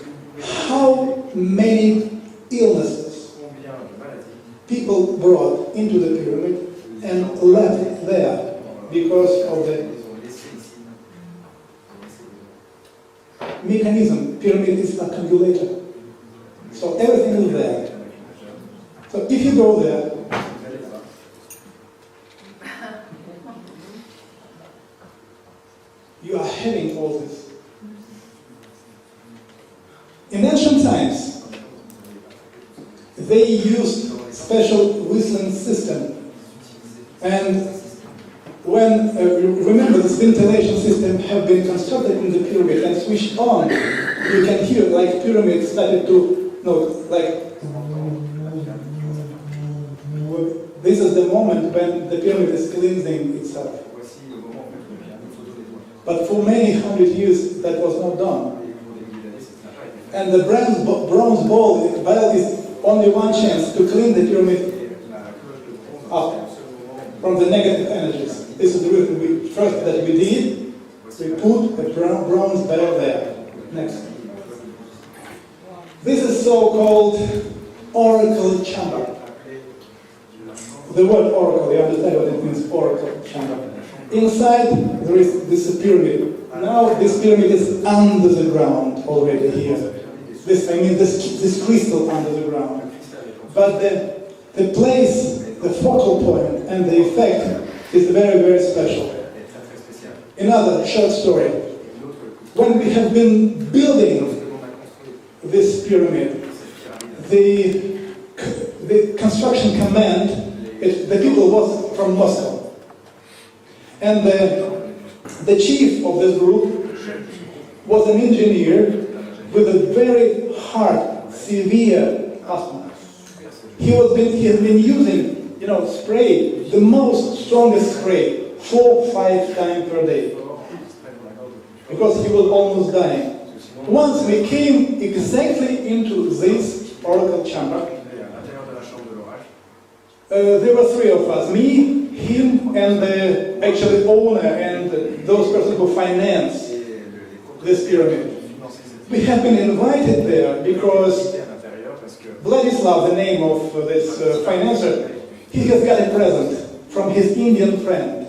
how many illnesses people brought into the pyramid and left there because of the mechanism? Pyramid is a accumulator. So everything is there. So if you go there, you are having all this. In ancient times, they used special whistling system. And when, remember, this ventilation system have been constructed in the pyramid and switched on, you can hear like pyramid started to, this is the moment when the pyramid is cleansing itself. But for many hundred years, that was not done. And the bronze ball is only one chance to clean the pyramid up from the negative energies. This is the reason first that we did. We put a bronze bell there. Next. This is so-called oracle chamber. The word oracle, you understand what it means, oracle chamber. Inside there is this pyramid. Now this pyramid is under the ground already here. This crystal under the ground. But the place, the focal point and the effect is very, very special. Another short story. When we have been building this pyramid, the construction command The people was from Moscow. And the chief of this group was an engineer with a very hard, severe asthma. He has been using, spray, the most strongest spray, 4-5 times per day, because he was almost dying. Once we came exactly into this oracle chamber, there were 3 of us, me, him, and the actual owner and those persons who finance this pyramid. We have been invited there because Vladislav, the name of this financer, he has got a present from his Indian friend.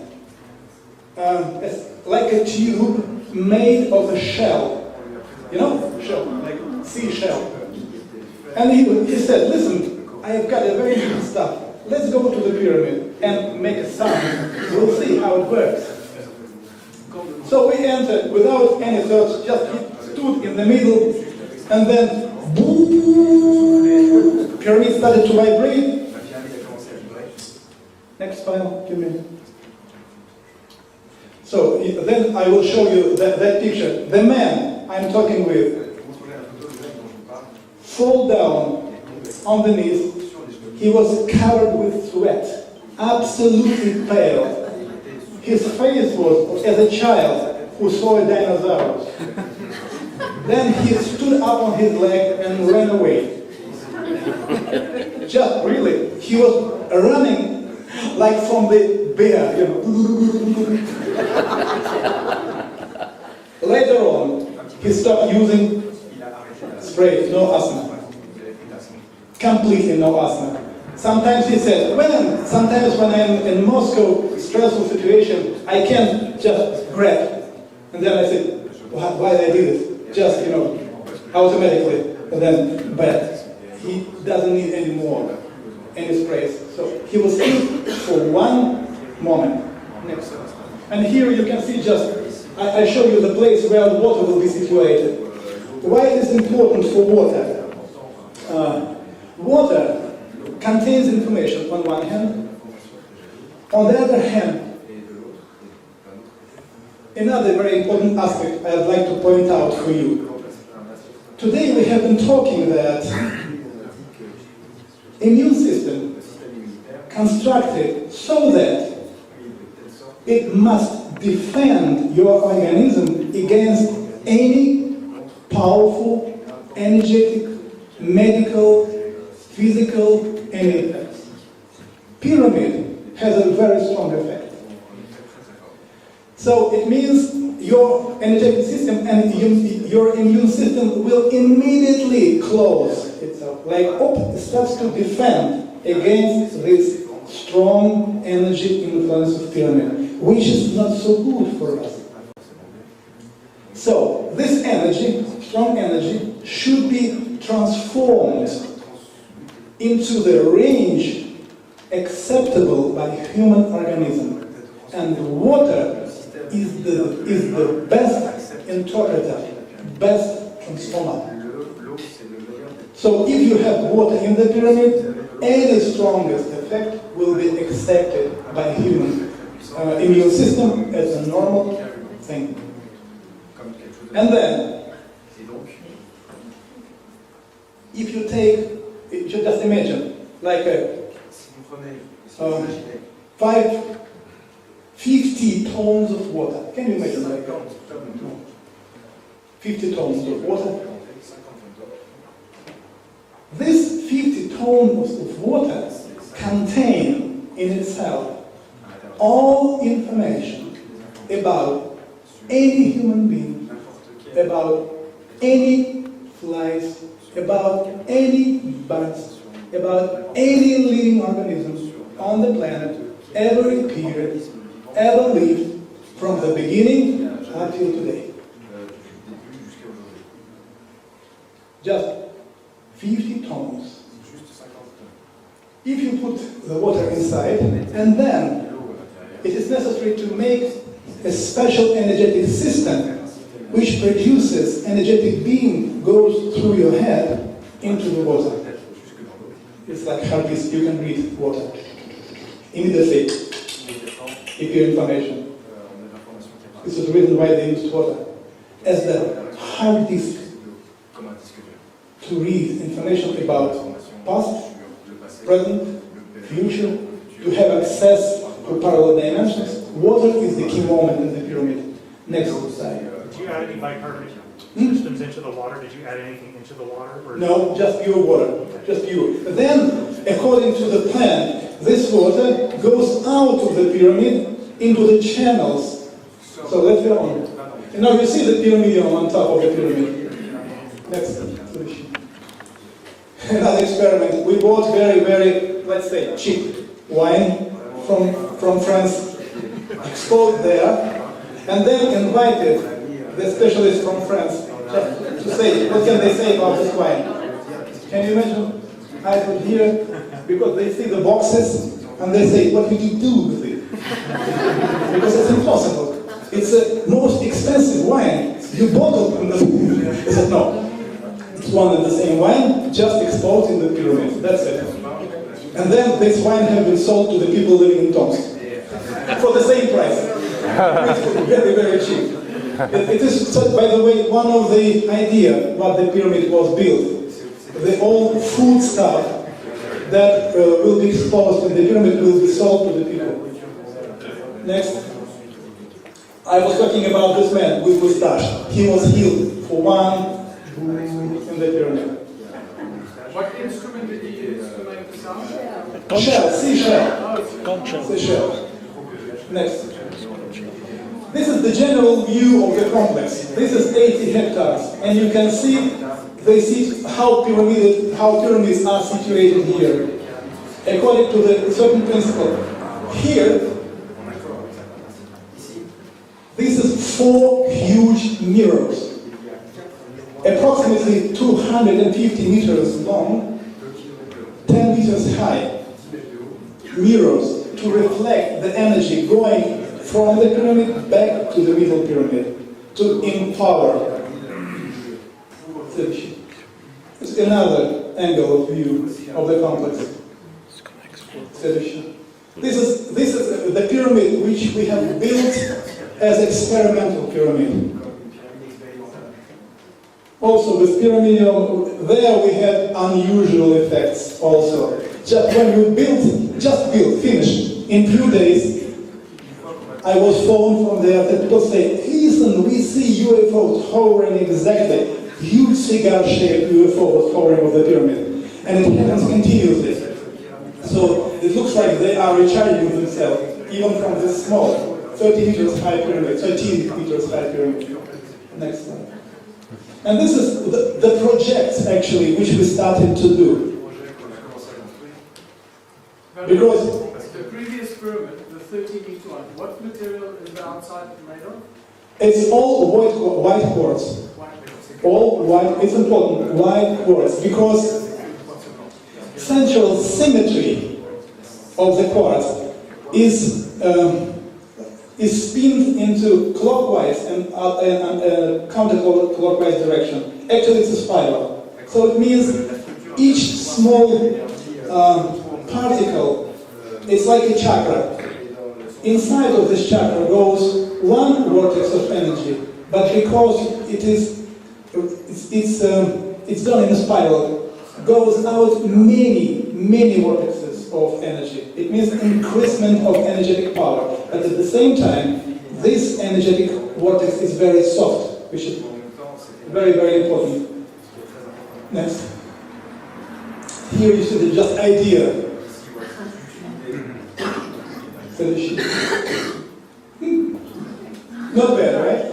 It's like a tube made of a shell. Shell, like seashell. And he said, listen, I have got a very good stuff. Let's go to the pyramid and make a sound. We'll see how it works. So we entered without any thoughts, just he stood in the middle, and then boom, pyramid started to vibrate. Next file, give me. So then I will show you that picture. The man I'm talking with fall down on the knees. He was covered with sweat, absolutely pale. His face was as a child who saw a dinosaur. Then he stood up on his leg and ran away. Just really, he was running like from the bear, Later on, he stopped using spray, no asthma. Completely no asthma. Sometimes he said, sometimes when I'm in Moscow, stressful situation, I can't just grab. And then I said, why did I do this? Just, automatically. And then, but he doesn't need any more, any sprays. So he was still for one moment. Next. And here you can see I show you the place where the water will be situated. Why it is important for water? Water contains information on one hand. On the other hand, another very important aspect I'd like to point out for you. Today we have been talking that immune system constructed so that it must defend your organism against any powerful, energetic, medical, physical, any effects. Pyramid has a very strong effect. So it means your energetic system and your immune system will immediately close itself. It starts to defend against this strong energy influence of pyramid, which is not so good for us. So this energy, strong energy, should be transformed into the range acceptable by human organism. And water is the best interpreter, best transformer. So if you have water in the pyramid, any strongest effect will be accepted by human immune system as a normal thing. And then, if you take, just imagine, like a 50 tons of water. Can you imagine like 50 tons of water? This 50 tons of water contain in itself all information about any human being, about any flies, about any bugs, about any living organisms on the planet ever appeared, ever lived from the beginning until today. Just 50 tons. If you put the water inside, and then it is necessary to make a special energetic system which produces energetic beam goes through your head into the water. It's like hard disk, you can read water. immediately appear information. This is the reason why they used water as the hard disk to read information about past, present, future, to have access to parallel dimensions. Water is the key moment in the pyramid. Next slide. Did you add any bicarbonate systems into the water? Did you add anything into the water? Or No, just pure water, just pure. Then, according to the plan, this water goes out of the pyramid into the channels. So let's go on. And now you see the pyramid on top of the pyramid. Next solution. Another experiment. We bought very, let's say, cheap wine from France, exposed there, and then invited the specialists from France just to say, what can they say about this wine? Can you imagine? I put here, because they see the boxes, and they say, what would you do with it? Because it's impossible. It's the most expensive wine. You bottle it, and they said, no. It's one and the same wine, just exposed in the pyramid. That's it. And then this wine has been sold to the people living in tombs for the same price. It's very cheap. It is, by the way, one of the idea what the pyramid was built. The old food stuff that will be exposed in the pyramid will be sold to the people. Next. I was talking about this man with mustache. He was healed for one in the pyramid. What instrument did he use to make the sound? Shell, seashell. Seashell. Next. This is the general view of the complex. This is 80 hectares, and you can see how pyramids are situated here, according to the certain principle. Here, this is 4 huge mirrors, approximately 250 meters long, 10 meters high. Mirrors to reflect the energy going from the pyramid back to the middle pyramid, to empower. It's another angle of view of the complex. This is the pyramid which we have built as experimental pyramid. Also with pyramidal, there we had unusual effects also. Just when we built, finished, in few days, I was phoned from there that people say, listen, we see UFOs hovering exactly. Huge cigar-shaped UFO was hovering over the pyramid. And it happens continuously. So it looks like they are recharging themselves, even from this small, 30 meters high pyramid, 13 meters high pyramid. Next slide. And this is the project, actually, which we started to do. Because the previous pyramid, the 13-meter one, what material is the outside made of? it's all white quartz. All white, it's important, white quartz, because central symmetry of the quartz is spin into clockwise and counterclockwise direction. Actually, it's a spiral. So it means each small particle is like a chakra. Inside of this chakra goes one vortex of energy, but because it's done in a spiral, goes out many vortexes of energy. It means increasement of energetic power. But at the same time, this energetic vortex is very soft, which is very important. Next. Here you see the just idea. Not bad, right?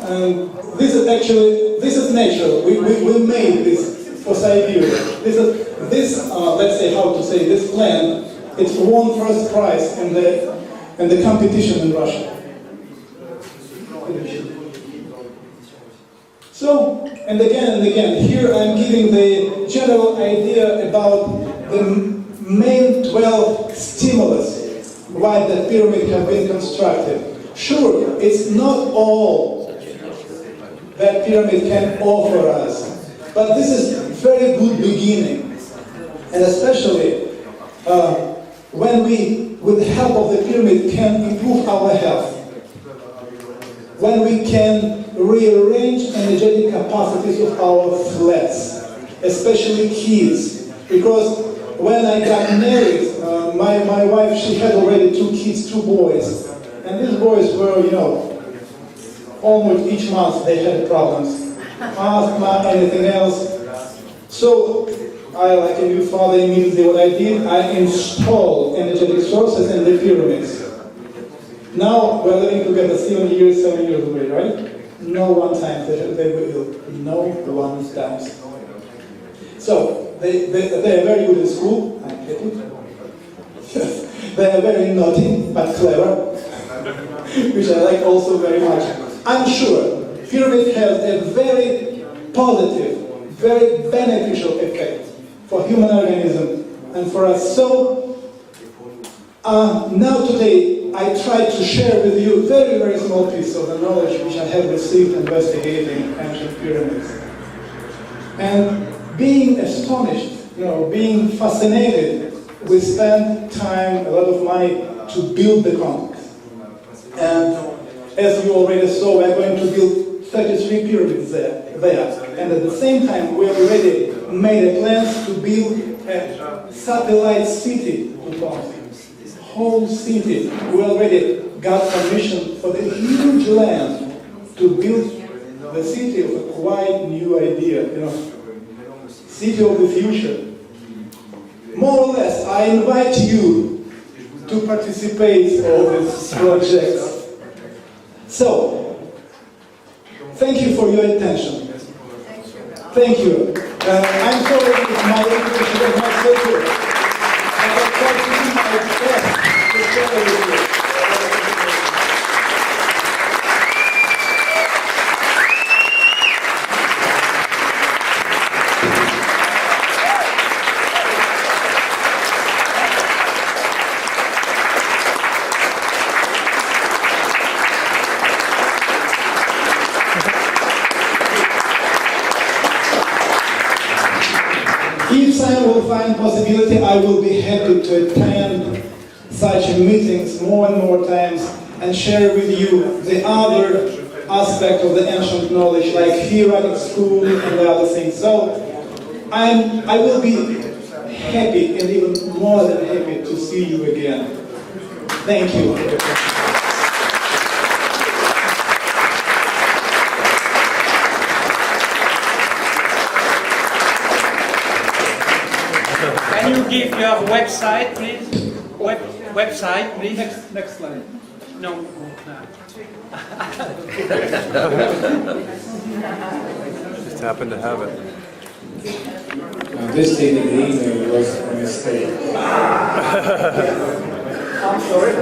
And this is natural. We made this for Siberia. Let's say how to say, this plant, it's won first prize in the competition in Russia. So, and again, here I'm giving the general idea about the main 12 stimulus why the pyramid have been constructed. Sure, it's not all that pyramid can offer us, but this is very good beginning. And especially when we, with the help of the pyramid, can improve our health. When we can rearrange energetic capacities of our flats, especially kids. Because when I got married, my wife, she had already 2 kids, 2 boys. And these boys were, you know, almost each month they had problems. Asthma, anything else. So I, like a new father, immediately what I did, I installed energetic sources in the pyramids. Now we're living together 7 years away, right? No one time they were ill. No one time. So they are very good in school. I'm happy. They are very naughty but clever, which I like also very much. I'm sure pyramid has a very positive, very beneficial effect for human organism and for us. So now today I try to share with you very, very small piece of the knowledge which I have received investigating ancient pyramids. And being astonished, you know, being fascinated, we spend time, a lot of money to build the complex. And as you already saw, we're going to build 33 pyramids there. And at the same time, we already made a plans to build a satellite city to Pompeii. Whole city. We already got permission for the huge land to build the city of a quite new idea, you know, city of the future. More or less, I invite you to participate in all these projects. So, thank you for your attention. Thank you. I'm sorry if my English was not so good. I will try to do my best to share with you. If I will find possibility, I will be happy to attend such meetings more and more times and share with you the other aspect of the ancient knowledge, like Hieratic school and the other things. So I will be happy and even more than happy to see you again. Thank you. Can you give your website, please? Website, please. Next slide. No. Just happen to have it. This thing in the email was a mistake. I'm sorry.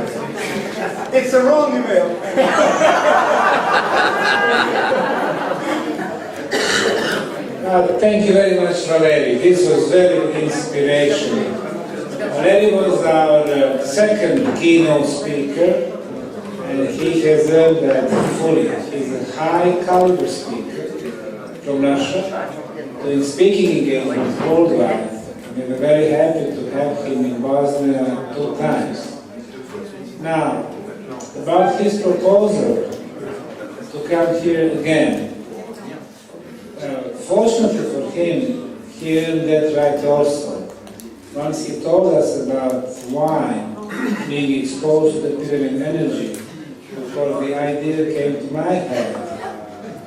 It's a wrong email. Thank you very much, Valery. This was very inspirational. Valery was our second keynote speaker, and he has earned that fully. He's a high caliber speaker from Russia, doing speaking engagements worldwide. We were very happy to have him in Bosnia 2 times. Now, about his proposal to come here again. Fortunately for him, he earned that right also. Once he told us about why being exposed to the pyramid energy, before the idea came to my head.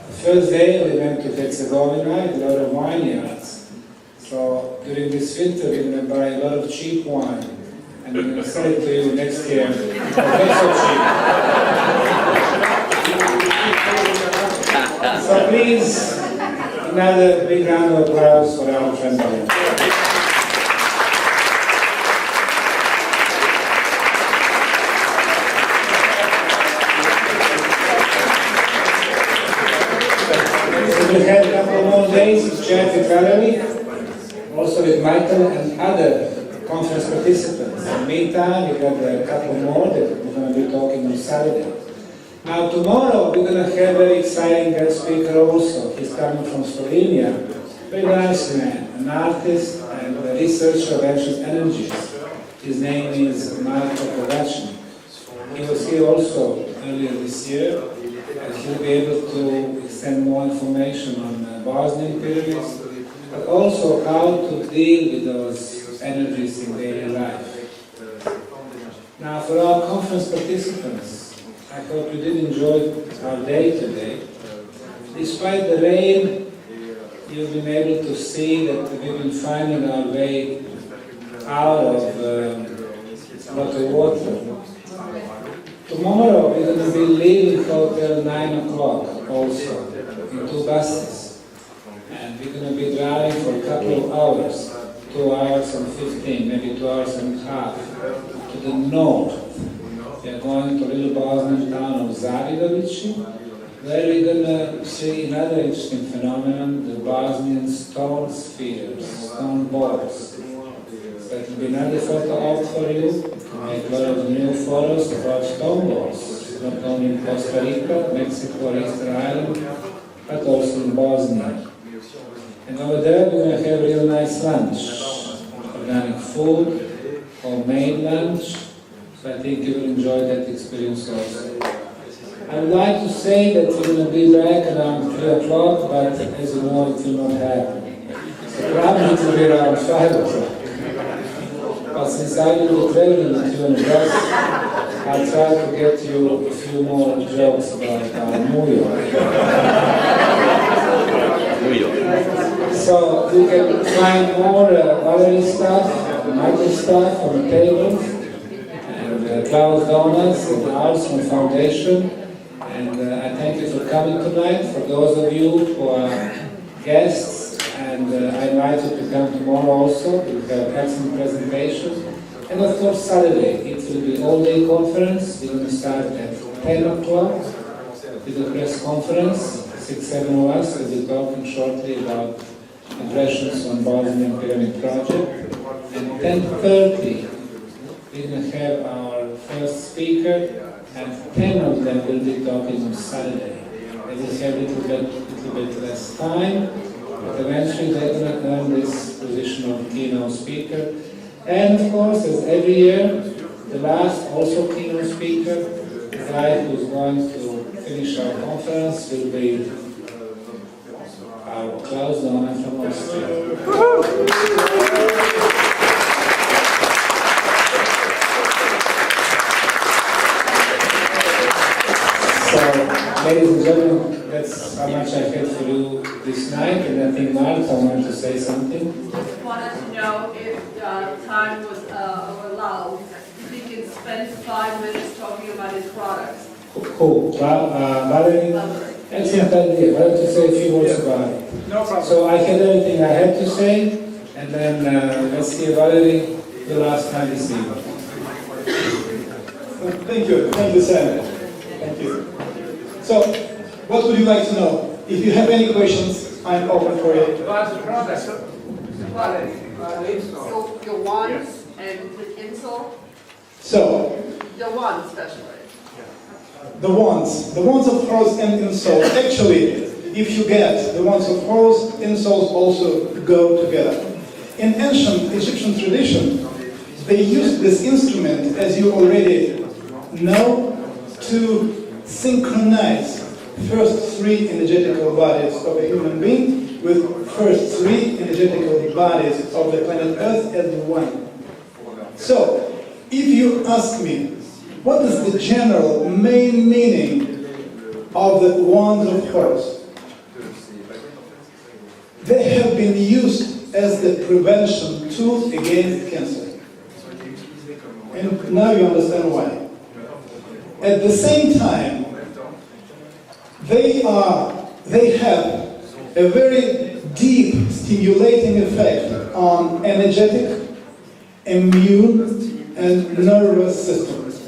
The first day we went to Herzegovina, a lot of vineyards. So during this winter we're going to buy a lot of cheap wine. And we're going to sell it to you next year. Not so cheap. So please, another big round of applause for our friend Valery. So we had a couple more days to chat with Valery, also with Michael and other conference participants. In the meantime, we got a couple more that we're going to be talking on Saturday. Now tomorrow we're going to have a very exciting guest speaker also. He's coming from Slovenia. Very nice man, an artist, and researcher of ancient energies. His name is Marko Kovačnik. He was here also earlier this year, and he'll be able to extend more information on Bosnian pyramids, but also how to deal with those energies in daily life. Now, for our conference participants, I hope you did enjoy our day today. Despite the rain, you've been able to see that we've been finding our way out of a lot of water. Tomorrow we're going to be leaving hotel 9 o'clock also, in 2 buses. And we're going to be driving for a couple of hours, 2 hours and 15, maybe 2 hours and a half, to the north. We are going to a little Bosnian town of Zavidovići, where we're going to see another interesting phenomenon, the Bosnian stone spheres, stone balls. So it will be another photo op for you, to make a lot of new photos about stone balls, not only in Costa Rica, Mexico, or Easter Island, but also in Bosnia. And over there we're going to have a real nice lunch, organic food, homemade lunch, so I think you will enjoy that experience also. I would like to say that we're going to be back around 3 o'clock, but as you know, it will not happen. So probably it will be around 5 o'clock. But since I will be traveling with you on the bus, I'll try to get you a few more jokes about our New York. So you can find more Valery stuff, Michael stuff on the table, and Klaus Donuts and Arts from Foundation. And I thank you for coming tonight. For those of you who are guests, and I invite you to come tomorrow also. We'll have excellent presentations. And of course Saturday, it will be all-day conference. We're going to start at 10 o'clock with a press conference. 6-7 of us will be talking shortly about impressions on Bosnian Pyramid Project. And 10:30, we're going to have our first speaker, and 10 of them will be talking on Saturday. They will have a little bit less time, but eventually they're going to earn this position of keynote speaker. And of course, as every year, the last also keynote speaker, the guy who's going to finish our conference, will be our Klaus Donner from Austria. So, ladies and gentlemen, that's how much I had for you this night, and I think Marta wanted to say something. Just wanted to know if time was allowed, if he can spend 5 minutes talking about his products. Who? Valery? Excellent idea. Why don't you say a few words about it? No problem. So I had everything I had to say, and then let's hear Valery the last time this evening. Thank you, Sam. Thank you. So, what would you like to know? If you have any questions, I'm open for it. About the products. So the wands and the insole, So, the wand especially. the wands of Horus and insoles. Actually, if you get the wands of Horus, insoles also go together. In ancient Egyptian tradition, they used this instrument, as you already know, to synchronize first 3 energetical bodies of a human being with first 3 energetical bodies of the planet Earth as one. So, if you ask me, what is the general main meaning of the wands of Horus? They have been used as the prevention tool against cancer. And now you understand why. At the same time, they have a very deep stimulating effect on energetic, immune, and nervous systems.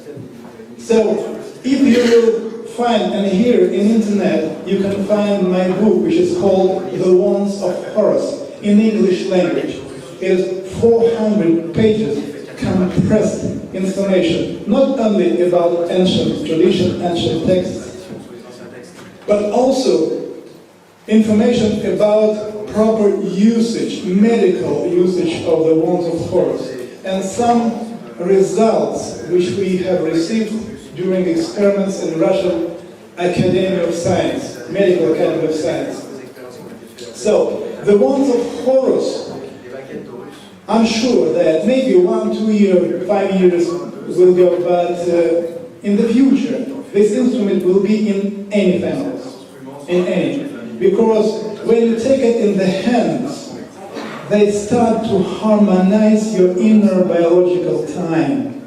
So, if you will find, and here in internet, you can find my book, which is called The Wands of Horus, in English language. It is 400 pages compressed information, not only about ancient tradition, ancient texts, but also information about proper usage, medical usage of the wands of Horus. And some results which we have received during experiments in Russian Academy of Science, Medical Academy of Science. So, the wands of Horus, I'm sure that maybe 1, 2 years, 5 years will go, but in the future, this instrument will be in any families, in any. Because when you take it in the hands, they start to harmonize your inner biological time,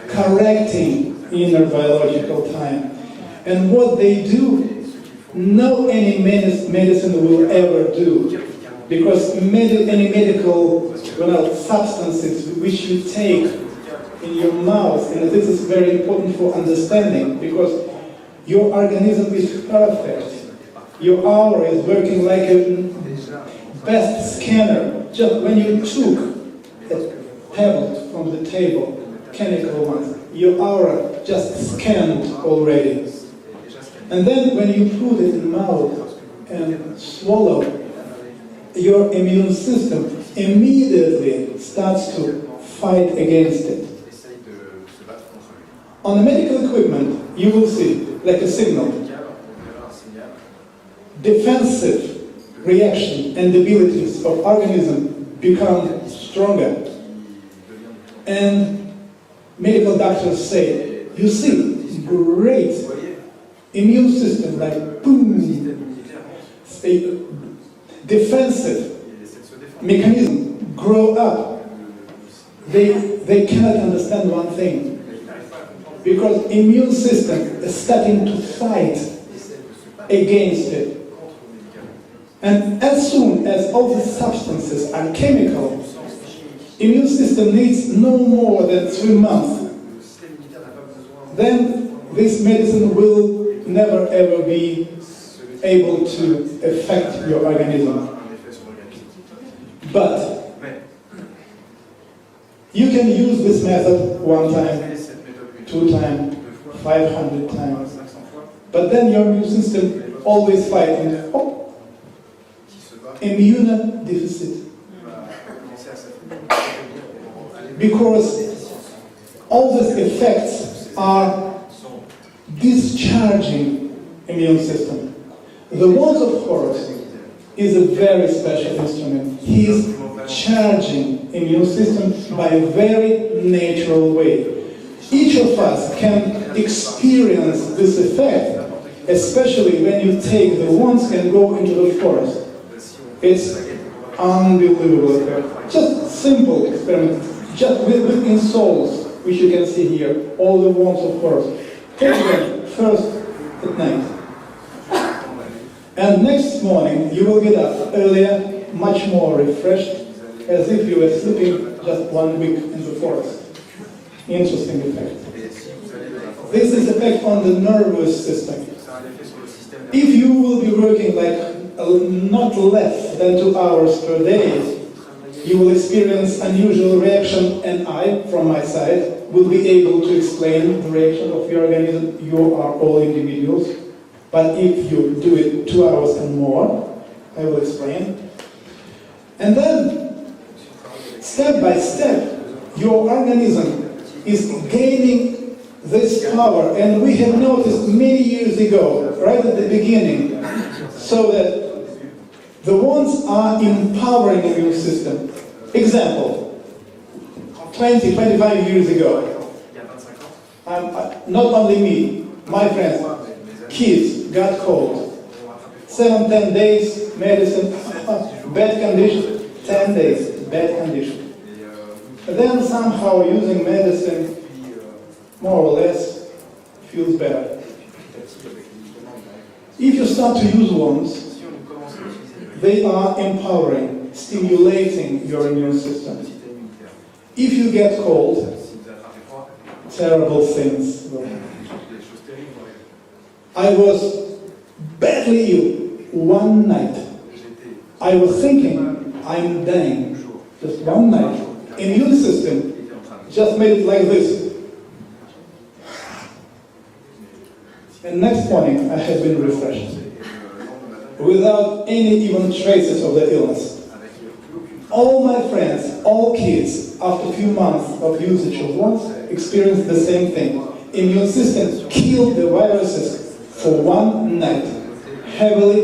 correcting inner biological time. And what they do, no any medicine will ever do. Because any medical substances which you take in your mouth, and this is very important for understanding, because your organism is perfect. Your aura is working like a best scanner. Just when you took a pebble from the table, chemical ones, your aura just scanned already. And then when you put it in mouth and swallow, your immune system immediately starts to fight against it. On the medical equipment, you will see, like a signal, defensive reaction and abilities of organism become stronger. And medical doctors say, you see, great immune system, like boom, defensive mechanism grow up. They cannot understand one thing. Because immune system is starting to fight against it. And as soon as all the substances are chemical, immune system needs no more than 3 months. Then this medicine will never ever be able to affect your organism. But you can use this method 1 time, 2 times, 500 times. But then your immune system always fighting. Immune deficit. Because all these effects are discharging immune system. The wand of Horus is a very special instrument. He is charging immune system by a very natural way. Each of us can experience this effect, especially when you take the wands and go into the forest. It's unbelievable effect. Just simple experiment, just within souls, which you can see here, all the wands of Horus. Take them first at night. And next morning, you will get up earlier, much more refreshed, as if you were sleeping just 1 week in the forest. Interesting effect. This is effect on the nervous system. If you will be working like not less than 2 hours per day, you will experience unusual reaction, and I, from my side, will be able to explain the reaction of your organism. You are all individuals. But if you do it 2 hours and more, I will explain. And then, step by step, your organism is gaining this power. And we have noticed many years ago, right at the beginning, so that the wands are empowering the immune system. Example, 20, 25 years ago, not only me, my friends, kids got cold. 7, 10 days, medicine, bad condition, 10 days, bad condition. And then somehow using medicine, more or less, feels better. If you start to use wands, they are empowering, stimulating your immune system. If you get cold, terrible things will happen. I was badly ill 1 night. I was thinking, I'm dying. Just 1 night. Immune system just made it like this. And next morning, I have been refreshed. without any even traces of the illness. All my friends, all kids, after a few months of usage of wands, experienced the same thing. Immune system killed the viruses for one night. Heavily,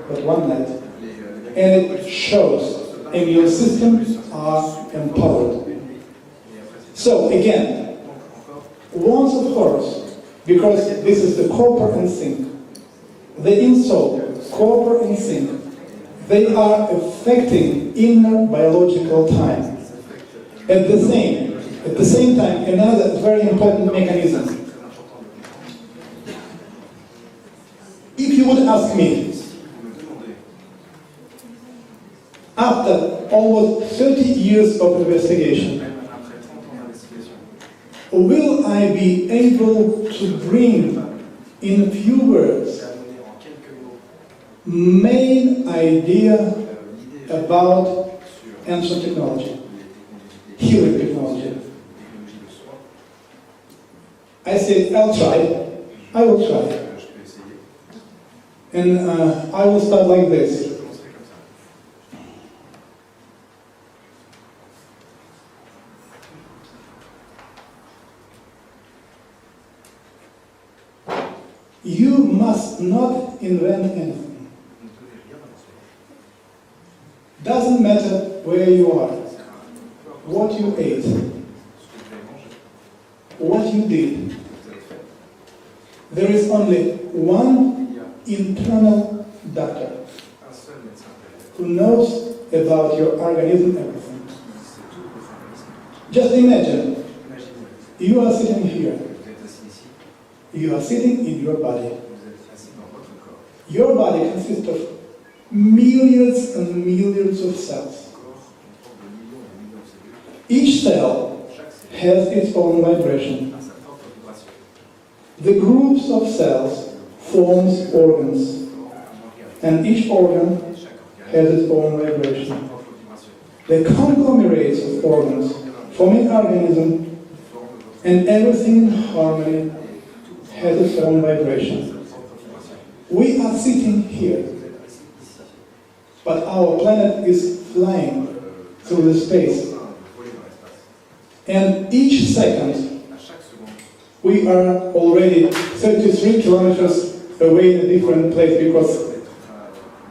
but one night. And it shows immune systems are empowered. So again, wands of Horus, because this is the copper and zinc, the in-soul, copper and zinc, they are affecting inner biological time. At the same time, another very important mechanism. If you would ask me, after almost 30 years of investigation, will I be able to bring in a few words main idea about ancient technology, healing technology? I said, I'll try. I will try. And I will start like this. You must not invent anything. Doesn't matter where you are, what you ate, what you did. There is only one internal doctor who knows about your organism, everything. Just imagine, you are sitting here. You are sitting in your body. Your body consists of millions and millions of cells. Each cell has its own vibration. The groups of cells forms organs, and each organ has its own vibration. The conglomerates of organs forming organism, and everything in harmony has its own vibration. We are sitting here, but our planet is flying through the space. And each second, we are already 33 kilometers away in a different place, because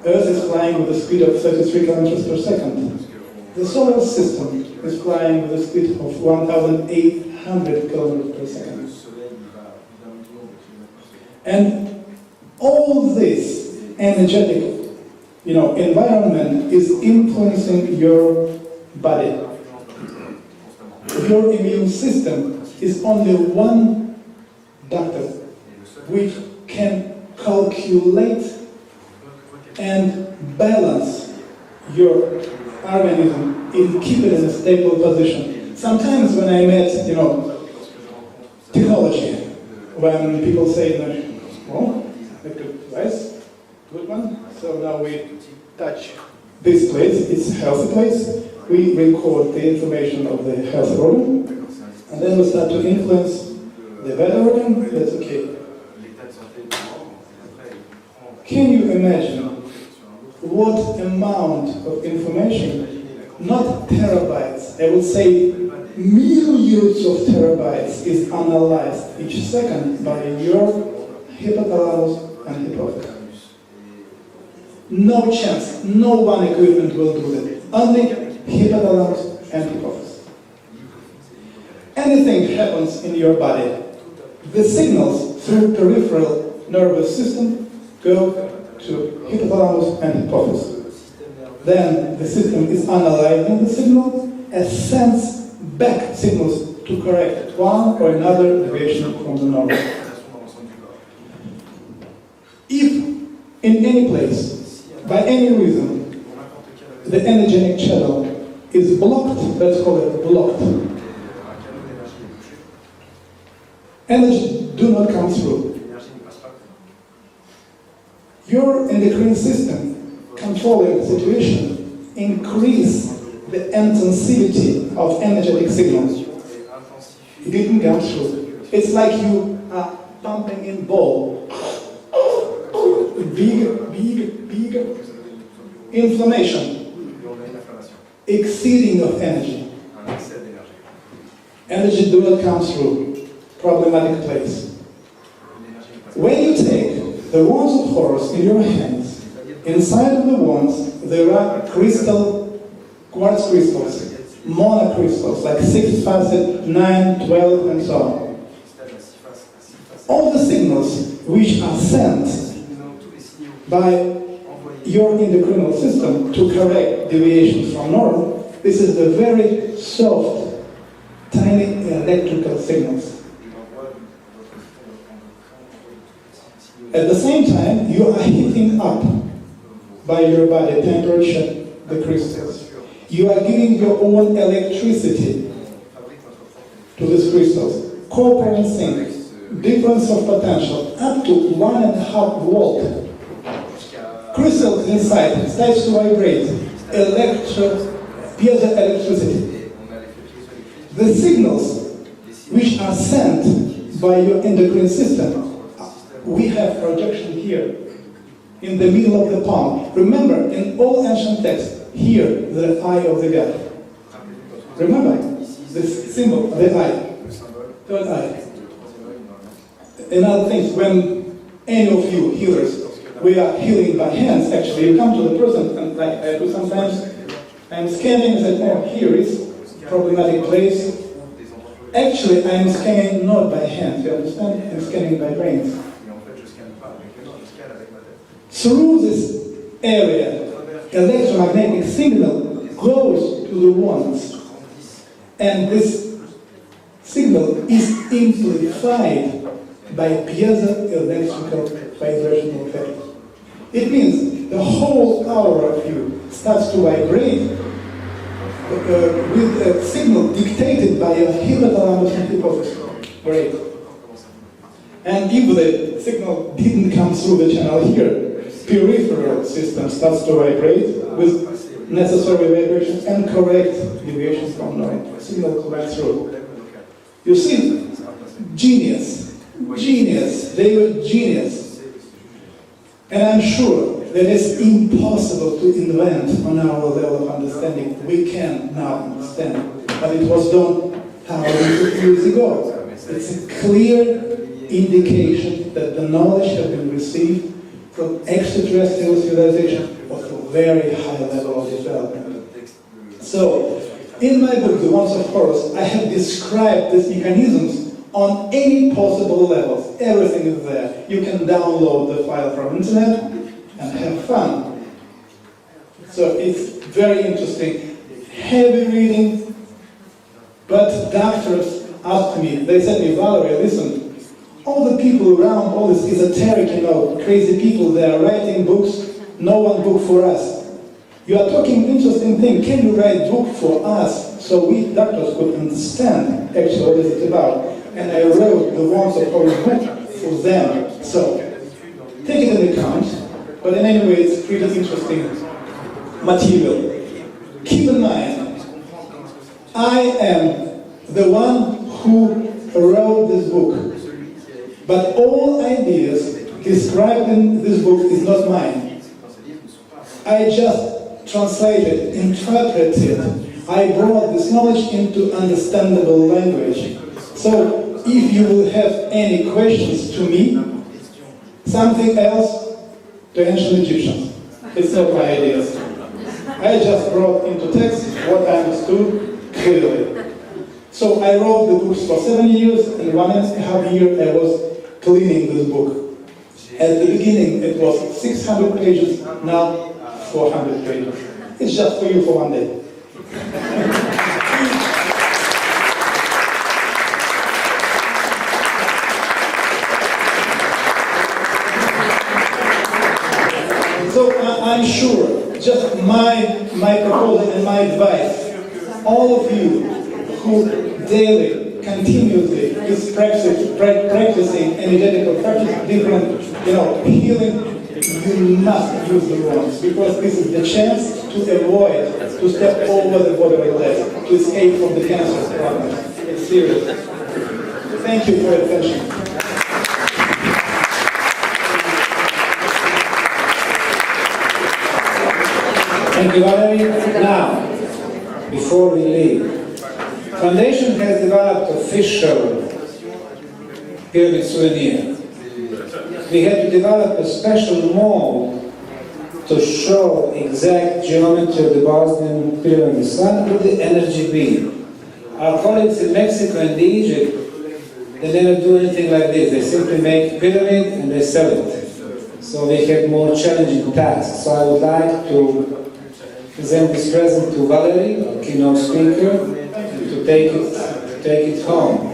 Earth is flying with a speed of 33 kilometers per second. The solar system is flying with a speed of 1,800 kilometers per second. And all this energetic, environment is influencing your body. Your immune system is only one doctor which can calculate and balance your organism and keep it in a stable position. Sometimes when I met, technology, when people say, well, a good device, good one. So now we touch this place, it's a healthy place. We record the information of the healthy organ, and then we start to influence the bad organ. That's okay. Can you imagine what amount of information, not terabytes, I would say millions of terabytes, is analyzed each second by your hypothalamus and hypophysis? No chance, no one equipment will do that. Only hypothalamus and hypophysis. Anything happens in your body, the signals through peripheral nervous system go to hypothalamus and hypophysis. Then the system is analyzing the signal and sends back signals to correct one or another deviation from the normal. If in any place, by any reason, the energetic channel is blocked, let's call it blocked, energy do not come through. Your endocrine system controlling the situation increase the intensity of energetic signals. It didn't come through. It's like you are pumping in ball. big inflammation, exceeding of energy. Energy do not come through problematic place. When you take the wands of Horus in your hands, inside of the wands there are quartz crystals, monocrystals like 6 facet, 9, 12, and so on. All the signals which are sent by your endocrinal system to correct deviations from norm, this is the very soft, tiny electrical signals. At the same time, you are heating up by your body temperature the crystals. You are giving your own electricity to these crystals. Copper and zinc, difference of potential up to 1.5 volt. Crystals inside starts to vibrate, piezoelectricity. The signals which are sent by your endocrine system, we have projection here, in the middle of the palm. Remember, in all ancient texts, here, the eye of the god. Remember, this symbol, the eye, third eye. Another thing, when any of you healers, we are healing by hands, actually, you come to the person, and like I do sometimes, I'm scanning and say, oh, here is problematic place. Actually, I'm scanning not by hand, you understand? I'm scanning by brains. Through this area, electromagnetic signal goes to the wands, and this signal is amplified by piezoelectrical vibrational effect. It means the whole aura of you starts to vibrate with a signal dictated by a hypothalamus and hypophysis. Great. And if the signal didn't come through the channel here, peripheral system starts to vibrate with necessary vibrations and correct deviations from norm. Signal went through. You see, genius, they were genius. And I'm sure that it's impossible to invent on our level of understanding. We can now understand, but it was done thousands of years ago. It's a clear indication that the knowledge has been received from extraterrestrial civilization of a very high level of development. So, in my book, The Wands of Horus, I have described these mechanisms on any possible levels. Everything is there. You can download the file from internet and have fun. So it's very interesting. Heavy reading, but doctors asked me, they said to me, Valery, listen, all the people around, all this esoteric, crazy people, they are writing books, no one book for us. You are talking interesting thing, can you write book for us so we doctors could understand actually what is it about? And I wrote The Wands of Horus book for them. So, take it into account, but in any way it's pretty interesting material. Keep in mind, I am the one who wrote this book. But all ideas described in this book is not mine. I just translated, interpreted. I brought this knowledge into understandable language. So if you will have any questions to me, something else to ancient Egyptians. It's not my ideas. I just brought into text what I understood clearly. So I wrote the books for 7 years, and 1.5 years I was cleaning this book. At the beginning it was 600 pages, now 400 pages. It's just for you for one day. So I'm sure, just my proposal and my advice, all of you who daily, continuously is practicing energetical practice, different, healing, you must use the wands, because this is the chance to avoid, to step over the border line, to escape from the cancer problem. It's serious. Thank you for your attention. Thank you, Valery. Now, before we leave, Foundation has developed official pyramid souvenir. We had to develop a special mold to show exact geometry of the Bosnian pyramid sun with the energy beam. Our colleagues in Mexico and Egypt, they never do anything like this. They simply make a pyramid and they sell it. So we had more challenging tasks. So I would like to present this present to Valery, our keynote speaker, and to take it home.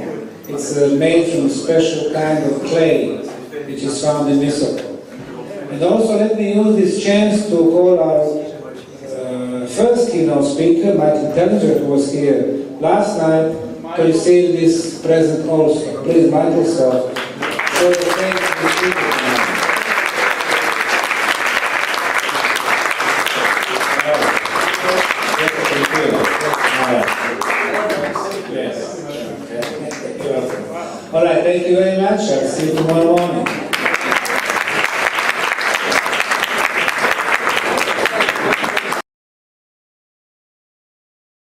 It's made from a special kind of clay, which is found in Misoko. And also let me use this chance to call our first keynote speaker, Michael Tellinger, who was here last night, to receive this present also. Please, Michael, so thank you. All right, thank you very much. I'll see you tomorrow morning.